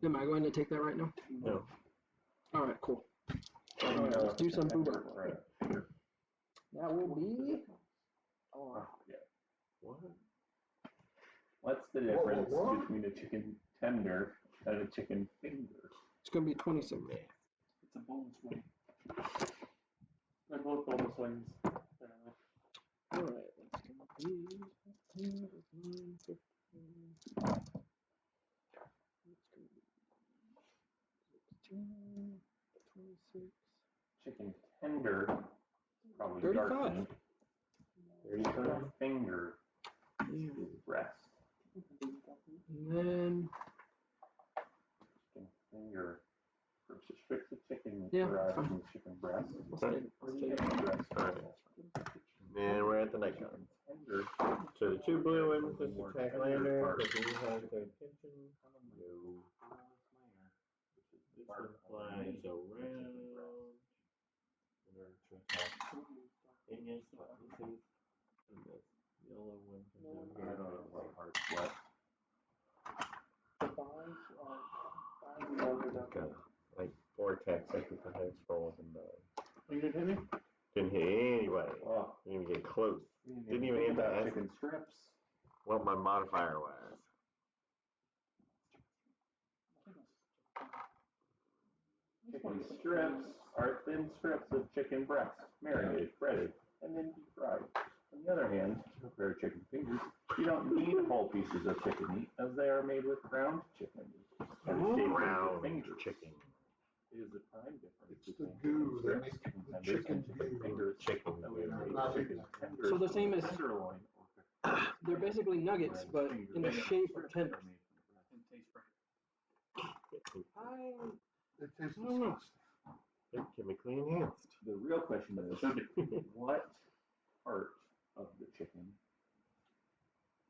Am I going to take that right now? No. All right, cool. All right, let's do some boober. Right. That will be. Oh, Yeah. What? What's the difference What? between a chicken tender and a chicken finger? it's going to be 26. It's a bonus wing. They're both bonus wings. Apparently. All right, that's going to be 15, 9, 15. It's going to be 16, 26. Chicken tender, probably 35. dark meat. 35. Finger Yeah. is breast. And then, Chicken finger versus fixed chicken Yeah, varieties fine. and chicken breast. let's take it. Alright. And we're at the night guard. Tender. So the two blue ones just attack Lander, but he has their attention. No. This one flies around. In order to attack. And yes, this is. And the yellow one can I don't know what part what. The buys are Okay. Like vortex, I think the head scroll with him. Are you gonna hit me? Didn't hit anybody. Oh, Didn't even get close. didn't even hit the about ass. chicken strips. What my modifier was. Chicken strips are thin strips of chicken breast, marinated, breaded, and then deep fried. On the other hand, to prepare chicken fingers, you don't need whole pieces of chicken meat, as they are made with ground chicken meat. And the shape of Ground fingers chicken. is the prime difference It's the between goo chicken that strips, makes the tenders, chicken and chicken goo. fingers. Chicken That we goo. made chicken tenders, So the same as- tenderloin, or They're basically nuggets, but in the shape of tenders. And taste great. It tastes I don't know. disgusting. They're chemically enhanced. The real question is, what part of the chicken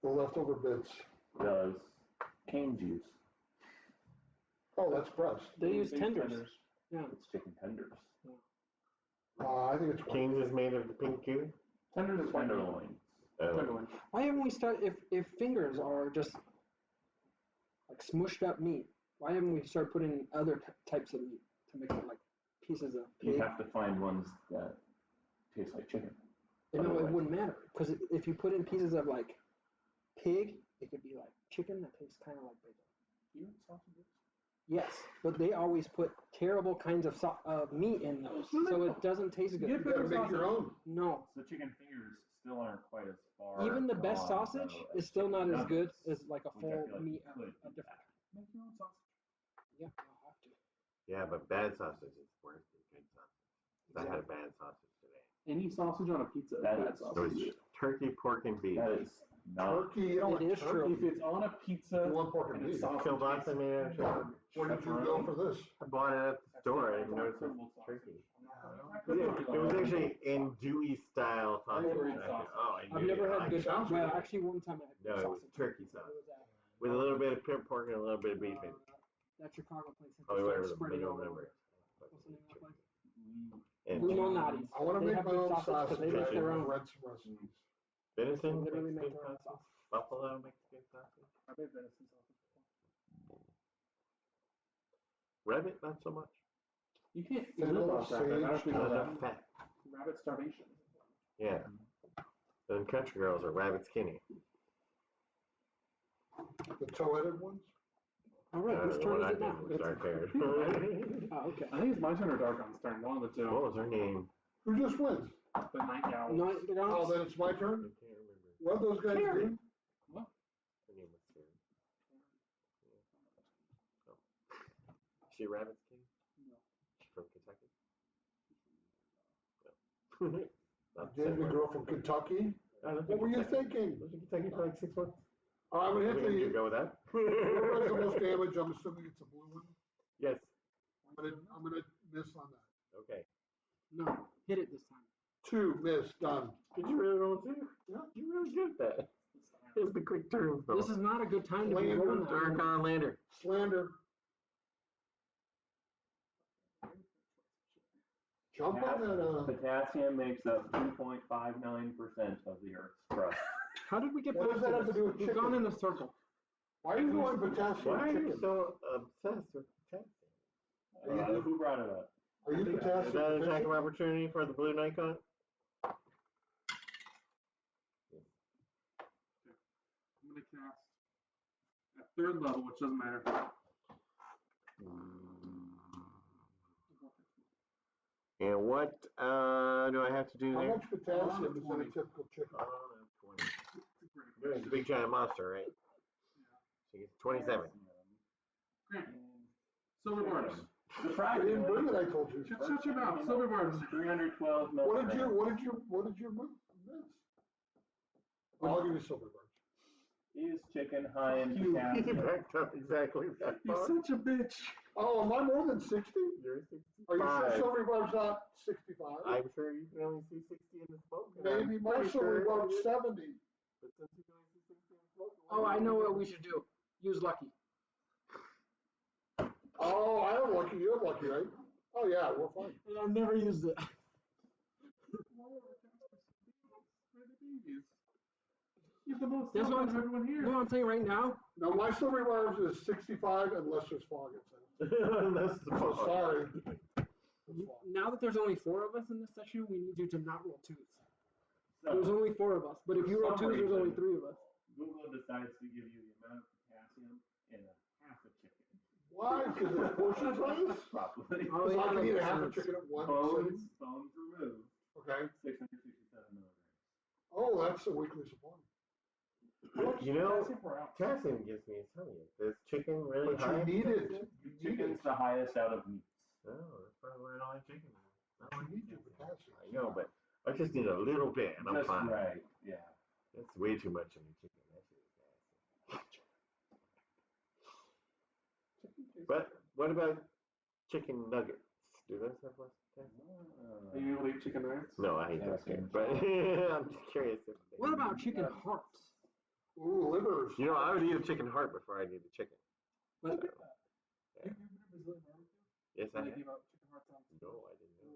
The leftover bits. does Cane's use? Oh, that's breast. They use tenders. Yeah. It's chicken tenders. I think it's King's is made of the pink goo. Tenders is Tenderloins. Tenderloin. Why haven't we started, if fingers are just like smushed up meat, why haven't we started putting other types of meat to make it like pieces of You pig? have to find ones that taste like chicken. You know, it wouldn't matter, because if you put in pieces of like pig, it could be like chicken that tastes kind of like bacon. You eat sausages? Yes, but they always put terrible kinds of meat in those, so it doesn't taste good. You gotta make your own. No, So chicken fingers still aren't quite as far. even the best gone, sausage though, is still chicken not as good nuggets, as like a which I feel full like meat, you could a do different. Make your own sausage. Yeah, I'll have to. Yeah, but bad sausage is worse than good sausage. I had a bad sausage today. Any sausage on a pizza is That bad is- It sausage. was turkey, pork, and beef. That is not. Turkey, you don't It like is true. turkey. If it's on a pizza You want pork and and it's beef. sausage, Kielbasa it's made out of turkey. Where did you go for this? I bought it at the store. I didn't know it was turkey. It was actually andouille style sausage. never eat I said, sausage. oh, I I've knew never it. had I good. sounds Well, good. actually, one time I had No, good it was sausage. turkey It sausage. was at, with a little bit of pimp pork and a little bit of beef in it. that Chicago place. That Probably they whatever started the spreading middle all over. number. What's the name of that place? And Blue Malnati's. I want to They make have my good own sausage 'cause sausage. they make their I've own. read some recipes. They venison literally makes make good their own sausage. sausage. Buffalo makes good sausage. I made venison sausage before. Rabbit, not so much. You can't Fennel, live off rabbit. I don't sage, think Not that. enough fat. Rabbit starvation. Yeah. And country girls are rabbit skinny. The toe-headed ones? All right, whose The turn one is I it now? did was dark haired. Oh, okay. I think it's my turn or Darkon's turn. One of the two. What was her name? Who just wins? The night owl. No, the Oh, guys. then it's my I turn? can't remember. What those guys Carrie. do? What? Her name was Sarah. She a rabbit skinny? No. She's from Kentucky? Not Dated a girl from Kentucky? What were you thinking? Was in Kentucky for like 6 months? I'm gonna hit We can the, go with that. whoever has the most damage, I'm assuming it's a blue one. Yes. I'm gonna miss on that. Okay. No, hit it this time. 2, miss, done. Did you really roll 2? Yeah. You really good at that. Here's the quick turn. This is not a good time to be Lander, rolling that. Darkon Lander. Slander. Jump on that, Potassium makes up 2.59% of the Earth's crust. How did we get What back does that to have to this? do with We've chicken? gone in a circle. why are you going potassium Why are you chicken? so obsessed with potassium? Who brought it up? Are you Is potassium that an attack of deficient? opportunity for the blue Nikon? I'm gonna cast at third level, which doesn't matter. And what do I have to do How there? much potassium is in a typical chicken? Oh, 20. Great. It's a big giant monster, right? So you get 27. Great. Silver bars. I didn't bring it, I told you. Shut your mouth. Silver bars. 312 What milligrams. did you miss? I'll give you silver bars. Is chicken high in You potassium? backed up exactly that You're far. such a bitch. Oh, am I more than 60? You're Are you sure 65. silver barb's not 65? I'm sure you can only see 60 in the smoke. and Maybe I'm my pretty silver sure barb's it is. 70. But since you can only see 60 in the smoke, Oh, I know what we should do. Use Lucky. Oh, I have lucky, you have lucky, right? Oh yeah, we're fine. And I've never used it. You have the most That's silver what of everyone here. No, I'm saying right now. No, my silver barbs is 65 unless there's fog inside. That's the So fun. sorry. Now that there's only 4 of us in this session, we need you to not roll 2s. So, There's only 4 of us, but if you roll 2s, there's only 3 of us. Google decides to give you the amount of potassium in a half a chicken. Why? Because it's portion size? Probably. Oh, So yeah, I can that eat a makes half a sense. chicken at one Bones sitting? removed, Okay. 667 milligrams. Oh, that's a weekly supply. You know, Potassium per ounce. potassium gives me a tummy. Is chicken really But high? you need it. potassium? You need Chicken's it. the highest out of meats. Oh, that's probably why I don't like chicken. I don't You like need your potassium. potassium. I know, but I just need a little bit and I'm Just fine. right, yeah. That's way too much in the chicken. That's really nasty. But what about chicken nuggets? Do those have less potassium? Are you able to eat chicken nuggets? No, I hate those Potassium. chicken. But I'm just curious if they What about chicken hearts? Ooh, livers. You know, I would eat a chicken heart before I'd eat a chicken. What? You've been to Brazilian barbecue? Yes, I They have. give out chicken hearts on. No, I didn't know.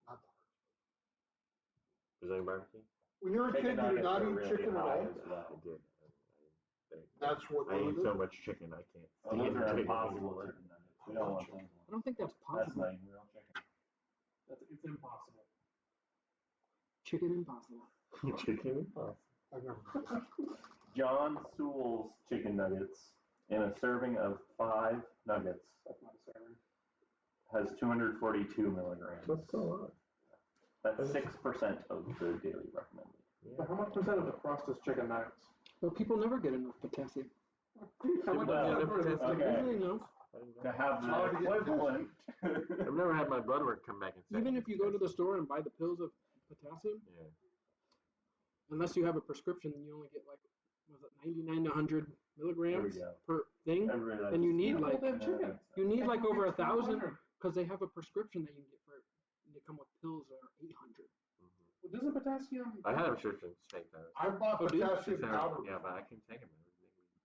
Not the heart. Brazilian barbecue? When you're a kid, Chicken you did nuggets not are eat really chicken at high all? as well. I did. That's what I eat ruined so it? much chicken I can't Oh, those are chicken impossible anymore. chicken nuggets. We don't want those I ones. don't think that's That's possible. not even real chicken. It's impossible. Chicken impossible. Chicken impossible. I've never heard that. John Sewell's chicken nuggets in a serving of 5 nuggets That's not a serving. has 242 milligrams. What's going on? That's 6% of the daily recommended. But how much percent of the crust is chicken nuggets? Well, people never get enough potassium. How much Well, is it? okay. Usually no. To have It's hard the to get equivalent. I've never had my blood work come back and say. Even if you go to the store and buy the pills of potassium, Yeah. unless you have a prescription, then you only get like, was it 99 to 100 There milligrams we go. per thing? Everybody likes And you to need see like- that chicken. You need like over 1,000 1,000. because they have a prescription that you can get for. They come with pills that are 800. Well, doesn't potassium? I had a prescription to take those. I bought Oh, do you? potassium powder. Yeah, but I can take them.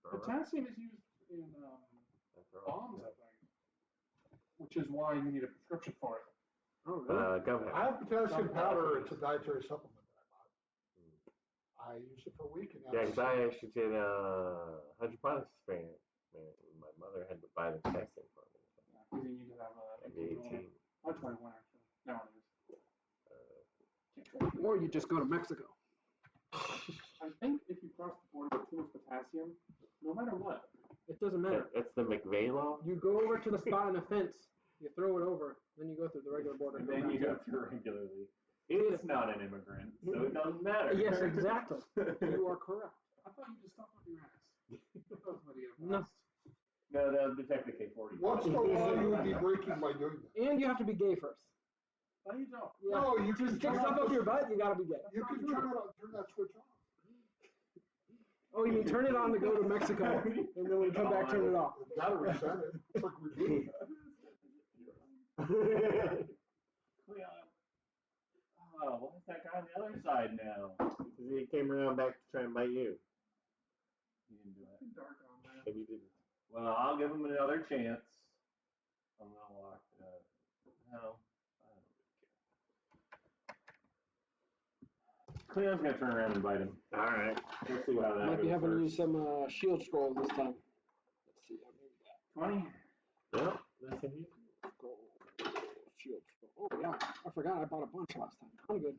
Potassium is used in bombs, I think. Which is why you need a prescription for it. Oh, really? Go ahead. I have potassium powder. It's a dietary supplement that I bought. I used it for a week and Yeah, that's. because I actually did a hydroponics experiment. Man, my mother had to buy the potassium for Because you need to have a 18. I'll try one actually. No, it is. Or you just go to Mexico. I think if you cross the border with too much potassium, no matter what, It doesn't matter. That's the McVeigh law? You go over to the spot on the fence, you throw it over, then you go through the regular border. And then you go through regularly. It's not an immigrant, so it doesn't matter. Yes, exactly. You are correct. I thought you just stuff up your ass. No. No, that would detect the K-40. What's the law you would be breaking by doing that? And you have to be gay first. No, you don't. Yeah. No, you can Stick turn stuff off up your butt, you gotta be gay. You can turn that switch off. Oh, you mean turn it on to go to Mexico, and then when you come back, turn it off. You gotta reset it. It's like rebooting. Cleon. Oh, why is that guy on the other side now? He came around back to try and bite you. He didn't do it. It's dark on that. And you didn't. Well, I'll give him another chance. I'm gonna lock it up. No, I don't really care. Cleon's gonna turn around and bite him. All right. Let's see how that Might goes be having to use first. some shield scrolls this time. Let's see how many we 20. Well, that's in here. got. Shield scroll. Oh yeah, I forgot I bought a bunch last time. I'm good.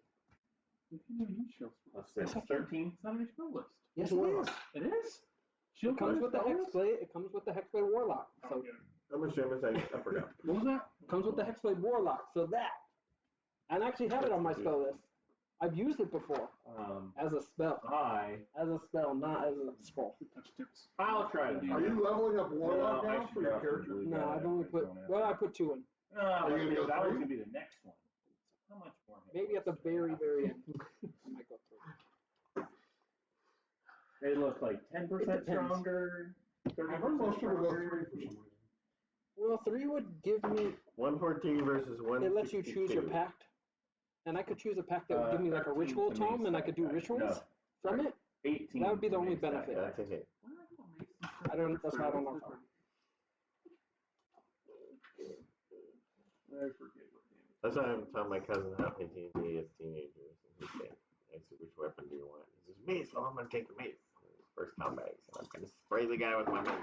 You can even use shield spell. Let's say 13. It's not on your spell list. Yes, it is. It is? It comes with the spell list? Hexblade. It comes with the Hexblade Warlock. So Okay. I'm assuming I forgot. What was that? it comes with the Hexblade Warlock. So that. I actually have it on my spell list. I've used it before as a spell. As a spell, not as a scroll. Touch tips. I'll try to do Are that. you leveling up Warlock No, I now should for your drop some character? blue No, guy I've only if put. don't have Well, to. I put 2 in. No, Are you gonna go that was three? gonna be the next one. How much more? Maybe at the very, very end. I might go 3. They look like 10% depends. stronger. I heard most people go 3 for some reason. Well, 3 would give me. 114 versus 162. It lets you choose your pact, and I could choose a pact that would give me like a 13 ritual to tome, and I mace could do that guy. rituals No, from it. 18. That would be the to only mace that benefit. guy. That's a hit. I don't. That's why I don't know. How. I forget what name. That's why I'm telling my cousin how to play D&D as teenagers. And he said, I said, which weapon do you want? He says, mace. Oh, I'm going to take the mace. First combat. So I'm going to spray the guy with my mace.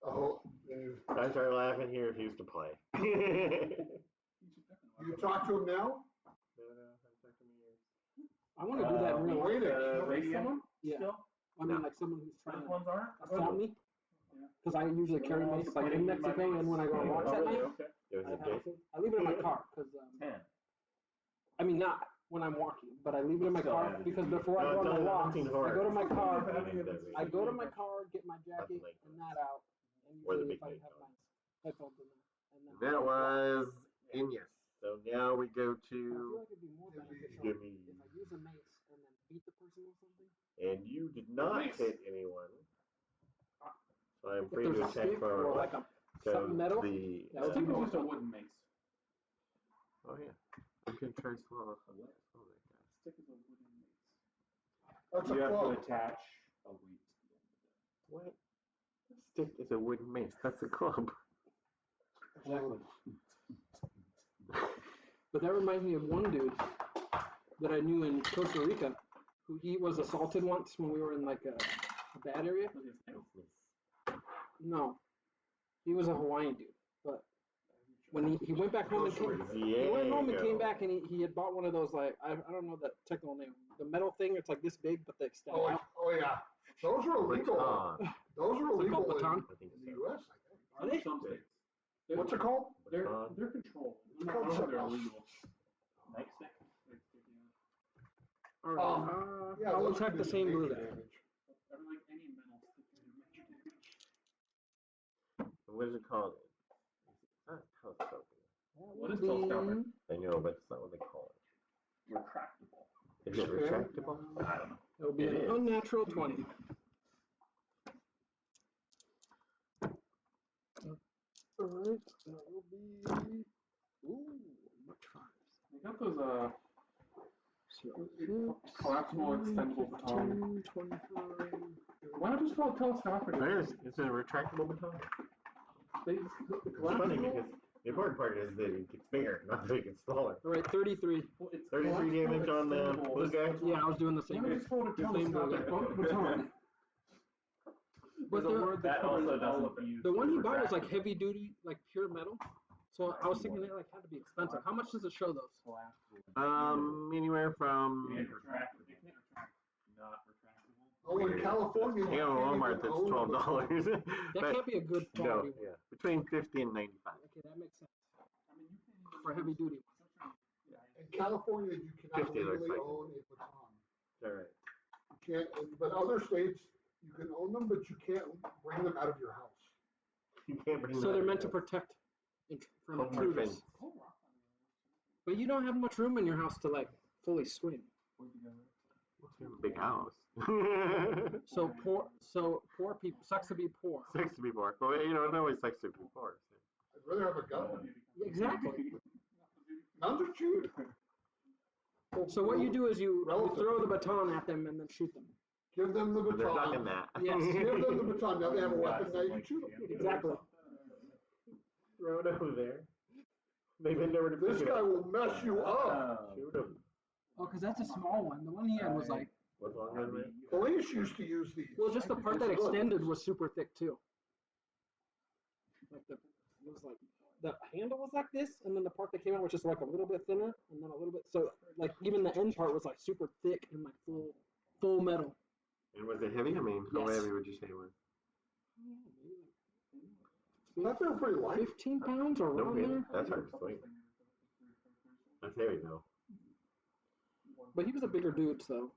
Oh, I started laughing. He refused to play. No, you talk to him now? I've talked to him years. I want to do that in real life. Wait a Radio someone? Yeah. still? I mean, No. like someone who's trying Those to ones aren't? assault me. Yeah. Because I usually carry mace like in Mexico, and when I go on walks at night, Okay. It was Jason? I leave it in my car. Because 10. I mean, not when I'm walking, but I leave it in my Still car added because to before I No, go on it's my only walks, 19 I go to my car. horror. I go to my car, get my jacket big and that out, and Or the usually big if I big have my dogs. headphones in there. And then That was Inyas. So now we go I feel to, like it'd be more beneficial give me, if I use a mace and then beat the person with something. and you did not Mace. hit anyone. So I'm If free there's to a attack stick or like a So something metal. the, That would It's be more just a fun. wooden mace. oh yeah, you can try swallow. Oh, that guy. Stick is a wooden mace. That's You a have to club. attach a weight to the end of it. What? Stick is a wooden mace. That's a club. Exactly. But that reminds me of one dude that I knew in Costa Rica, who he was assaulted once when we were in like a bad area. No, he was a Hawaiian dude, but when he went back home and came, he went home and came back and he had bought one of those like I don't know the technical name, the metal thing. It's like this big, but they extend Oh, out. oh yeah. Those are illegal. Baton. Those are Is it called illegal baton? I think in so. the U.S. I think. Are they? Some states. What's it called? They're Baton. controlled. It's I called don't know if something they're else. illegal. Nightstick? All right. Yeah, I'll those attack can the do same blue major guy. damage. Every like any metal stick can do major damage. What is it called? It's not telescoping. What is telescopic? I know, but it's not what they call Retractable. it. Is it retractable? I don't know. It will be It an is. unnatural 20. All right, that will be. Ooh, much fun. They got those So, collapsible extendable baton. 25. Why not just call it telescopic? It's a retractable baton. They, It's funny because the important part is that it gets bigger, not that it gets smaller. All right, 33. Well, it's 33 damage on the extendable. blue guy. Yeah, I was doing the same. Why not just call it a The same blue telescopic guy. baton? But There's a word That covers also all of doesn't it. use. the one he bought was like retractable. heavy duty, like pure metal. So I was thinking it like had to be expensive. How much does it show those? Collapsible. Anywhere from And retractable. They can't retract. Not retractable. Oh, in California, you go to Walmart, that's own a $12. That can't be a good No, quality one. yeah, between 50 and 95. Okay, that makes sense. I mean, you can't even For heavy duty one. In California, you cannot 50 looks legally like it. own a baton. All right. You can't, but other states, you can own them, but you can't bring them out of your house. You can't bring So that they're up. meant to protect from Home intruders. defense. But you don't have much room in your house to like fully swing. You have a big house. So poor people sucks to be poor. Sucks to be poor. Well, you know, it always sucks to be poor. So. I'd rather have a gun. Exactly. Guns are cheap. So what you do is you throw the baton at them and then shoot them. Give them the They're talking baton. that. Yes. Give them the baton. Now they have a weapon. Now you can shoot them. Exactly. Throw it over there. They've been never to This pick it guy up. will mess you up. Shoot him. Oh, because that's a small one. The one he had was like, What's longer than that? Police used to use these. well, just the part that extended was super thick too. Like it was like the handle was like this, and then the part that came out was just like a little bit thinner, and then a little bit. So like even the end part was like super thick and like full metal. And was it heavy? I mean, how Yes. heavy would you say it was? I thought they were pretty light. 15 pounds or No around kidding. there. That's hard to swing. That's heavy though. But he was a bigger dude, so.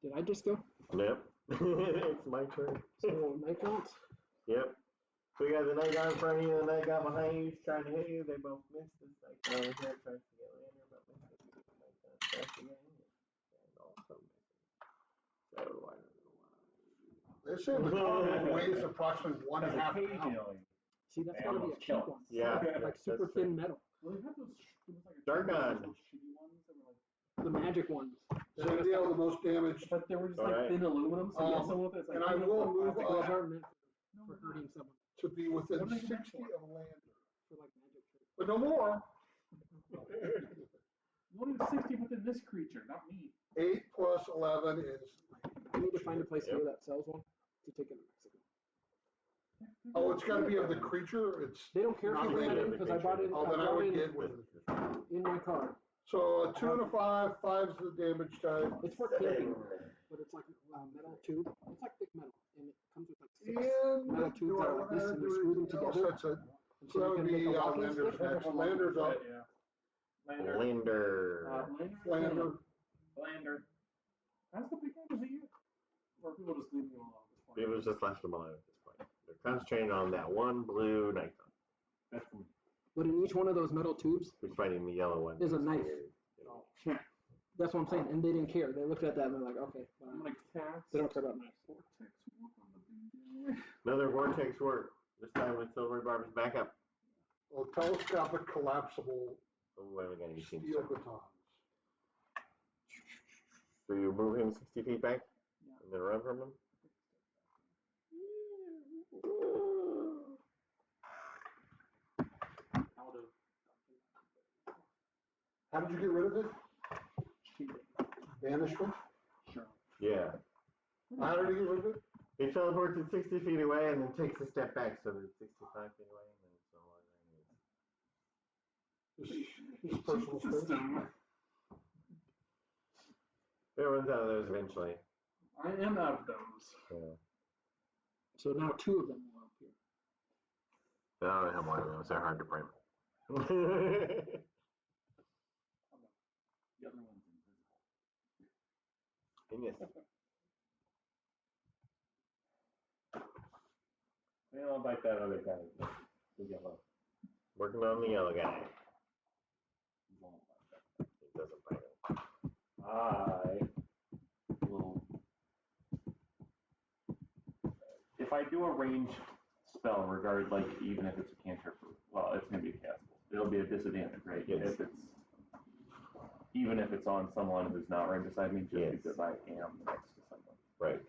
Did I just go? Yep. It's my turn. So night counts? Yep. So you got the night guy in front of you, the night guy behind you, he's trying to hit you. They both missed. This night guy over here tries to get Lander, but misses. This night guy tries to get him, and also misses. So I don't know why. They say the baton weighs approximately 1.5 pounds. Occasionally. See, that's They gotta be a almost cheap kill one. Yeah, Like super that's true. thin metal. Well, they had those. It was like a Dark gun. those shitty ones that were like. The magic ones. So deal the most damage. But they were just All like right. thin aluminum. So yeah, some of it's like. And I will move Those up aren't meant for hurting someone. to be within What are they 60 meant of Lander. For like magic tricks. But no more. You only have 60 within this creature, not me. 8 plus 11 is. I need to find a place here that sells one to take it to Mexico. Oh, it's got to be of the creature. It's. They don't care if not you bring that Lander. in because I bought it. Oh, I then I brought would it get with it. in my car. So a 2 and a 5. 5's the damage type. It's for camping, but it's like a metal tube. It's like thick metal, and it comes with like 6 And metal tubes that are like this, and you screw them together. That's it. And So so that you would can make be a walking Lander's stick. next. Lander's up. Yeah. Lander. Lander. Lander. How's the big guy? Was it you? Or are people just leaving him alone at this point? It was just left them alive at this point. They're concentrating on that one blue night guy That's cool. But in each one of those metal tubes, who's fighting the yellow one. Is a knife. You know. that's what I'm saying. And they didn't care. They looked at that and they're like, okay, I'm fine. gonna cast They don't care about knives. Vortex Warp on the big guy. Another vortex work. This time with Silver Barber's back up. Well, telescopic collapsible Oh, I haven't got any steel teams. batons. So you move him 60 feet back Yeah. and then run from him? Out of How did you get rid of it? cheating. Banishment? Sure. Yeah. How did you get rid of it? He teleports it 60 feet away and then takes a step back so that it's 65 feet away and then it's no longer His personal space. System. Everyone's out of those eventually. I am out of those. Yeah. So now 2 of them will up here. Oh, I have one of those. They're hard to print. The other one's invisible. And yes. They don't like that other guy. The yellow. Working on the yellow guy. He won't like that. He doesn't bite him. I will. If I do a range spell, even if it's a cantrip, well, it's going to be castable. It'll be a disadvantage, right? Yes. Even if it's on someone who's not right beside me, just Yes. because I am next to someone. Right.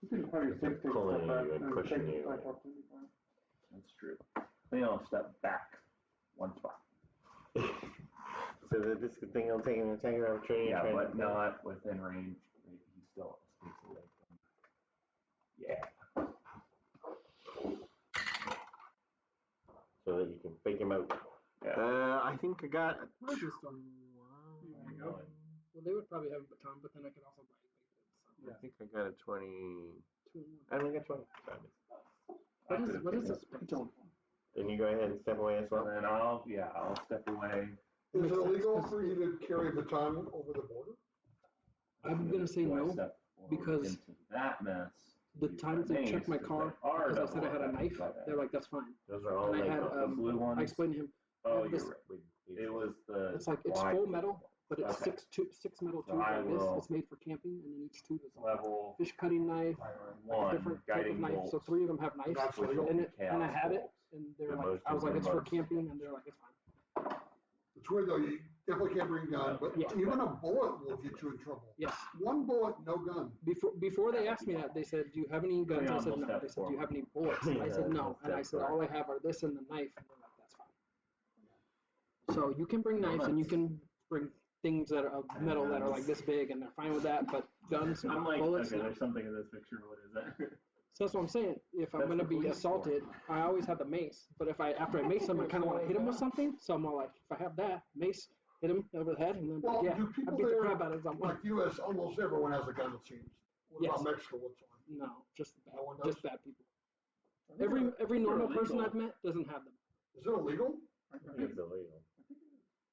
You can probably They're take a pulling step back you and and pushing take you. back up to the That's true. Then I'll step back 1 spot. So that this thing will take an attack of opportunity. Yeah, trying but to- not within range. He still escapes away from. Yeah. So that you can fake him out. Yeah. I think I got a Where's your stuff? Well, they would probably have a baton, but then I could also buy it. I think I got a 20. 2 and 1. I only got 20. What is this? Then you go ahead and step away as So well. then I'll step away. Is it illegal for you to carry a baton over the border? I'm gonna say Do I no, step forward because into that mess. the times they checked my car, because I said I had a knife, they're like, that's fine. Those are all And I like. had, the blue ones. I explained to him, Oh, this- you're right. It was the. it's like, it's wide full metal, but it's Okay. six metal So tubes I like this. will- It's made for camping, and then each tube is a level fish cutting knife, like a one different type of guiding knife. bolt. So 3 of them have knives. That's which legal. will And, be and I had it, chaos and they're The like, most I was like, it's for most. camping, and they're like, it's fine. It's weird though, you definitely can't bring a gun, but Yeah. even a bullet will get you in trouble. Yes. One bullet, no gun. Before they asked me that, they said, do you have any guns? I Leon said will no. step They said, do you have any forward. bullets? I said Yeah, no. he'll And I step said, all I have are this and the knife. And they're like, that's fine. So you can bring knives and you can bring things that are of metal that are like this big, and they're fine with that. But guns, I'm like, bullets. okay, No. there's something in this picture. What is that? So that's what I'm saying. If I'm That's gonna the be police assaulted, I always have the mace. But if after I mace him, I kind of want to hit him with something. So I'm all like, if I have that mace, hit him over the head, and then Well, yeah, do I people beat the there, crap out of someone. like US, almost everyone has a gun it seems. What Yes. about Mexico, what's on? No, just bad, No one just does? bad people. Every normal person I've met doesn't have them. Is it illegal? I think it's illegal.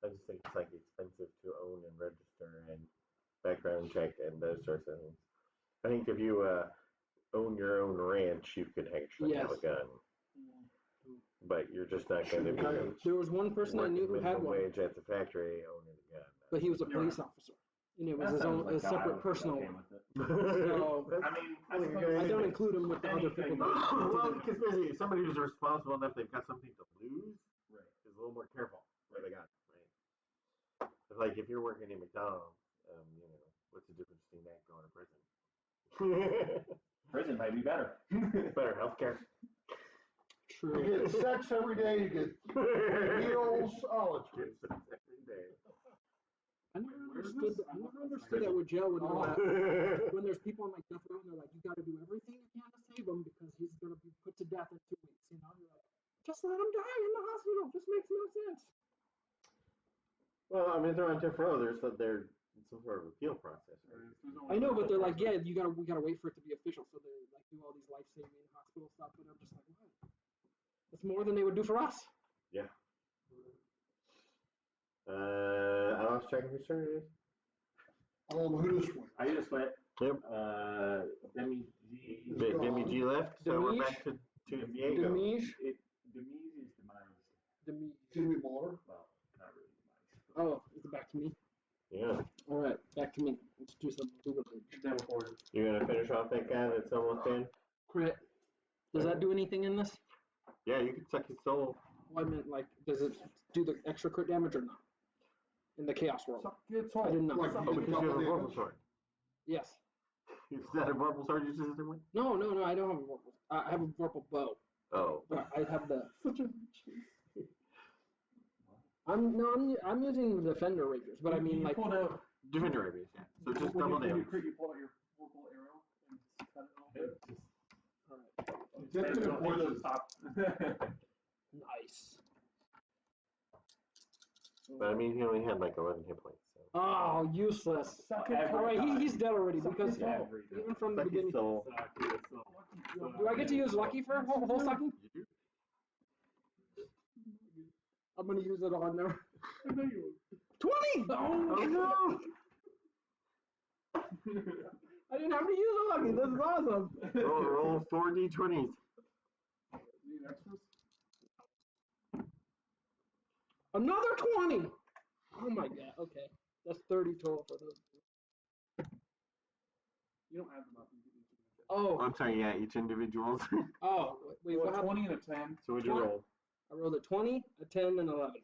I just think it's like expensive to own and register and background check and those sorts of things. I think if you own your own ranch, you could actually have a Yes. gun. But you're just not going to be There was one person I knew who working had minimum one, wage at the factory owning a gun. but he was a police officer, and it was his own, a separate personal one. So I mean, I don't include him with the other people. Well, because basically somebody who's responsible enough they've got something to lose Right. is a little more careful where they got, right? It's like if you're working in McDonald's, you know, what's the difference between that and going to prison? Prison might be better. Better healthcare. You True. get sex every day, you get meals, oh, it's great. Every day. I never understood that with jail when Oh. when there's people on like death row and they're like, you got to do everything you can to save him because he's gonna be put to death in 2 weeks. You know, you're like, just let him die in the hospital. Just makes no sense. Well, I mean, if they're on death row, there's some sort of appeal process. Right? I know, but they're like, yeah, we gotta wait for it to be official. So they like do all these life-saving hospital stuff, and I'm just like, what? It's more than they would do for us. Yeah. I lost track of whose turn it is. Who just went? I just went. Yep. Demi G. Demi G left, so we're Demise? back to Diego. Demise? Demise is demise. Demise. Jimmy Muller. Well, not really demise. Oh, is it back to me? Yeah. All right, back to me. Let's do some Google. You're gonna finish off that guy that's almost in? Crit. Does that do anything in this? Yeah, you can suck his soul. Well, I meant, like, does it do the extra crit damage or not? In the Chaos World. It's I didn't know. Like, Oh, because you have a double vorpal damage. sword. Yes. Is that a vorpal sword you just with? No, I don't have a Vorpal. I have a Vorpal bow. Oh. But I have the. I'm using the Defender Rangers, but I mean, like. pulled out, Defender rabies, yeah. So just when double you damage. crit, you pull out your vorpal arrow and cut it off. All right. Different points. Nice. But I mean, he only had like 11 hit points. So. Oh, useless. All right, he's dead already because even from the Suck his beginning. soul. Do I get to use Lucky for whole sucking? You do? I'm gonna use it on there. I know you 20! Oh no! I didn't have to use a Lucky. This is awesome. Roll 4 d20s. need extras. Another 20! Oh my god, okay. That's 30 total for those. You don't add them up. You get each individual. Oh, Oh, I'm sorry, yeah, each individual. oh, wait, Well, what happened? 20 and a 10. So what'd you roll? I rolled a 20, a 10, and 11.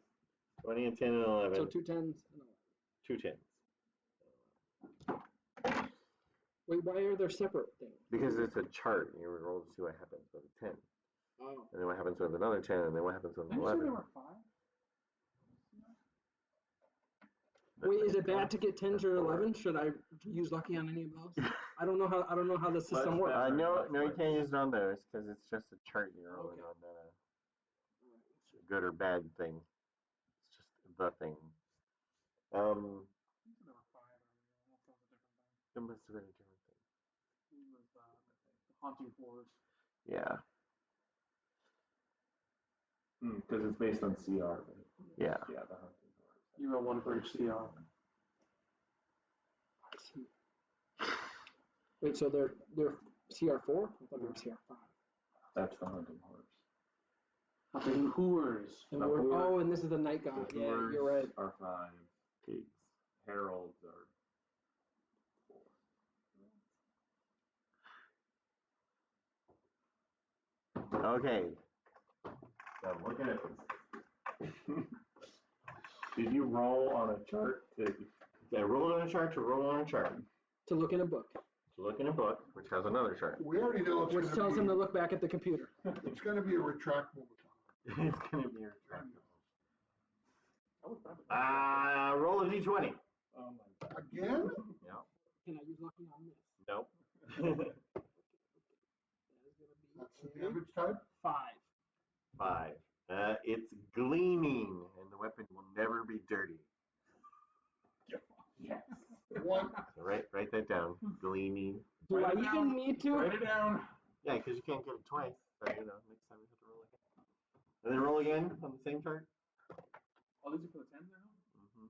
20 and 10 and 11. So 2 10s and 11. 2 10s. Wait, why are there separate things? Because it's a chart, and you roll to see what happens with a 10. Oh. And then what happens with another 10, and then what happens with an Did you say 11. there were 5? Wait, is it bad to get 10s or 11s? Should I use lucky on any of those? I don't know how the system works. No, you can't use it on those because it's just a chart you're rolling on, not a good or bad thing. It's just the thing. Number 5 earlier. I don't know if that was a different thing. It must have been a different thing. It was the haunting force. Yeah. Because it's based on CR, right? Yeah. Yeah, the hunting horse. You roll 1 for each CR. Wait, so they're CR4? I thought they were CR5. That's the hunting horse. Hunting Hoors. And The we're, horde- oh, and this is the night god. The Yeah, Hoors you're right. are 5. Pigs. Heralds are 4. Okay. Now look at this. Did you roll on a chart to Roll on a chart to roll on a chart. To look in a book, To look in a book, which has another chart. We already know which tells him to look back at the computer. it's gonna be a retractable baton. It's going to be retractable. I would probably. Roll a d20. Oh my god. Again? Yeah. Can I use lucky on this? Nope. That is gonna be That's the damage type? 5. 5. It's gleaming, and the weapon will never be dirty. Yes. One. So write that down. Gleaming. Do Write I it even down. need to? Write it down. Yeah, because you can't get it twice. So, next time you have to roll again. And then roll again on the same chart. Oh, these are for the 10 now? Mm-hmm.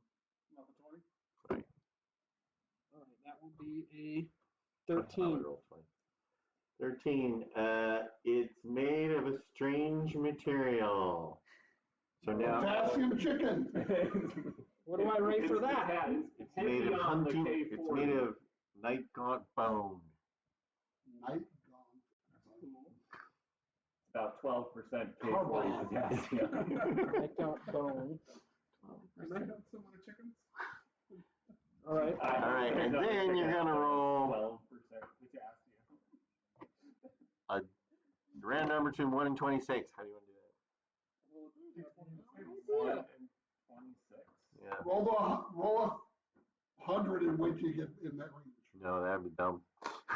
Not the 20? Right. All right, that will be a I would 13. roll twice. 13. It's made of a strange material. So now Potassium chicken. What do I rate for that? it's made of hunting. It's made of night gaunt bone. Night gone. About 12% Come K40 on. potassium. I got bone. Is that some of the chickens? All right. All right, and then you're gonna roll 12% potassium. a random number between 1 and 26. How do you want to do that? Well, idea. 1 and 26. Yeah. Roll a 100 and wait till you get in that range. No, that'd be dumb.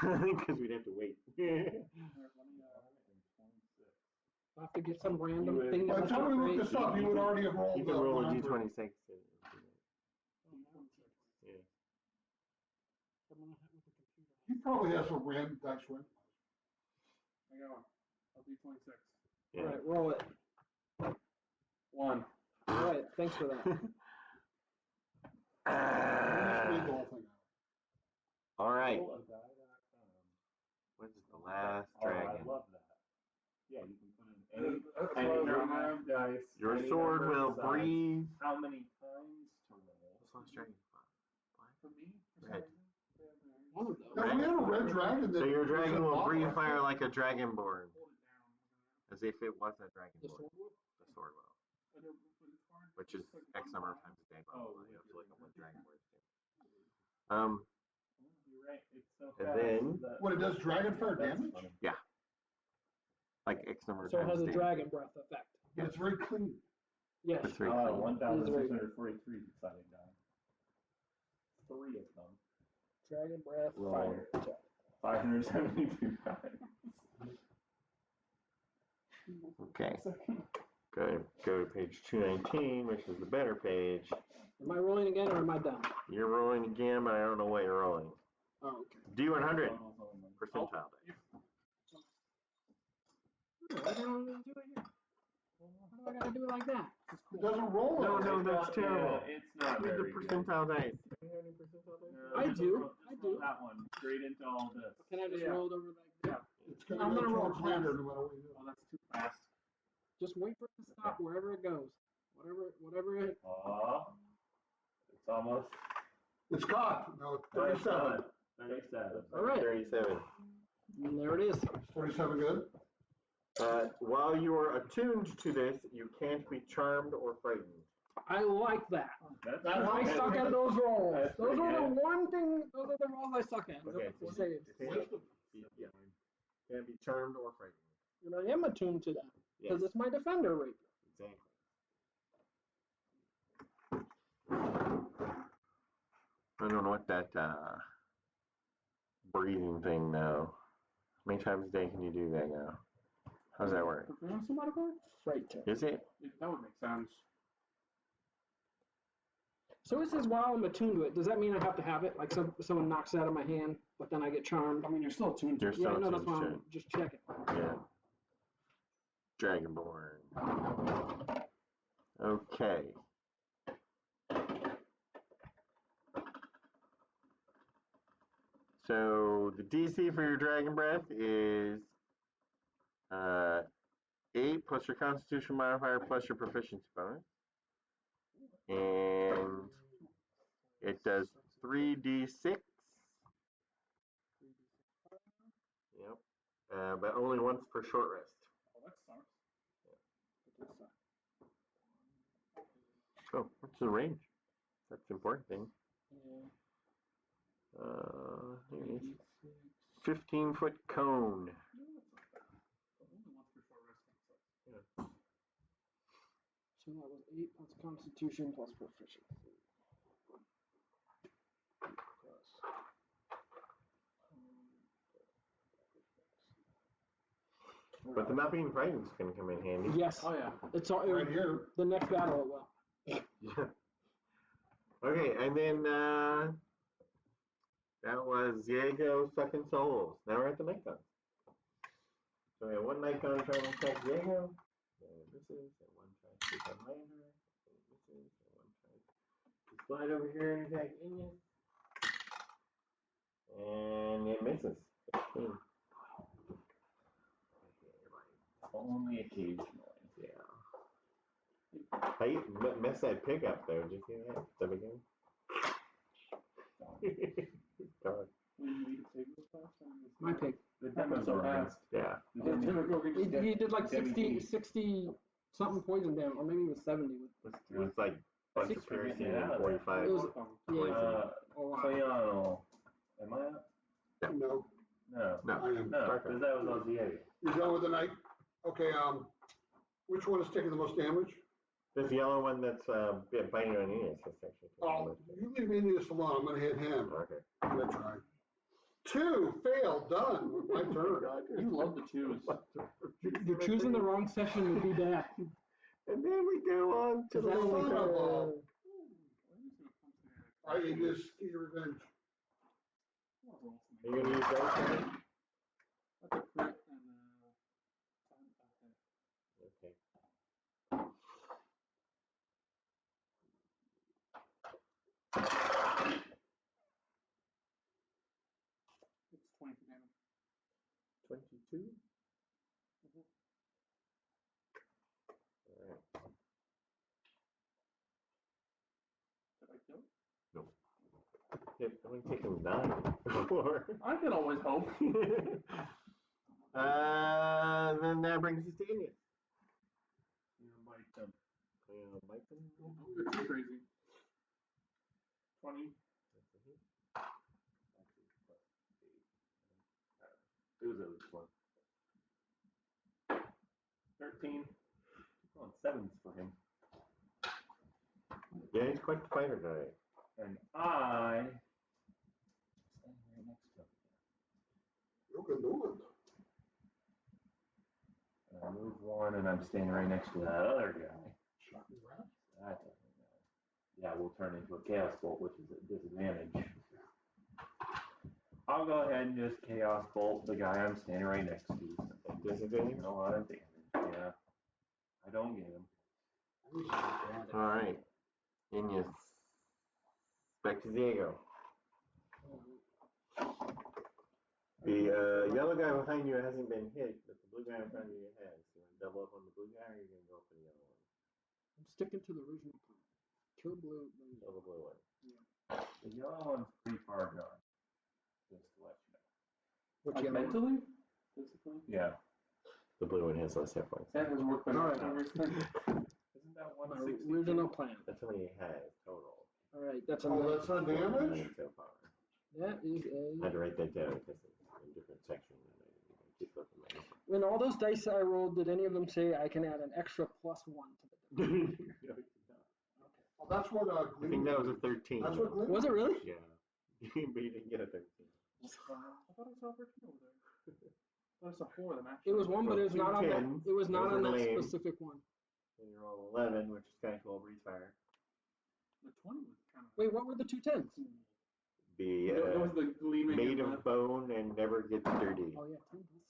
Because we'd have to wait. let me, 26. I'll have to get some random You would- thing By that the time we look this up, you would already have rolled You can the roll a 100. d26. Yeah. I'm gonna hit with the computer. He probably has some random dice randomized. I got one. I'll do 26. Yeah. All right, roll it. 1. All right, thanks for that. Just read the whole thing out. All right. Rolladie.com. What's the last Oh, I dragon? love that. Yeah, you can put in any That's number of dice. Your any sword number of will sides, breathe. How many times to roll? What's the last dragon? For me? For Red. some reason? One of those. Now, we have a red dragon that. So your was dragon in will Bottom. breathe fire like a dragonborn, Hold it down. as if it was a The dragonborn. sword will? The sword will, But it's hard. which is It's like X number of 1 times a day. Oh, You have to look up what dragonborns do. Oh, you're right. It's so And fast. then- that- What, it does dragon fire That's damage? funny. Like X number of So it times has a a day. dragon breath effect. And it's very clean. Yes. That's very clean. 1,643 sided die. 3 of them. Dragon breath, Roll. fire. 572 times. Okay. Go to page 219, which is the better page. Am I rolling again or am I done? You're rolling again, but I don't know what you're rolling. Oh, okay. D100 percentile dice. What do I do it here? How do I gotta do it like that? It doesn't roll. No, it. no, that's terrible. It's not Read the very good. percentile dice. Do you have any percentile dice? No, I just do, roll- just I roll do. That one straight into all this. Can I just Yeah. roll it over like that? It's gonna I'm go gonna roll towards lander fast. no matter what you do. Oh, that's too fast. Just wait for it to stop wherever it goes. Whatever it. Oh, it's almost It's cocked. No, it's 37. 37. All right. 37. And there it is. Is 37 good? While you are attuned to this, you can't be charmed or frightened. I like that. That's That I helps. suck at those rolls. That's Those pretty are the good. one thing. Those are the rolls I suck at. Okay, Saved. Yeah. Can't be charmed or frightened. And I am attuned to that because Yes, it's my defender rapier. exactly. I don't know what that breathing thing though. How many times a day can you do that now? How's that work? Proficiency modifier? Right. Is it? That would make sense. So it says while I'm attuned to it, does that mean I have to have it? Like someone knocks it out of my hand, but then I get charmed? I mean, you're still attuned to You're it. Yeah, still no, that's attuned why to I'm just checking. Yeah. Dragonborn. Okay. So the DC for your Dragon Breath is 8 plus your Constitution modifier plus your proficiency bonus. And it does 3d6. Yep. But only once per short rest. Oh, that sucks. Oh, what's the range? That's the important thing. Yeah. 15-foot cone. No, that's not bad. But only once per short rest. Yeah. So that was 8 plus Constitution plus proficiency. But the not being frightened is going to come in handy. Yes. Oh, yeah. It's all, Right here. The next battle it will. Yeah. Okay, and then that was Diego sucking souls. Now we're at the Nikon. So we have one Nikon trying to attack Diego. And this is, and one tries to take on Lander. And this is, and one tries to slide over here and attack Inius. And it misses. 15. Only occasionally. Yeah. I messed that pig up though. Did you see that at the beginning? God. When you eat a pig this last time? My pig. The Happened so Demogorgon. fast. Yeah. He did like Demi- 60 something poison damage, or maybe it was 70. It was like bunch of 6 for getting piercing it out and of there. 45. It was- poison. Oh, wow. Cleano. Am I up? No, No. No. I am. No, because that was Ozzy. You're done with the night? Okay, which one is taking the most damage? This yellow one that's biting on Inius. That's actually. Oh, you leave Inius alone. I'm gonna hit him. Okay. I'm gonna try. 2, failed, done. My turn. You love the twos. You're choosing the wrong session to do that. And then we go on to the Son of a- Lander. I need this ski revenge. Are you going to use dice? That's a crit and Okay. it's 20 damage. 22? All right. Did I kill? No. Yeah, I'm going to take him 9 before. I can always hope. Then that brings us to Inius. You might them. Bite them. You're too crazy. 20. Who's this one? 13. Oh, 7's for him. Yeah, he's quite the fighter guy. And I stand right next to him. You can do it. And I move 1, and I'm standing right next to that other guy. Shocking rat. That doesn't matter. Yeah, we'll turn into a Chaos Bolt, which is a disadvantage. I'll go ahead and just Chaos Bolt the guy I'm standing right next to. Disadvantage? A lot of damage. Yeah. I don't get him. All right. Inius. Back to Diego. The yellow guy behind you hasn't been hit, but the blue guy in front of you has. You want to double up on the blue guy, or are you going to go for the yellow one? I'm sticking to the original plan. Kill blue. Kill the blue one. Yeah. The yellow one's pretty far gone. Just to let you know. Which Like yellow? mentally? Physically? Yeah. The blue one has less hit points. That has worked better. Alright. Isn't that My 160? original plan. That's how many he has total. All right, that's Oh, that's not damage? So far. That is I had to a. write that down because it's in a different section. And I keep looking at it. When all those dice I rolled, did any of them say I can add an extra +1 to the dice? Oh, that's what I think that was a 13. That's what Glenn. Was it really? Yeah. But you didn't get a 13. I thought I saw 13 over there. I thought I saw 4 of them It actually. was one, but it was Two not on that. tens, It was not those on are that lame. specific one. And you roll 11, which is kind of cool. Breathe fire. The 20 was kind of Wait, what were the 2 10s? cool. Be It was the gleaming. made and of bone and never gets dirty. Oh yeah, 10 does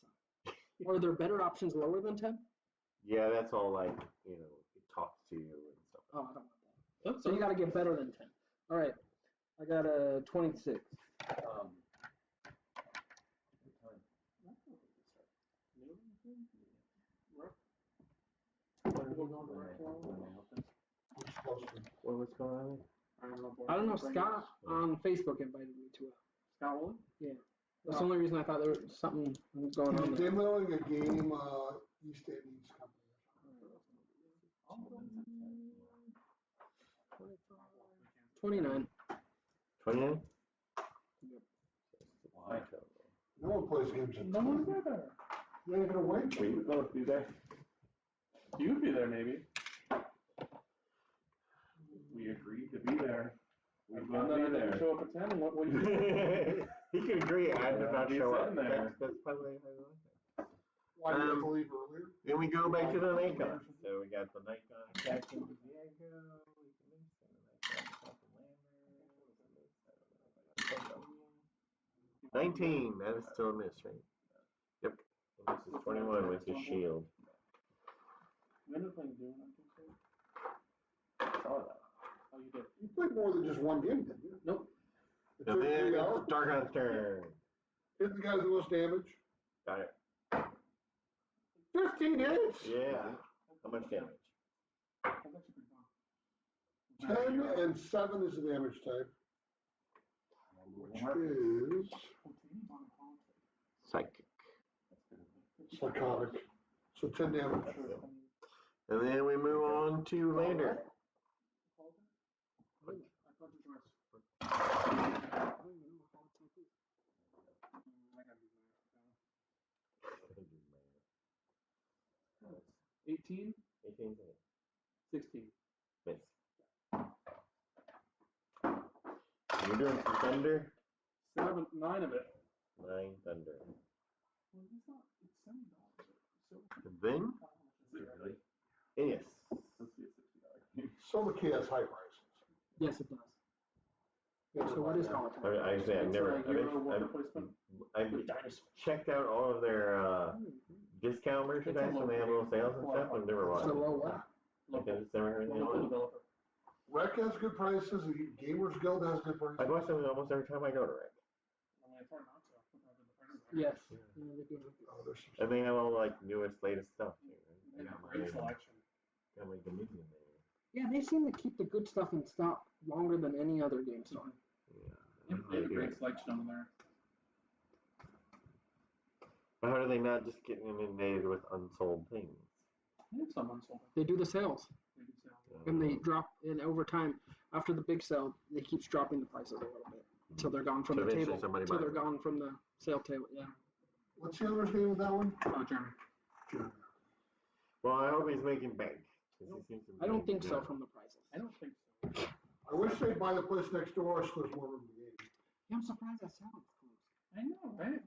suck. Are there better options lower than 10? Yeah, that's all like, it talks to you and stuff. Oh, I don't want that. So you got to get better than 10. All right, I got a 26. What was going on? I don't know. Scott on Facebook invited me to it. Scott Woolley? Yeah. That's the only reason I thought there was something going on there. Demoing a game, East Indies company. 29. 29? Yep. Why? No one plays games at No one's there. You ain't gonna wait. We would both be there. You'd be there maybe. We agreed to be there. We And will then I be didn't there. show up at 10 and what you do? He could agree. I did not He's show up. in there. That's probably how you like it. Why do you have to leave earlier? Then we go back to the Nikon. So we got the Nikon Captain Diego. 19. That is still a miss, right? Yep. And this is 21 with his shield. You ended up playing Dune, I think so. Saw that. Oh, you did. You played more than just one game, didn't you? Nope. It And took then 3 it's hours. Darkon's turn. Hit the guy with the most damage. Got it. 15 hits. Yeah. How much damage? That's actually pretty fun. 10 and 7 is the damage type, which is Psychic. psychotic. So 10 damage. And then we move on to Lander. I thought it was. I don't even know how to do. I gotta do math. 18, 18 16. miss. We're doing some thunder. 9 of it. 9 thunder. Well, it's not. It's $70. So. And then, Is it really? yes. Let's see a $60 game. Silver Key has high prices. Yes, it does. So what is Holotype? I say I've never. Euro worker placement. I've checked out all of their discount merchandise when they have little sales and stuff. I've never watched So it. low what? I've just never heard anything Local on it. developer. Rec has good prices. The Gamers Guild has good prices. I watch them almost every time I go to Rick. I mean, it's hard not to. Having the friends there. Yes. Yeah, they do. Oh, there's some And they have all like newest, latest stuff. Too, right? They have a great selection. Got my Dominion there. Yeah, they seem to keep the good stuff in stock longer than any other game store. Yeah. They have a great selection over there. But how do they not just get inundated with unsold things? They have some unsold. They do the sales, They can sell. and they drop. And over time, after the big sale, they keep dropping the prices a little bit until they're gone from So the eventually table. somebody Until buys they're it. gone from the sale table. Yeah. What's the owner's name of that one? Jeremy. Well, I hope he's making bank. 'Cause he seems to be I don't think making so good. from the prices. I don't think so. I wish they'd buy the place next door so there's more room in the game. Yeah, I'm surprised that salad was closed. I know, right?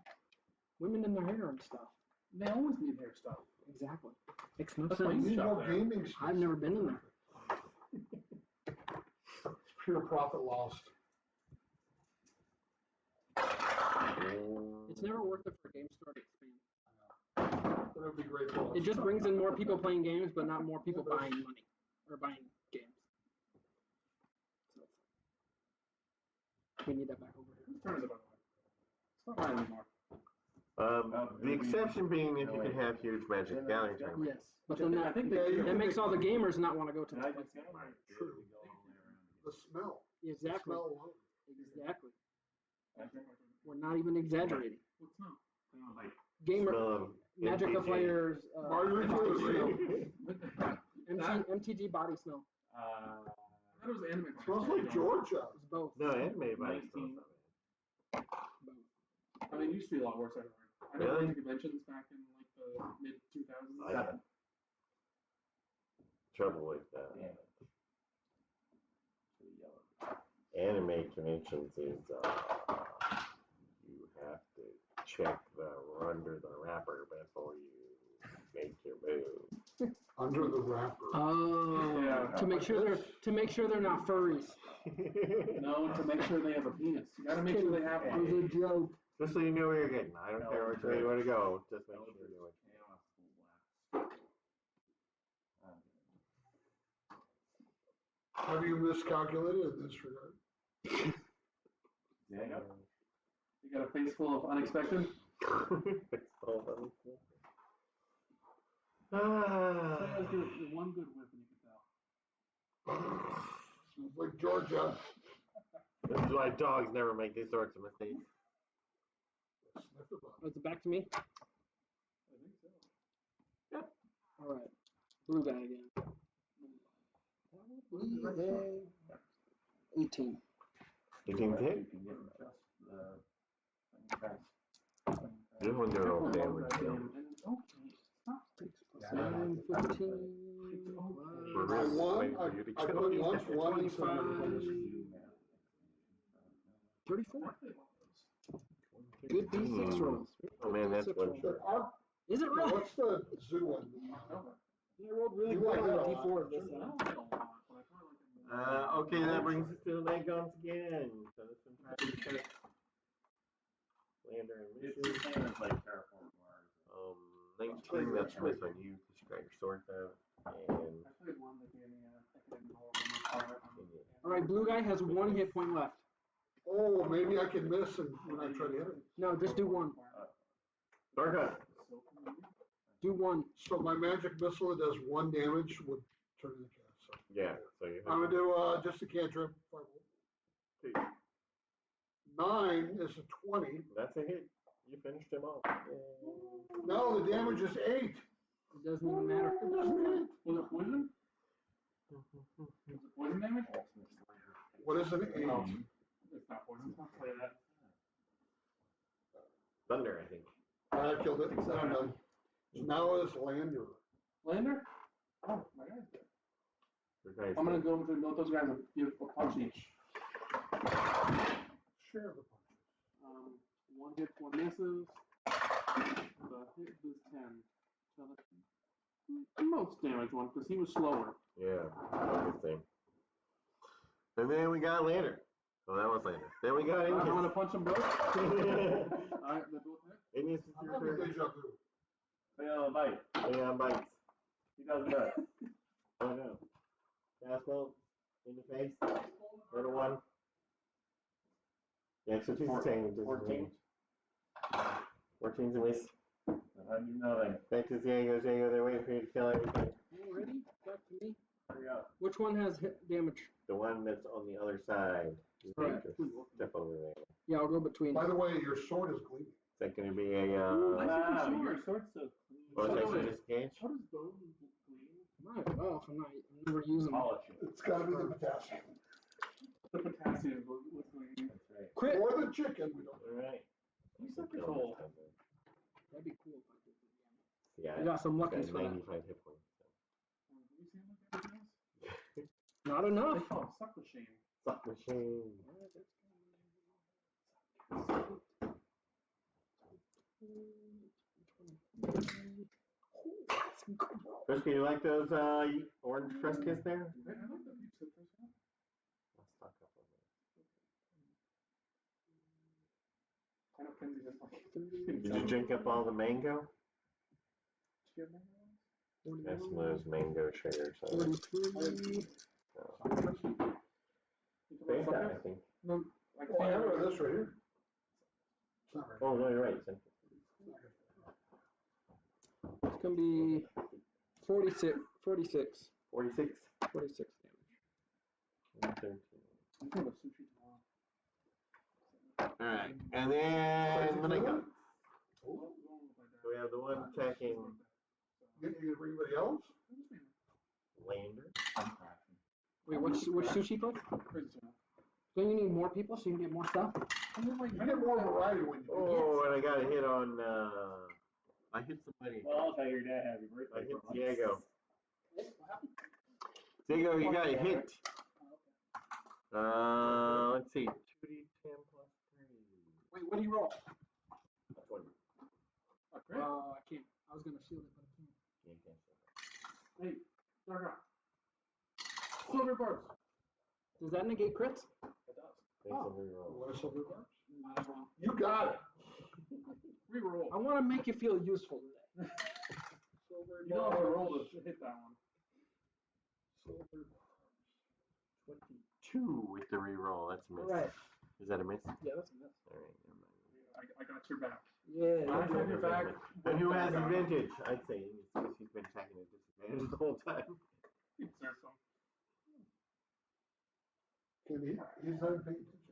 Women in their hair and stuff. They always need hair stuff. Exactly. Makes no That's why sense. you Need shop more there. gaming space. I've never been in there. It's pure profit lost. It's never worth it for a game store to expand. But it would be great for It just brings in more people playing games, but not more people buying money or buying games. So we need that back over here. Whose turn is it, by the way? It's not mine anymore. The exception being if you can have huge Magic Gallery tournaments. Yes, but then I think that makes all the gamers not want to go to Did the I place. just get one? True. The smell. The Exactly. smell alone. Exactly. What's We're not even exaggerating. not? Gamer, Smell of Magic MTG. players, Marjorie MTG, Toothpaste. MTG body smell. I thought it was anime. Smells like Georgia. It's both. No, animated by smells not bad. Both. I mean, it used to be a lot worse. I heard. I never went to conventions back in like the mid 2000s. I got trouble with Yeah. anime conventions is check under the wrapper before you make your move. Under the wrapper. Oh, Yeah. to make sure they're not furries. No, to make sure they have a penis. You gotta make sure they have It one. was a joke. Just so you know where you're getting. I don't care which way you want to go. Just make sure you know what. Have you miscalculated in this regard? Yeah. You got a face full of unexpected? It's all funny. So you're one good whip and you can tell. Smells like Georgia. This is why dogs never make these sorts of mistakes. Sniff the bug. Is it back to me? I think so. All right. Blue guy again. 18. 18 hit? You can get just the This one did all damage. So. Okay, stop. 6 plus 9, 15. I won. I put lunch one and 34. Good D6 rolls. Oh man, that's one rolls. shot. Is it really? What's the zoo one? I rolled really You good like on that the a lot, D4 this I time. don't know a lot, but I probably like it. Okay, that brings us to the leg guns again. So this one tries to check. Lander and It's misses. the same as like Terraform Mars. 19, that's twice on you because you got your sword out. And I played one that gave me a second roll. All right, blue guy has 1 hit point left. Oh, maybe I can miss and when I try to hit it. No, just do 1. Darka. Do 1. So my magic missile that does 1 damage would turn into cast. So Yeah, so you I'm have gonna do just a cantrip. 9 is a 20. That's a hit. You finished him off. No, the damage is 8. It doesn't even matter. It doesn't hit. Was it poison? Was it poison damage? What is an 8? No, it's not poison. I'll play that. Thunder, I think. I killed it. I'm done. So now it's Lander. Lander? Oh, my guy's dead. Your guy's I'm gonna dead. go through both those guys and give a punch each. Share the punches. 1 hit, 1 misses. The hit is 10. So that's the most damage one because he was slower. Yeah, good thing. And then we got Lander. Oh, that was Lander. Then we got I'm gonna Incus. punch them both. Alright, they both hit. Incus is I'm your having turn. deja vu. Fail a bite. Yeah, bites. He does that. Oh no. Fastball in the face. Little one. Yeah, so she's 10. 14. 14's a miss. I do nothing. Back to Diego. Diego, they're waiting for you to kill everything. Already? Back to me. Hurry up. Which one has hit damage? The one that's on the other side. Right. Just step over there. Is Yeah, I'll go between. By the way, your sword is gleaming. that going to be a, Wow, your sword's so clean. or is that Wait. disadvantage? What is bone gleam? Might as well. I'm never using them. Polish it. It's got to be the potassium. The potassium was gleam. That's right. Crit. Or the chicken. We don't know. Alright. You suck your hole. That'd be cool if I did that. Yeah, I got some got luckies for that. 95 hit points. So. Have you seen what that is? Not They enough. call it suck machine. Suck machine. Frisky, you like those orange Friskies there? I like the deep citrus one. I'll stock up on I know Kenzie just like. Did you drink up all the mango? She had mango ones? That's some of those mango sugars. So. 43. You talking Face about that, I suckers? think. No, like Oh, I have this right here. It's not right. Oh, no, you're right. It's in- It's going to be 46. 46. 46 damage. And 13. I'm thinking of sushi tomorrow. Alright, and then the night guns. Oh, So we have the one attacking Everybody else? Lander. I'm crashing. Wait, which sushi place? Don't you need more people so you can get more stuff? You get more variety when you do Oh, and I got a hit on, I hit somebody. Well, I'll tell your dad happy birthday. I hit for Diego. What happened? Diego, you got a hit. Let's see. 2d10 plus 3. Wait, what do you roll? 20. gonna shield it, but I can't. Yeah, you can't say Hey, Dark Rock. Silver bars. Does that negate crits? It does. that. Thanks for your roll. What are silver bars? Might as well. You got it. Reroll. I want to make you feel useful today. Silver You don't have to bars. roll to hit that one. Silver bars. 22 with the reroll. That's a miss. All right. Is that a miss? Yeah, that's a miss. All right, never mind. I got your back. Yeah. I have your back. And who has advantage? I'd say it's because he's been attacking at disadvantage the whole time. You deserve some. Can he? He's not paying attention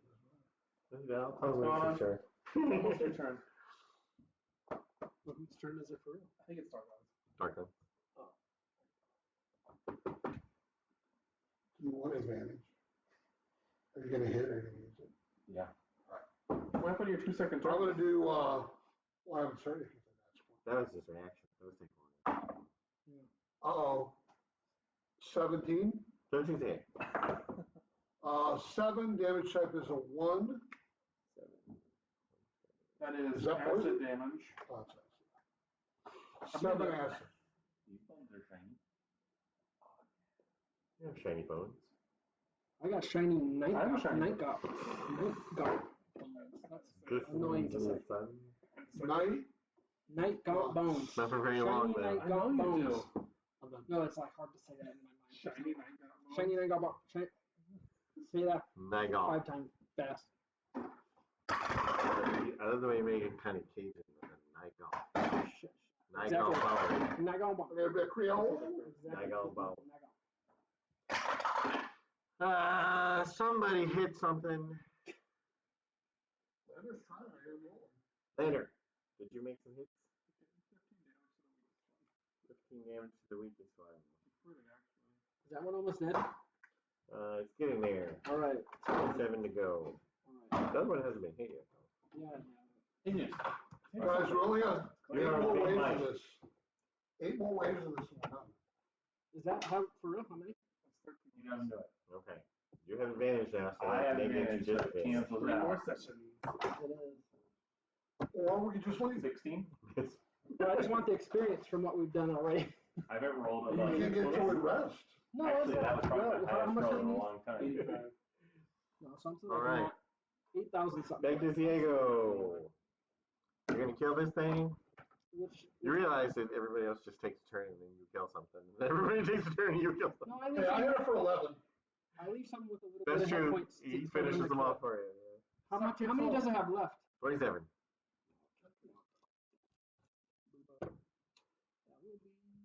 as well. I'll tell him it's your turn. Almost your turn. Well, whose turn is it for real? I think it's Dark Rock's. Dark Do you want advantage? Are you gonna hit or are you gonna use it? Yeah. What happened to your 2 second I'm turn? gonna do, well, I haven't started yet. That was his reaction. That was taking long. Uh-oh. 17. 17's a hit. 7, damage type is a 1. 7. That is Is that acid poison? damage. Oh, it's acid. 7 acid. These bones are shiny. You have shiny bones. I got shiny night. I have a shiny night guard. Night guard. That's annoying to say. Sun. Night? Night guard bones. Not for very long, Shiny though. night guard know you bones. I'm done. No, it's like hard to say that in my mind. Shiny night guard bones. Shiny night guard bone. Say that Nigal. 5 times fast. I love the way you make it kind of Cajun with a Nigal. Nigal Exactly. bone. Night guard A bone. little bit Creole? Nigal bone. Night guard. Somebody hit something. Let us try it. I am rolling. Later. Did you make some hits? 15 damage to the weakest 15 damage to the weakest one. one. Pretty actually. Is that one almost dead? It's getting there. All right. 27 to go. All right. The other one hasn't been hit yet, though. Yeah. Inus. Guys, we only got 8 You're more on big waves mic. of this. 8 more waves of this and we're done. Is that how for real? How many? That's 13. You doesn't do it. Okay. You have advantage now, so I have maybe advantage, it's so it cancels 3 more out. sessions. It is. Or we could just leave. 16? just But I just want the experience from what we've done already. I haven't rolled You above. can't get to it rest. No, Actually, it's that was probably well, my how highest much roll do in you a need? long time. 85. No, something All like right. that. 8,000 something. Back to Diego. You're gonna kill this thing. Which, You realize that everybody else just takes a turn and then you kill something. Everybody takes a turn and you kill something. no, I Hey, I hit it for 11. leave some with a little That's bit of hit true. points. He to- for them finishes to them kill. off for you. How many does it have left? 27. That will be 16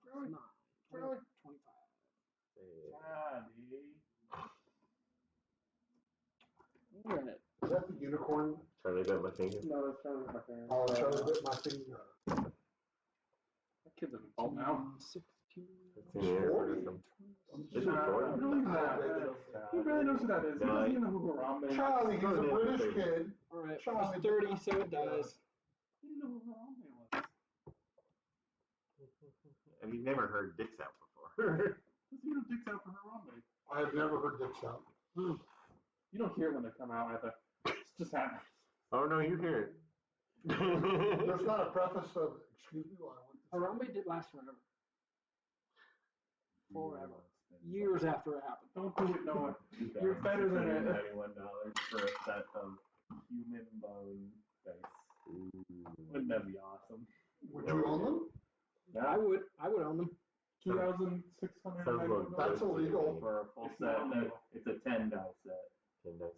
plus Really? 9. Really? 25. Ah, dude. All right. Is that the unicorn? Charlie bit my finger. No, that's probably my parents. Oh, Charlie bit my finger. That kid's an adult now. 16. It's in the air or something. Is it Jordan? Really not. He really knows who that is. He No, doesn't even know who Harambe is. Charlie, he's a Jordan is British the kid. All right. Charlie. Plus 30, so it dies. He didn't know who Harambe was. And you've never heard Dicks Out before. Let's see who dicks out for Harambe. I have never heard Dick's out. You don't hear when they come out either. It's just happens. Oh no, you hear it. There's not a preface of, excuse me, while I want to. Harambe did last forever. Forever. Years after it happened. Don't do it, Noah. You're better than it. $91 for a set of human bone dice. Wouldn't that be awesome? Would you own them? I would own them. 2,691. That's illegal. For a full set, no, it's a 10 die set. 10 dice.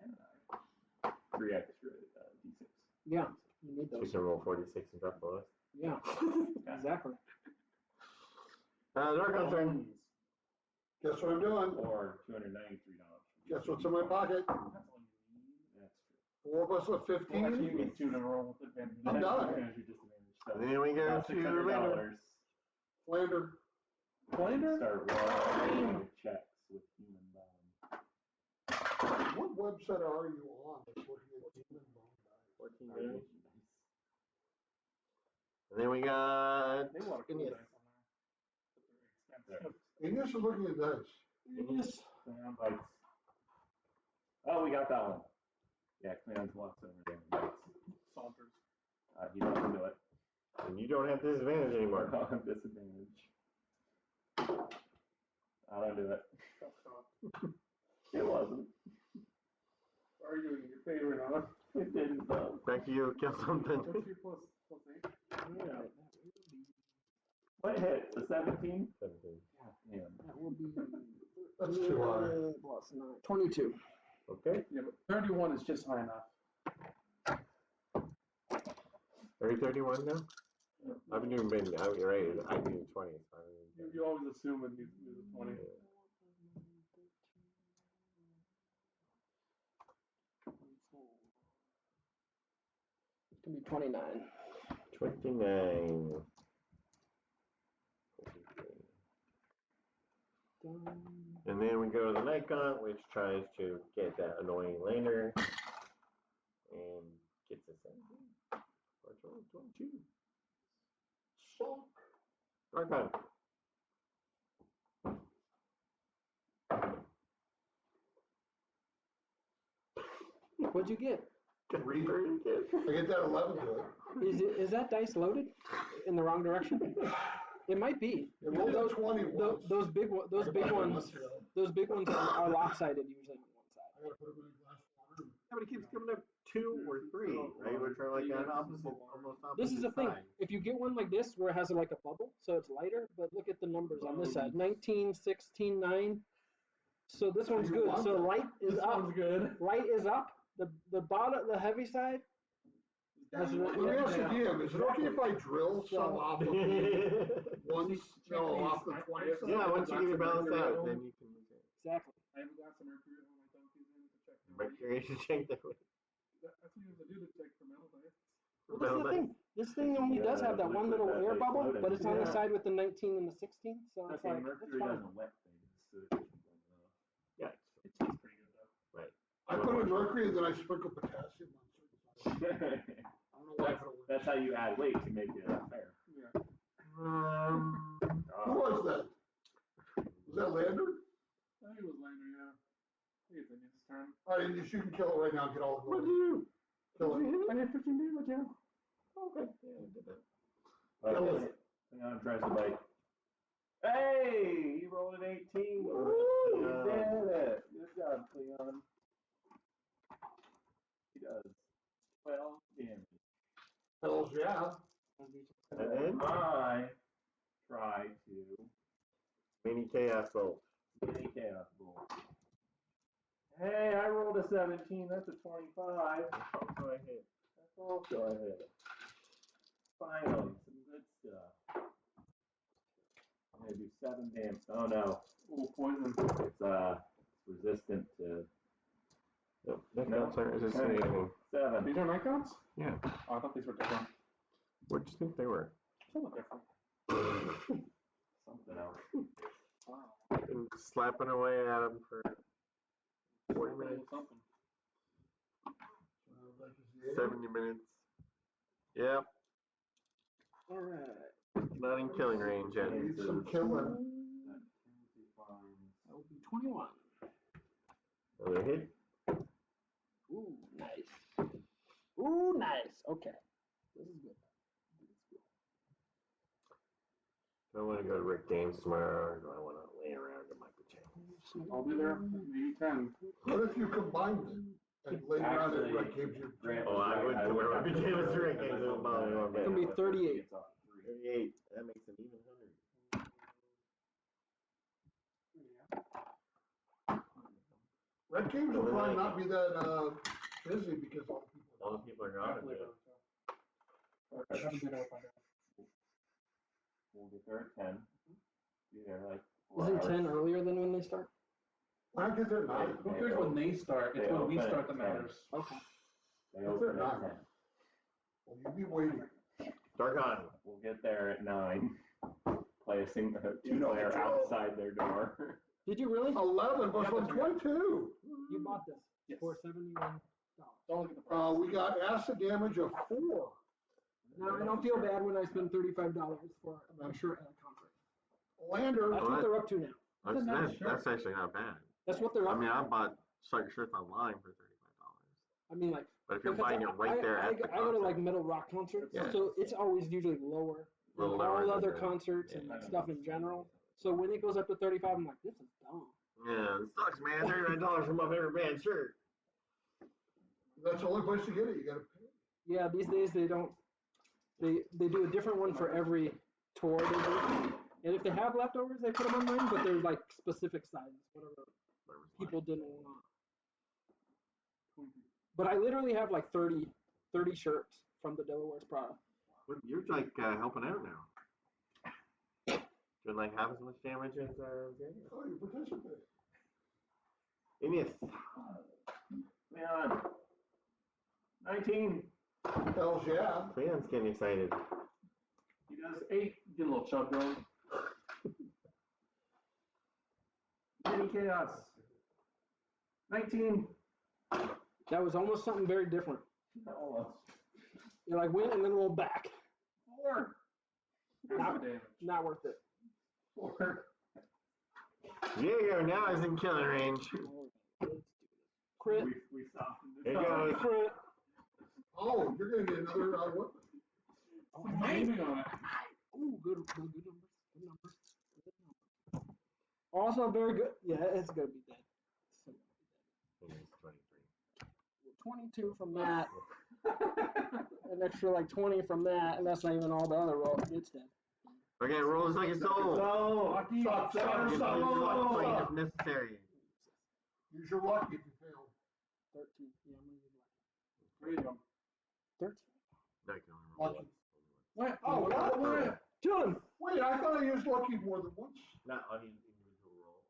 And 3 extra d6. Yeah, you need So you those. can roll 46 and drop the list. Yeah, exactly. Darkon's turn. Guess what I'm doing? Or $293. Guess what's in my pocket? That's all you need. That's true. 4 plus what, Well, actually, 15? you need 2 to roll with advantage. I'm done. Advantage or disadvantage. So And then we go about to Lander. $600. Flander. Flander? Start rolling with checks with human bone. What website are you on that's looking at demon bone dice? 14 damage. And then we got They want to cool Phineas. dice on there. But they're expensive. English is looking at dice. Yes. Cleon bites. Oh, we got that one. Yeah, Cleon's walks over there and bites. Salters. He doesn't do it. And you don't have disadvantage I anymore. don't have disadvantage. I don't do it. It wasn't. Arguing in your favor now. It didn't though. Back to you, kill something. What's your plus 8? Alright, What hit? The 17? 17. God damn. that will be That's too high. plus 9. 22. Okay. Yeah, but 31 is just high enough. Are you 31 now? I haven't even been, you're right, I do 20. So You always assume when you do the 20. It's going to be 29. 29. And then we go to the night gaunt, which tries to get that annoying lander and gets a 17. Or 22. Suck. Dark What'd you get? Three very good. I get that 11 to it. Is that dice loaded in the wrong direction? It might be. It rolled a 20 once. Those big ones are lopsided usually on one side. I gotta put them in a glass of water. Yeah, but it keeps coming up 2 or 3, right? Which are like on opposite, almost opposite This is the thing. sides. If you get one like this where it has like a bubble, so it's lighter, but look at the numbers on this side. 19, 16, 9. So this one's good. So light is up. Sounds good. Light is up. The bottom, the heavy side. Let me ask you, DM, is it okay if I drill some off of the once, no, off the 20? Yeah, once you get it balanced out, then you can use it. Exactly. I haven't got some mercury on my thumb keys in to check. Mercury should check that way. That's what you have to do to check for metal dice. Well, this is the thing. This thing only does have that one little air bubble, but it's on the side with the 19 and the 16. So it's Okay, like, Mercury it's fine. doesn't wet things, so it doesn't blow it off. Yeah. It tastes pretty good though. Right. I put in mercury and then I sprinkle potassium on certain sides. I don't know why I put it. That's how you add weight to make it fair. Yeah. Who was that? Was that Lander? I think it was Lander, yeah. I think it's in his turn. Alright, you can kill it right now and get all the What'd glory. you do? Kill it. I did 15 damage, yeah. Okay. Yeah, I did that. Kill it. Leon tries to bite. Hey, he rolled an 18. Woo! You did it. Good job, Leon. He does 12 damage. Hells yeah. And then I try to mini chaos bolt. mini chaos bolt. Hey, I rolled a 17. That's a 25. That's also a hit. That's also a hit. Finally, some good stuff. I'm gonna do 7 damage. Oh no. Oh, poison. It's resistant to Nope. That's not resistant to anything. 7. These are night counts? Yeah. Oh, I thought these were different. What did you think they were? Somewhat different. Something else. Wow. Been slapping away at them for 40 minutes. Something. 70 minutes. Yep. All right. Not in killing range yet. Need some killing. That will be 21. Another hit. Ooh, nice. Ooh, nice. Okay. This is good. Do I want to go to Rick Games tomorrow, or do I want to lay around in my pajamas? I'll be there. Maybe 10. What if you combined it and laid around it like gives you? Oh, I would wear my pajamas to Rick Games. It would bother me one It's going to bit. be 38. 38. That makes an even 100. Red Games will probably not be that busy because all the people. All the people are gone. I haven't been able to find out. We'll get there at 10. Be there like 4 Isn't hours. 10 earlier than when they start? When I get there at 9. Who cares when they start? It's They when we open start at that 10. matters. Okay. They It's open at at 9. 10. Well, you be waiting. Darkon. We'll get there at 9. Placing a 2-player outside their door. Did you really? 11 plus 1, 22. You bought this Yes. for $71. Don't look at the price. We got acid damage of 4. Now, I don't feel bad when I spend $35 for a shirt at a conference. Lander. That's what they're up to now. That's a nice That's shirt. actually not bad. That's what they're I up mean, to. I bought shirts online for $35. I mean, like, But if you're because buying it right there at the I go to like concert, metal rock concerts, Yeah. so it's always usually lower than Little lower all than other the- concerts and yeah. stuff in general. So when it goes up to 35, I'm like, this is dumb. yeah, it sucks, man. $39 for my favorite band shirt. That's the only place to get it, you gotta pay. Yeah, these days they don't. They do a different one for every tour they do. And if they have leftovers, they put them online, but they're like specific sizes, whatever people didn't want. But I literally have like 30 shirts from the Delaware's product. Well, you're like helping out now. Doing like half as much damage as Daniel. Oh, you participate. Ineos. Man, 19. Hells yeah. Fans getting excited. He does 8. Get a little chug going. Mini chaos. 19. That was almost something very different. Almost. You like went and then rolled back. 4. Not, Damage. not worth it. 4. Yeah, now he's in killing range. Crit. We softened it. There you go. Crit. Oh, you're gonna get another, what? Oh, I'm nice. aiming on it. Ooh, good numbers. Good numbers. Good numbers. Also very good. Yeah, it's gonna be dead. It's gonna be dead. He's 23. 22 from that. An extra like 20 from that, and that's not even all the other roll. It's dead. Okay, roll his second soul. No! Lucky. Suck, suck, Use suck, luck point suck. if necessary. Use your luck if you fail. 13. Yeah, I'm gonna use lucky. There you go. 13. No, you can only roll Lucky. once. What? Oh, what? Kill him. Wait, I thought I used lucky more than once. Not on individual roll.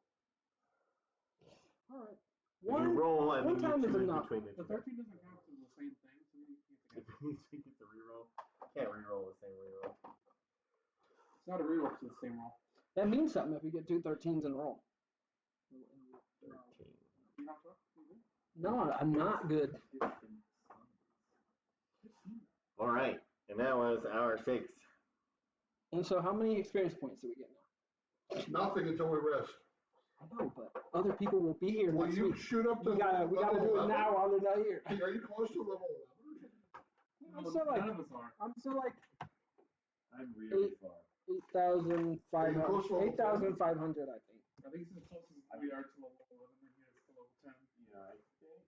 All right. If you roll and one then time you is choose enough. between the The two. 13 doesn't count as the same thing, so you get If you get the reroll, can't reroll the same reroll. It's not a reroll, it's the same roll. That means something if you get 2 13s in a row. 13. You not sure? No, I'm not good. All right, and that was hour 6. And so, how many experience points do we get now? Nothing until we rest. I know, but other people will be here Will next you week. shoot up to We gotta level do it 11? now while they're not here. Are you close to level 11? I'm still like, None of us are. I'm still like I'm really far. 8,500. close to level 8,500, I think. I think this is the closest we are to level 11 and he is to level 10. Yeah, I think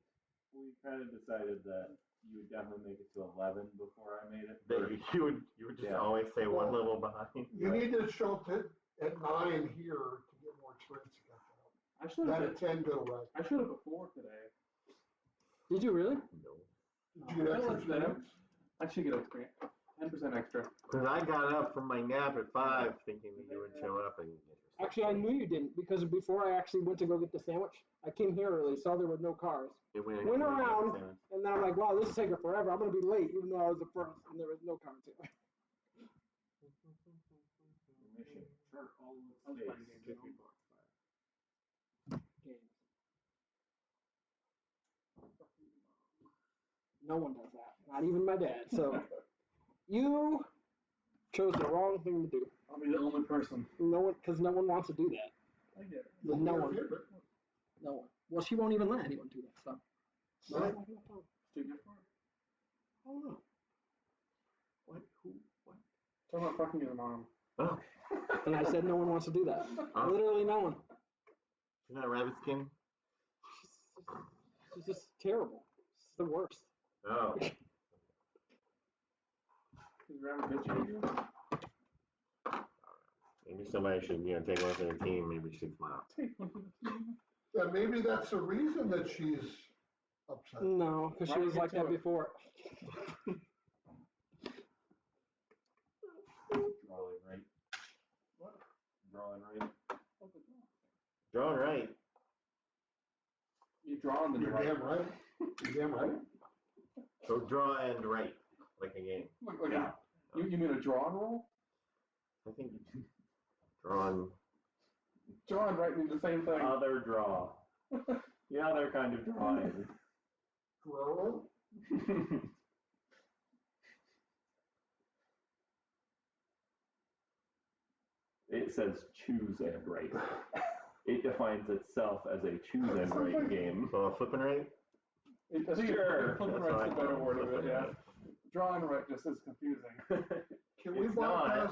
we kind of decided that you would definitely make it to 11 before I made it. That you would just Yeah. always say one Well, level behind. You need to show up at 9 here to get more experience to catch up. I should Then have at 10 go right. I should have before today. Did you really? No. Did you get extra Let's do it. experience? I should get experience. 10% extra. Because I got up from my nap at 5 thinking that you would show up and get your Actually, I knew you didn't because before I actually went to go get the sandwich, I came here early, saw there were no cars. It Went around, and then I'm like, wow, this is taking forever. I'm going to be late, even though I was the first, and there was no cars here. Mission. Chart all I was of playing space. games, you know. Games. No one does that, not even my dad. So you chose the wrong thing to do. I'll be the only person. No one, because no one wants to do that. I get it. You'll No be our one. favorite. No one. Well, she won't even let anyone do that stuff. So, Right. I don't know. Too good for it. I don't know. What? Who? What? Talk about fucking your mom. Oh, And I said no one wants to do that. Literally no one. isn't that rabbit skin? She's just terrible. It's the worst. Oh. Is your average bitch you? Maybe somebody should, take one for the team. Maybe she'd smile. Take one for the team. Yeah, maybe that's the reason that she's upset. No, because she Why was get like to that it? before. Drawing right. What? Drawing right. What's it called? Drawing right. You draw on the You're right. damn right. You're damn right. So draw and right, like a game. Like you mean a draw and roll? I think drawing. Draw and right mean the same thing. Other draw. The other kind of drawing. Draw. It says choose and right. It defines itself as a choose and right game. So flipping right. I think Sure. flipping That's right's the what I better thought. word of it, yeah. Drawing right just is confusing. Can we It's not.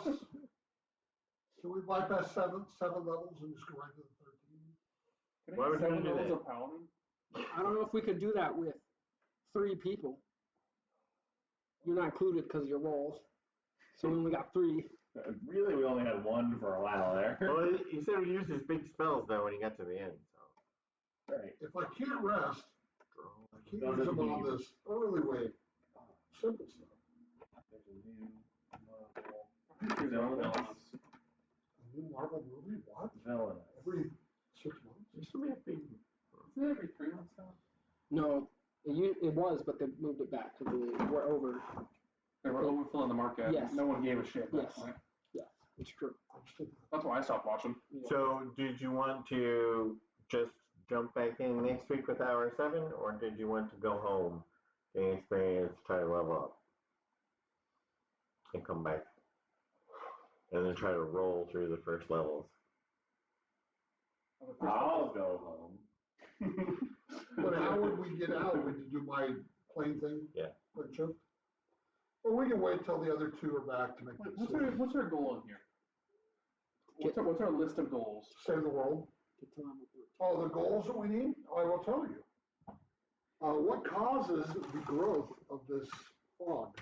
bypass seven levels and just go right to the 13? Can Why I would get you 7 do levels that? of paladin? I don't know if we could do that with 3 people. You're not included because of your rolls. So we only got 3. Really, we only had 1 for a while there. Well, he said he used his big spells though when he got to the end. So Right. If I can't rest, draw. I can't use them on this early wave. Simple stuff. There's a new Marvel Villainous. A new Marvel movie? What? villain. Every 6 months? Used to be a big. Isn't it every 3 months now? No, it was, but they moved it back because we're over. They were overfilling the market. Yes. No one gave a shit at that Yes. point. Yeah, it's true. I'm still. That's why I stopped watching. Yeah. So did you want to just jump back in next week with hour 7, or did you want to go home, gain experience, try to level up, and come back, and then try to roll through the first levels? I'll go home. But how would we get out? Would you do my plane thing? Yeah. Plane shift? Or we can wait till the other 2 are back to make the decision. What's our goal in here? What's our list of goals? Save the world. Get to level 13. Oh, the goals that we need? I will tell you. What causes the growth of this fog?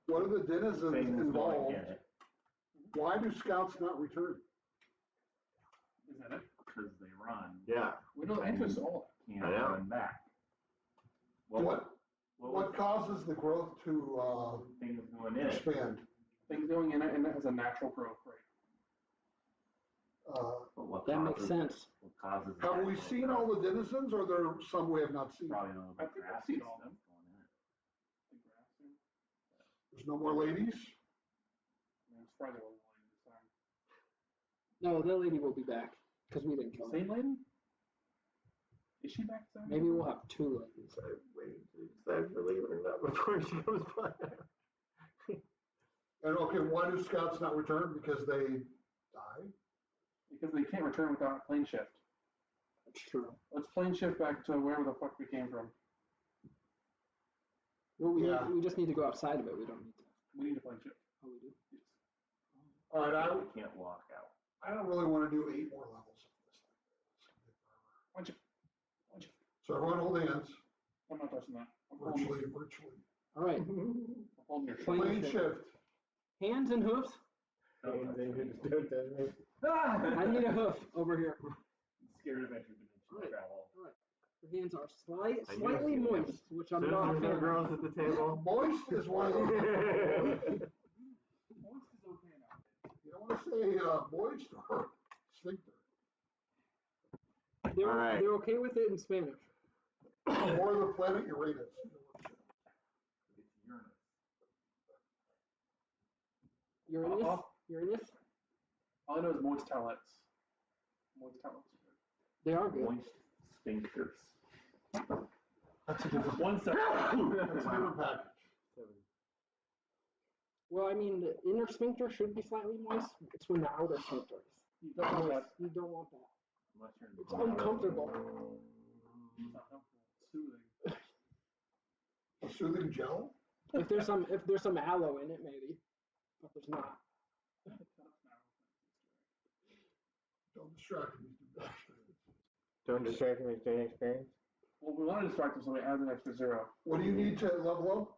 What are the denizens Things going involved? in it. Why do scouts not return? Is that it? Because they run. Yeah. We don't interest all Can't I know. run back. What was causes the growth to things going in it? expand? things going in it, and it has a natural growth rate. But what That makes causes- sense. What causes Have we that? seen all the denizens, or are there some we have not seen? Probably no I think I've grass seen and all of stuff them. going in it. The grass thing. There's no more ladies? I'm surprised there wasn't one this time. No, the lady will be back because we didn't kill her. Same lady? Is she back there? Maybe we'll have 2 ladies. So waiting to decide believe it or not before she comes by. And okay, why do scouts not return? Because they die? Because they can't return without a plane shift. That's true. Let's plane shift back to wherever the fuck we came from. Well, Yeah. we just need to go outside of it. We don't need to. We need a plane shift. Oh, we do? Yes. All right, We can't walk out. I don't really want to do 8 more levels of this. It's gonna take forever. Why'd you? So everyone hold hands, I'm not touching that. I'm holding, virtually. All right. I'm holding your Plane Plane shift. shift. Hands and hoofs. Don't I need a hoof over here. Scared of interdimensional Right. travel. Your hands are I knew slightly it. moist, which I'm So not a there's no fan of. girls at the table. Moist is one of those, Moist is okay now. you don't want to say moist or sphincter. They're, All right. they're okay with it in Spanish. Or the planet Uranus. It's Uranus. Uranus? Uranus? All I know is moist towelettes. Moist towelettes are good. They are good. Moist sphincters. That's a different, One second. that's a different package. Well, I mean, the inner sphincter should be slightly moist. It's when the outer sphincter is. You don't want that. You don't want that. Unless you're in It's uncomfortable. It's not helpful. It's soothing. A soothing gel? If there's some aloe in it, maybe, but there's not. Don't distract me. Don't distract me with gain experience. Well, we want to distract them, so we add an extra 0. What do you need to level up?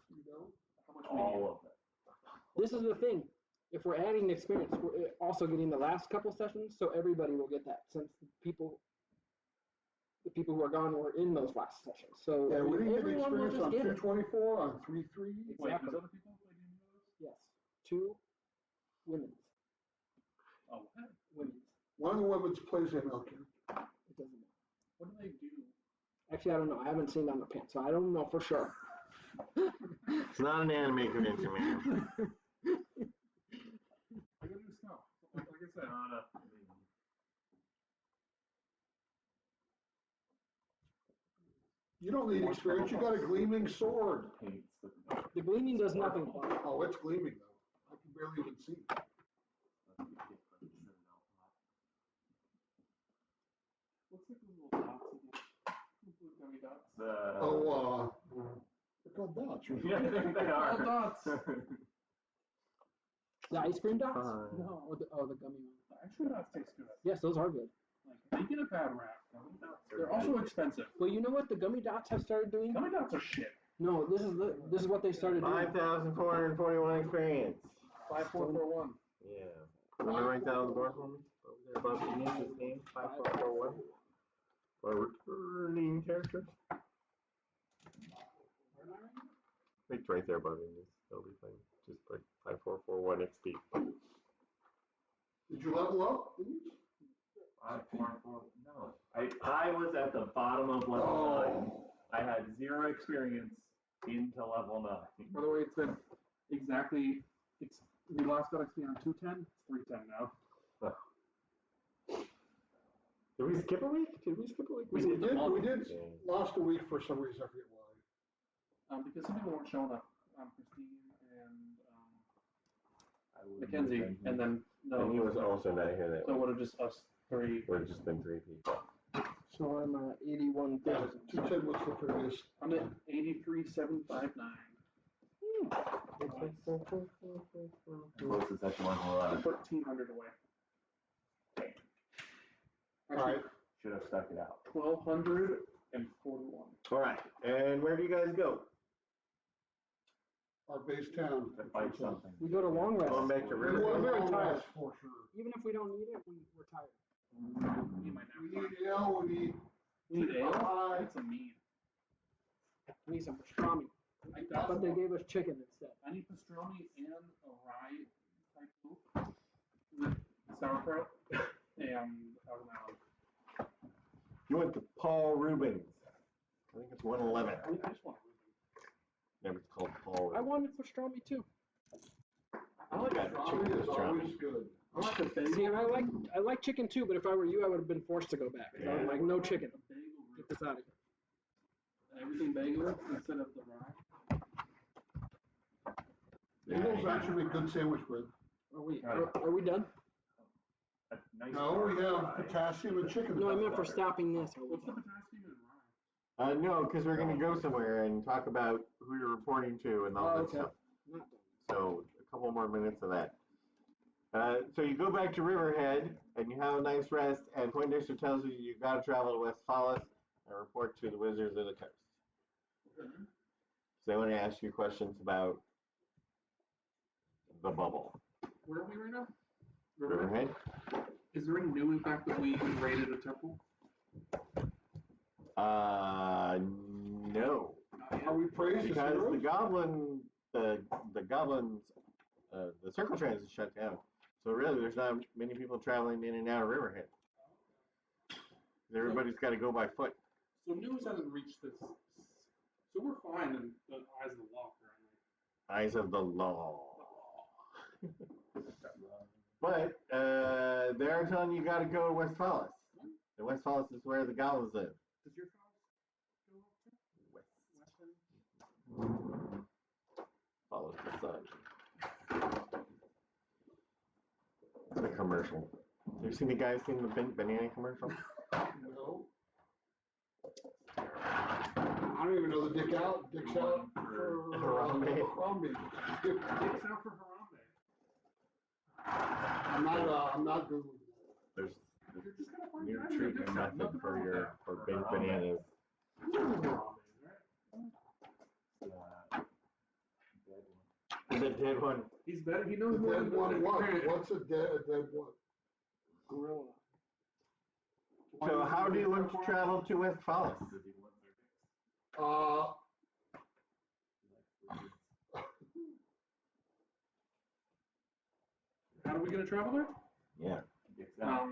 You know? How much we need? all of it. This is the thing. If we're adding the experience, we're also getting the last couple sessions, so everybody will get that since the people who are gone were in those last sessions. So Yeah, we didn't get everyone will experience just on get it. 224, on 3.3. Wait, Exactly. there's other people who played any of those? Yes, 2 women's. Oh, what? Women's. One of the women's plays a male character. It doesn't matter. What do they do? Actually, I don't know. I haven't seen it on the pants, so I don't know for sure. It's not an anime convention, man. I gotta do snow. Like I said, Not a You don't need experience, you got a gleaming sword. paints the The gleaming does nothing. Oh, it's gleaming though. I can barely even see. what's like the little dots again? Little gummy dots. They're called dots, right? Yeah, I think they are. All dots. The ice cream dots? No. Or the gummy ones? Actually, dots taste good. Yes, those are good. Like, they get a bad rap. Gummy dots. They're also expensive. Well, you know what the gummy dots have started doing? Gummy dots are shit. No, this is what they started doing. 5,441 experience. 5441. Yeah. Can you write that on the board for me? Over there above Denise's name, 5441. For returning characters. It's right there above Denise. That'll be fine. Just put 5441 XP. Did you level up? 544. No, I was at the bottom of level 9. I had 0 experience into level 9. By the way, it's been exactly. We last got XP on 210. It's 310 now. Did we skip a week? We did lost a week for some reason. I forget why. Because some people weren't showing up. Christine and Mackenzie, and then And he was also not here that So it week. would have just us 3. Would have just been 3 people. So I'm at 81,000. 210 was the previous. I'm at 83,759. Closest second one will 1,300 away. All right. should have stuck it out. 1,241. All right. And where do you guys go? Our base town. To fight something. We go to long rest. Going back to We're River. going very long tired. rest for sure. Even if we don't need it, we're tired. We might We have need ale, we need We need ale? Pie. That's a mean. We need some pastrami. But they gave us chicken instead. I need pastrami and a rye type soup with sauerkraut and I don't know. You went to Paul Rubens. I think it's 111. I just want a Reuben. Yeah, it's called Paul I Rubens. wanted pastrami too. I like that Pastrami chicken is always pastrami. good. I like a bagel. See, and I like chicken too, but if I were you, I would have been forced to go back. I was like, no A chicken. bagel Get this out of here. everything bagel instead of the rye. Bagels actually make good sandwich bread. Are we done? A nice No, we have fry. potassium and chicken. No, I meant for stopping this. What's the potassium in rye? No, because we're going to go somewhere and talk about who you're reporting to and all Oh, that okay. stuff. Not done. So a couple more minutes of that. So you go back to Riverhead and you have a nice rest, and Poindexter tells you got to travel to West Fallis and report to the Wizards of the Coast. Okay. So they want to ask you questions about the bubble. Where are we right now? Riverhead? Is there any new impact that we raided a temple? No. Are we praised as Because the heroes? goblins, the circle trains is shut down. So really, there's not many people traveling in and out of Riverhead. Everybody's got to go by foot. So news hasn't reached this. So we're fine in the eyes of the law currently. Eyes of the law. But they're telling you got to go to West Fallis. And West Fallis is where the goblins live. Does your house go up to West. Western? Follows the sun. It's a commercial. Have you seen the guy seen the banana commercial? No. I don't even know the Dick's out for Harambe. Harambe. Dicks out for Harambe. I'm not Googling that. There's You're just gonna find new guys with treatment dicks out. method Nothing for wrong with your that. for big bananas. You know what Harambe is, right? Dead one. The dead one. He's better. He The knows more dead than one what? What's a dead what? Gorilla. So how do you want to travel to West Fallis? Does he want their dicks? He likes lizards. How are we gonna travel there? Yeah. Dicks out.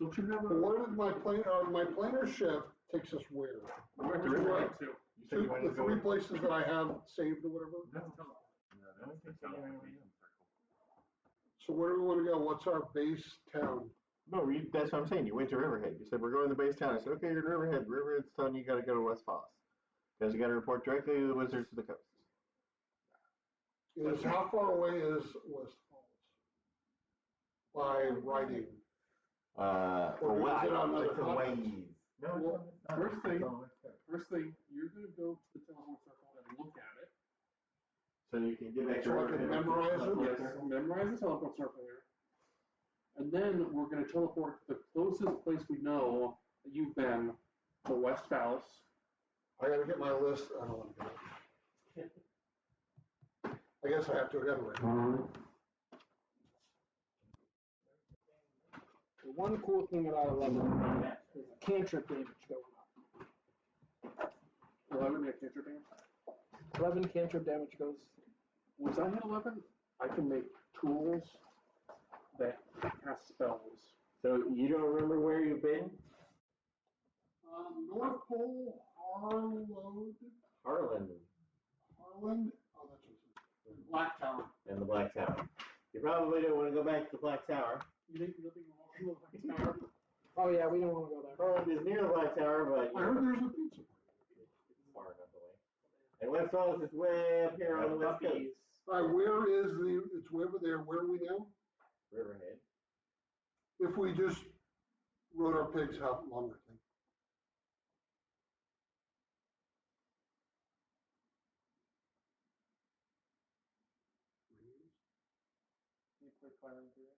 Don't you have a? Where did my planar shift takes us where? Where'd you Riverhead. go to? You said you wanted The to go. three places that I have saved or whatever. That's teleport. No, that's the teleportation circle. So where do we want to go? What's our base town? No, that's what I'm saying. You went to Riverhead. You said we're going to the base town. I said okay, you're to Riverhead. Riverhead's telling you got to go to West Fallis because you got to report directly to the Wizards of the Coast. How far away is West Falls? By riding. Or is it on it's a another ways. No, Well, it's not. first thing- first thing, you're gonna go to the teleport circle and look at it. So you can get back So I can memorize it? Yes, memorize the teleport circle here. And then we're gonna teleport to the closest place we know that you've been, to West Palace. I gotta get my list, I don't wanna go. I guess I have to again, right? The one cool thing about 11 is the cantrip damage going up. 11 get cantrip damage. 11 cantrip damage goes. Once I hit 11, I can make tools that cast spells. So you don't remember where you've been? North Pole, Harland, Harlan oh, that's what it is. Black Tower. and the Black Tower. You probably don't want to go back to the Black Tower. You think we're walking to the Black Tower? Oh yeah, we don't want to go there. Harlan is near the Black Tower, but I heard there's a pizza place. it's far enough away. And West Falls is way up here on the west coast. All right, where is it's over there, where are we now? Riverhead. If we just rode our pigs, how long would it take? You quick fire into it.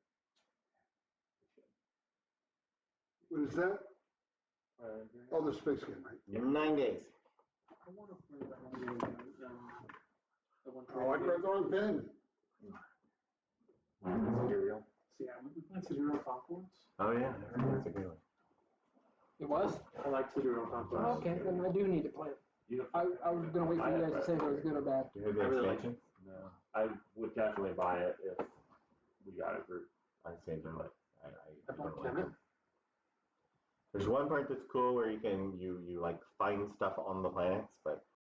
What is that? Fire into it. Oh, the space game, right? In 9 days. I wonder if we're that one again. The one Oh, I grabbed the wrong pen. Cereal. So yeah, we played Sidereal Conference. Oh yeah, that's a good one. It was? I like Sidereal Conference. Oh, okay, then I do need to play it. I was gonna wait for you guys to say if it was good or bad. Do you have the I really like expansion? No, I would definitely buy it if we got a group. I'd say do it. I I bought don't like Kemet. them. There's one part that's cool where you can you like find stuff on the planets, but